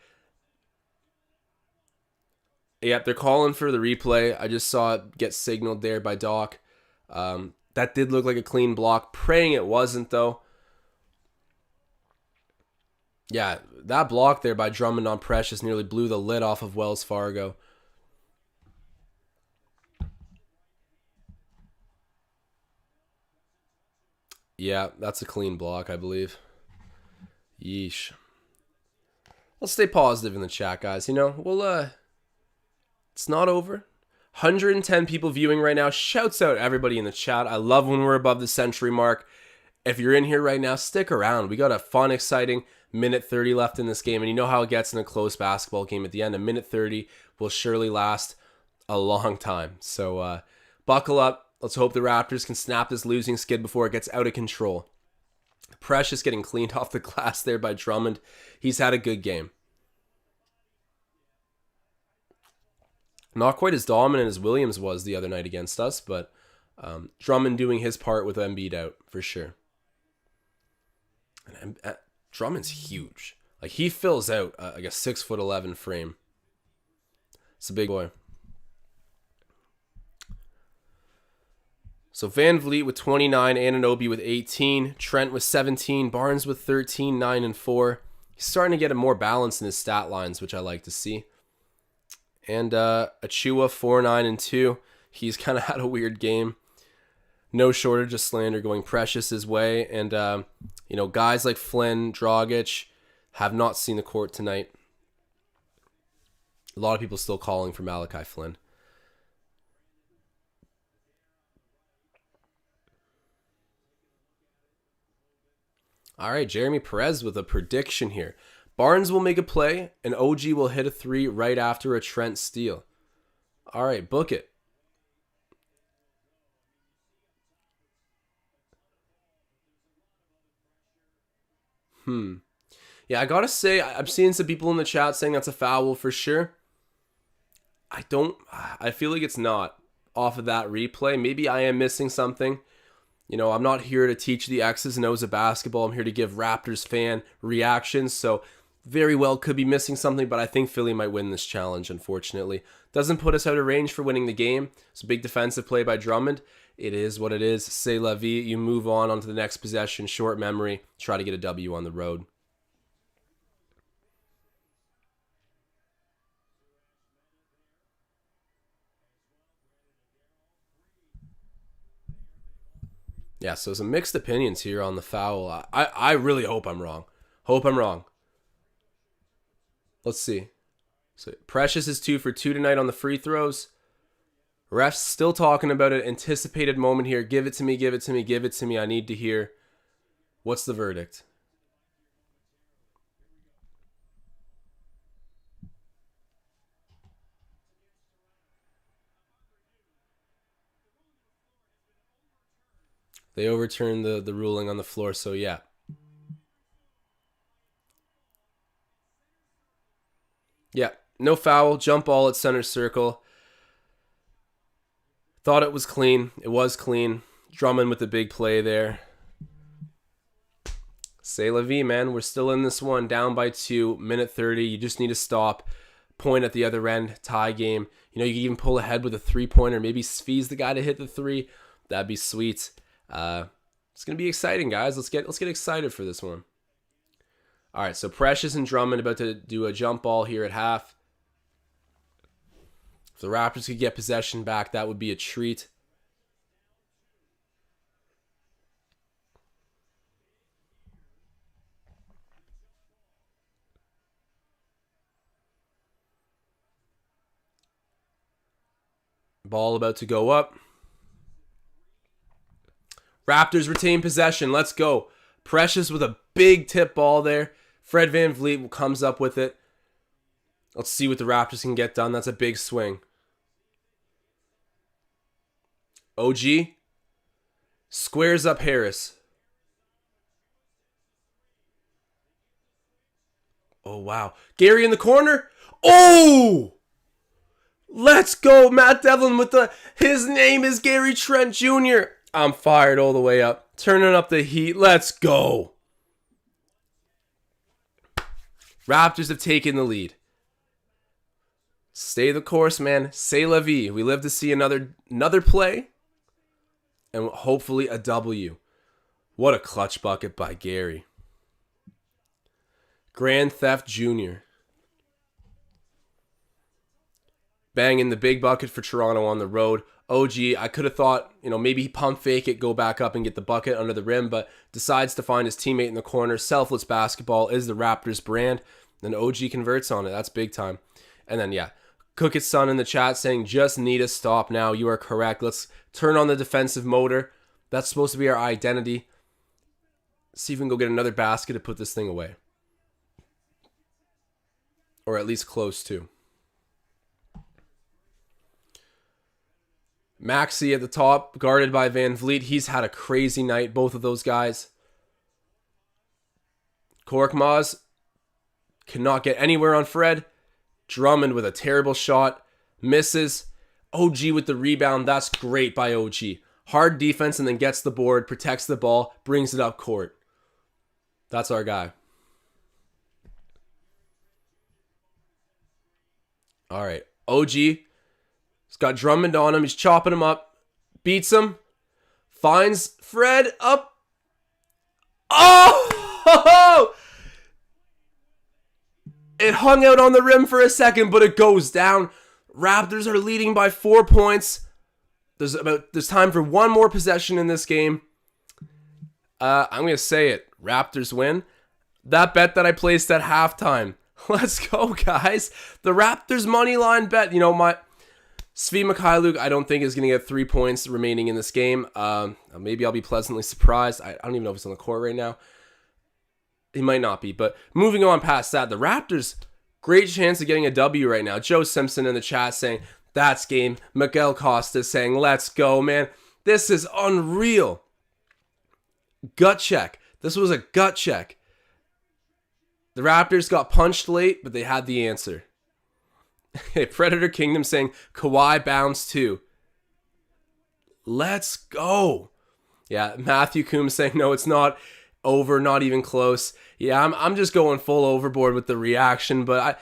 Yep, they're calling for the replay. I just saw it get signaled there by Doc. That did look like a clean block. Praying it wasn't, though. Yeah, that block there by Drummond on Precious nearly blew the lid off of Wells Fargo. Yeah, that's a clean block, I believe. Yeesh. Let's stay positive in the chat, guys. It's not over. 110 people viewing right now. Shouts out everybody in the chat. I love when we're above the century mark. If you're in here right now, stick around. We got a fun, exciting minute 30 left in this game. And you know how it gets in a close basketball game at the end. A minute 30 will surely last a long time. So buckle up. Let's hope the Raptors can snap this losing skid before it gets out of control. Precious getting cleaned off the glass there by Drummond. He's had a good game. Not quite as dominant as Williams was the other night against us, but Drummond doing his part with Embiid out for sure. And Drummond's huge. Like, he fills out like a 6'11" frame. It's a big boy. So Van Vliet with 29, Anunoby with 18, Trent with 17, Barnes with 13, 9 and 4. He's starting to get a more balance in his stat lines, which I like to see. And Achua 4, 9 and 2. He's kind of had a weird game. No shortage of slander going Precious's way. And, guys like Flynn, Dragic have not seen the court tonight. A lot of people still calling for Malachi Flynn. All right, Jeremy Perez with a prediction here. Barnes will make a play, and OG will hit a 3 right after a Trent steal. All right, book it. Yeah, I gotta say, I'm seeing some people in the chat saying that's a foul for sure. I feel like it's not off of that replay. Maybe I am missing something. I'm not here to teach the X's and O's of basketball. I'm here to give Raptors fan reactions. So very well could be missing something, but I think Philly might win this challenge, unfortunately. Doesn't put us out of range for winning the game. It's a big defensive play by Drummond. It is what it is. C'est la vie. You move on to the next possession. Short memory. Try to get a W on the road. Yeah, so some mixed opinions here on the foul. I really hope I'm wrong. Let's see. So Precious is 2 for 2 tonight on the free throws. Refs still talking about an anticipated moment here. Give it to me, give it to me, give it to me. I need to hear. What's the verdict? They overturned the ruling on the floor, so yeah. Yeah, no foul, jump ball at center circle. Thought it was clean. It was clean. Drummond with the big play there. C'est la vie, man. We're still in this one, down by 2, minute 30. You just need to stop. point at the other end, tie game. You know, you can even pull ahead with a 3-pointer. Maybe Svi's the guy to hit the 3. That'd be sweet. It's gonna be exciting, guys. Let's get excited for this one. All right, so Precious and Drummond about to do a jump ball here at half. If the Raptors could get possession back, that would be a treat. Ball about to go up. Raptors retain possession. Let's go. Precious with a big tip ball there. Fred VanVleet comes up with it. Let's see what the Raptors can get done. That's a big swing. OG squares up Harris. Oh, wow. Gary in the corner. Oh! Let's go. Matt Devlin with his name is Gary Trent Jr. I'm fired all the way up. Turning up the heat. Let's go. Raptors have taken the lead. Stay the course, man. C'est la vie. We live to see another play. And hopefully a W. What a clutch bucket by Gary. Grand Theft Jr. Banging the big bucket for Toronto on the road. OG, I could have thought, maybe he pump fake it, go back up and get the bucket under the rim, but decides to find his teammate in the corner. Selfless basketball is the Raptors brand. Then OG converts on it. That's big time. And then, Cook It Son in the chat saying, just need a stop now. You are correct. Let's turn on the defensive motor. That's supposed to be our identity. See if we can go get another basket to put this thing away. Or at least close to. Maxey at the top, guarded by VanVleet. He's had a crazy night, both of those guys. Korkmaz cannot get anywhere on Fred. Drummond with a terrible shot. Misses. OG with the rebound. That's great by OG. Hard defense and then gets the board, protects the ball, brings it up court. That's our guy. All right. OG. He's got Drummond on him. He's chopping him up. Beats him. Finds Fred up. Oh! It hung out on the rim for a second, but it goes down. Raptors are leading by 4 points. There's time for one more possession in this game. I'm going to say it. Raptors win. That bet that I placed at halftime. Let's go, guys. The Raptors money line bet. My Svi Mikhailuk, I don't think is going to get 3 points remaining in this game. Maybe I'll be pleasantly surprised. I don't even know if he's on the court right now. He might not be. But moving on past that, the Raptors, great chance of getting a W right now. Joe Simpson in the chat saying, that's game. Miguel Costa saying, let's go, man. This is unreal. Gut check. This was a gut check. The Raptors got punched late, but they had the answer. Predator Kingdom saying, Kawhi bounce too. Let's go. Yeah, Matthew Coombs saying, no, it's not over, not even close. Yeah, I'm just going full overboard with the reaction, but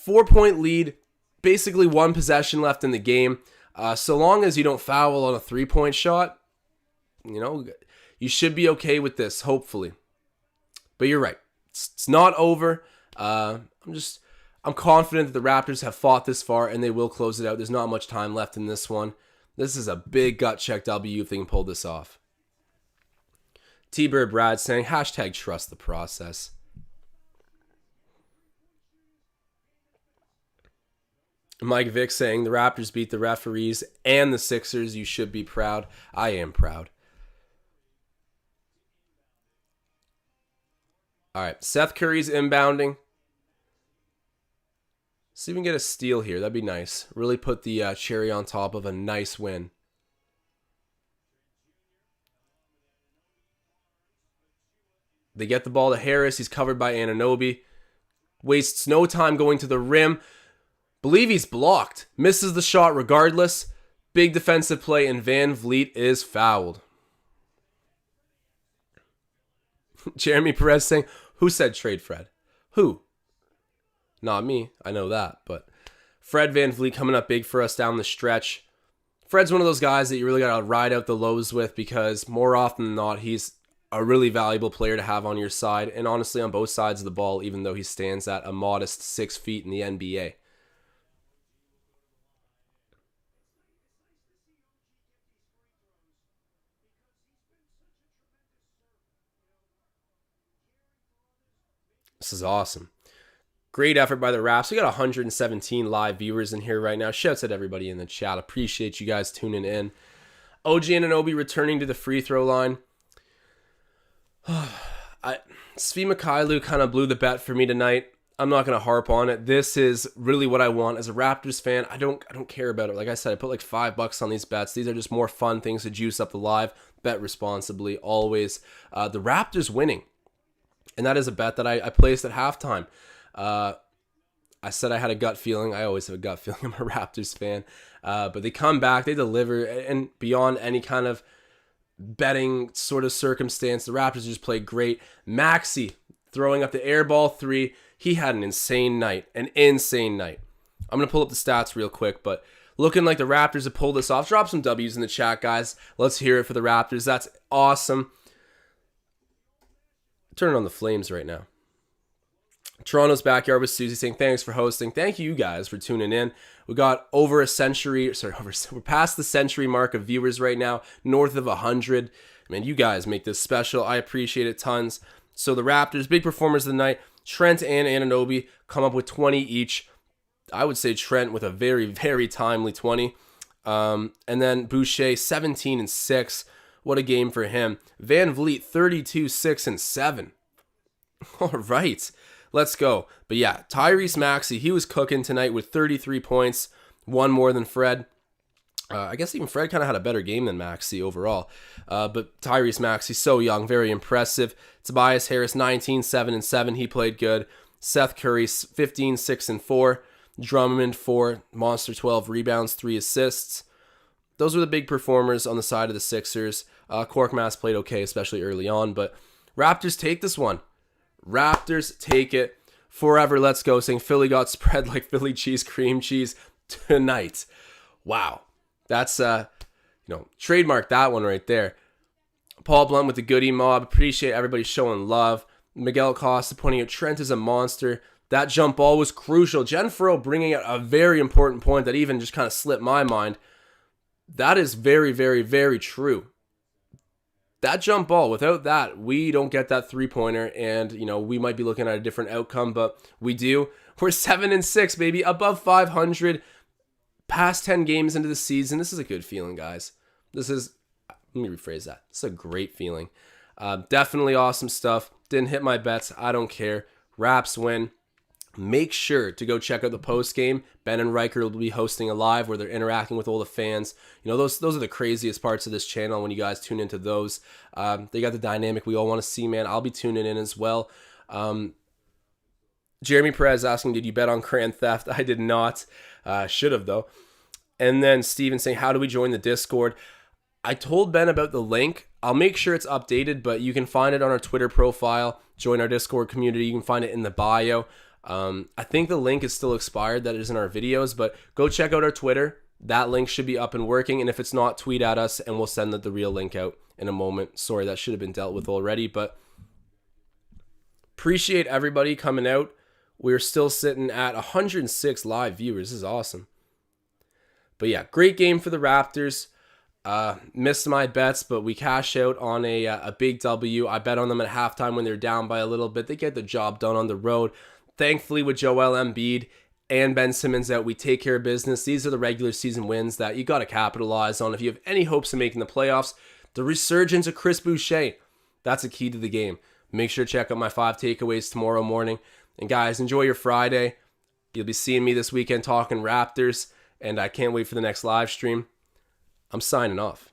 4-point lead, basically one possession left in the game. So long as you don't foul on a 3-point shot, you should be okay with this, hopefully. But you're right. It's not over. I'm confident that the Raptors have fought this far and they will close it out. There's not much time left in this one. This is a big gut check W if they can pull this off. T-Bird Brad saying, hashtag trust the process. Mike Vick saying, the Raptors beat the referees and the Sixers. You should be proud. I am proud. All right, Seth Curry's inbounding. See if we can get a steal here. That'd be nice. Really put the cherry on top of a nice win. They get the ball to Harris. He's covered by Anunoby. Wastes no time going to the rim. Believe he's blocked. Misses the shot regardless. Big defensive play, and VanVleet is fouled. Jeremy Perez saying, who said trade Fred? Who? Not me. I know that, but Fred VanVleet coming up big for us down the stretch. Fred's one of those guys that you really got to ride out the lows with, because more often than not, he's a really valuable player to have on your side, and honestly on both sides of the ball, even though he stands at a modest 6 feet in the NBA. This is awesome. Great effort by the Raps. We got 117 live viewers in here right now. Shouts at everybody in the chat. Appreciate you guys tuning in. OG Anunoby returning to the free throw line. Svi Mikhailuk kind of blew the bet for me tonight. I'm not going to harp on it. This is really what I want as a Raptors fan. I don't care about it. Like I said, I put like $5 on these bets. These are just more fun things to juice up the live. Bet responsibly, always. The Raptors winning. And that is a bet that I placed at halftime. I said I had a gut feeling. I always have a gut feeling. I'm a Raptors fan. But they come back, they deliver, and beyond any kind of betting sort of circumstance, the Raptors just played great. Maxey throwing up the air ball 3. He had an insane night. I'm going to pull up the stats real quick, but looking like the Raptors have pulled this off. Drop some W's in the chat, guys. Let's hear it for the Raptors. That's awesome. Turning on the Flames right now. Toronto's Backyard with Susie saying, thanks for hosting. Thank you guys for tuning in. We got we're past the century mark of viewers right now, north of 100. Man, you guys make this special. I appreciate it tons. So the Raptors, big performers of the night. Trent and Anunoby come up with 20 each. I would say Trent with a very, very timely 20. And then Boucher, 17 and 6. What a game for him. VanVleet, 32, 6, and 7. All right. Let's go. But yeah, Tyrese Maxey, he was cooking tonight with 33 points, one more than Fred. I guess even Fred kind of had a better game than Maxey overall. But Tyrese Maxey, so young, very impressive. Tobias Harris, 19, 7, and 7. He played good. Seth Curry, 15, 6, and 4. Drummond, 4. Monster, 12 rebounds, 3 assists. Those were the big performers on the side of the Sixers. Korkmaz played okay, especially early on. But Raptors take this one. Raptors take it forever. Let's go. Saying Philly got spread like Philly cheese, cream cheese tonight. Wow. That's, trademark that one right there. Paul Blunt with the goodie mob. Appreciate everybody showing love. Miguel Costa pointing out Trent is a monster. That jump ball was crucial. Jen Furrow bringing out a very important point that even just kind of slipped my mind. That is very, very, very true. That jump ball, without that, we don't get that three-pointer, and, we might be looking at a different outcome, but we do. We're 7 and 6, baby, above 500, past 10 games into the season. This is a good feeling, guys. Let me rephrase that. It's a great feeling. Definitely awesome stuff. Didn't hit my bets. I don't care. Raps win. Make sure to go check out the post game. Ben and Riker will be hosting a live where they're interacting with all the fans. Those are the craziest parts of this channel when you guys tune into those. They got the dynamic we all want to see, man. I'll be tuning in as well. Jeremy Perez asking, did you bet on Grand Theft? I did not. Should have, though. And then Steven saying, how do we join the Discord? I told Ben about the link. I'll make sure it's updated, but you can find it on our Twitter profile. Join our Discord community. You can find it in the bio. I think the link is still expired that is in our videos, but go check out our Twitter. That link should be up and working, and if it's not, tweet at us and we'll send the real link out in a moment. Sorry, that should have been dealt with already, but appreciate everybody coming out. We're still sitting at 106 live viewers. This is awesome. But yeah, great game for the Raptors. Missed my bets, but we cash out on a big W. I bet on them at halftime when they're down by a little bit. They get the job done on the road. Thankfully, with Joel Embiid and Ben Simmons out, we take care of business. These are the regular season wins that you got to capitalize on. If you have any hopes of making the playoffs, the resurgence of Chris Boucher, that's a key to the game. Make sure to check out my 5 takeaways tomorrow morning. And guys, enjoy your Friday. You'll be seeing me this weekend talking Raptors, and I can't wait for the next live stream. I'm signing off.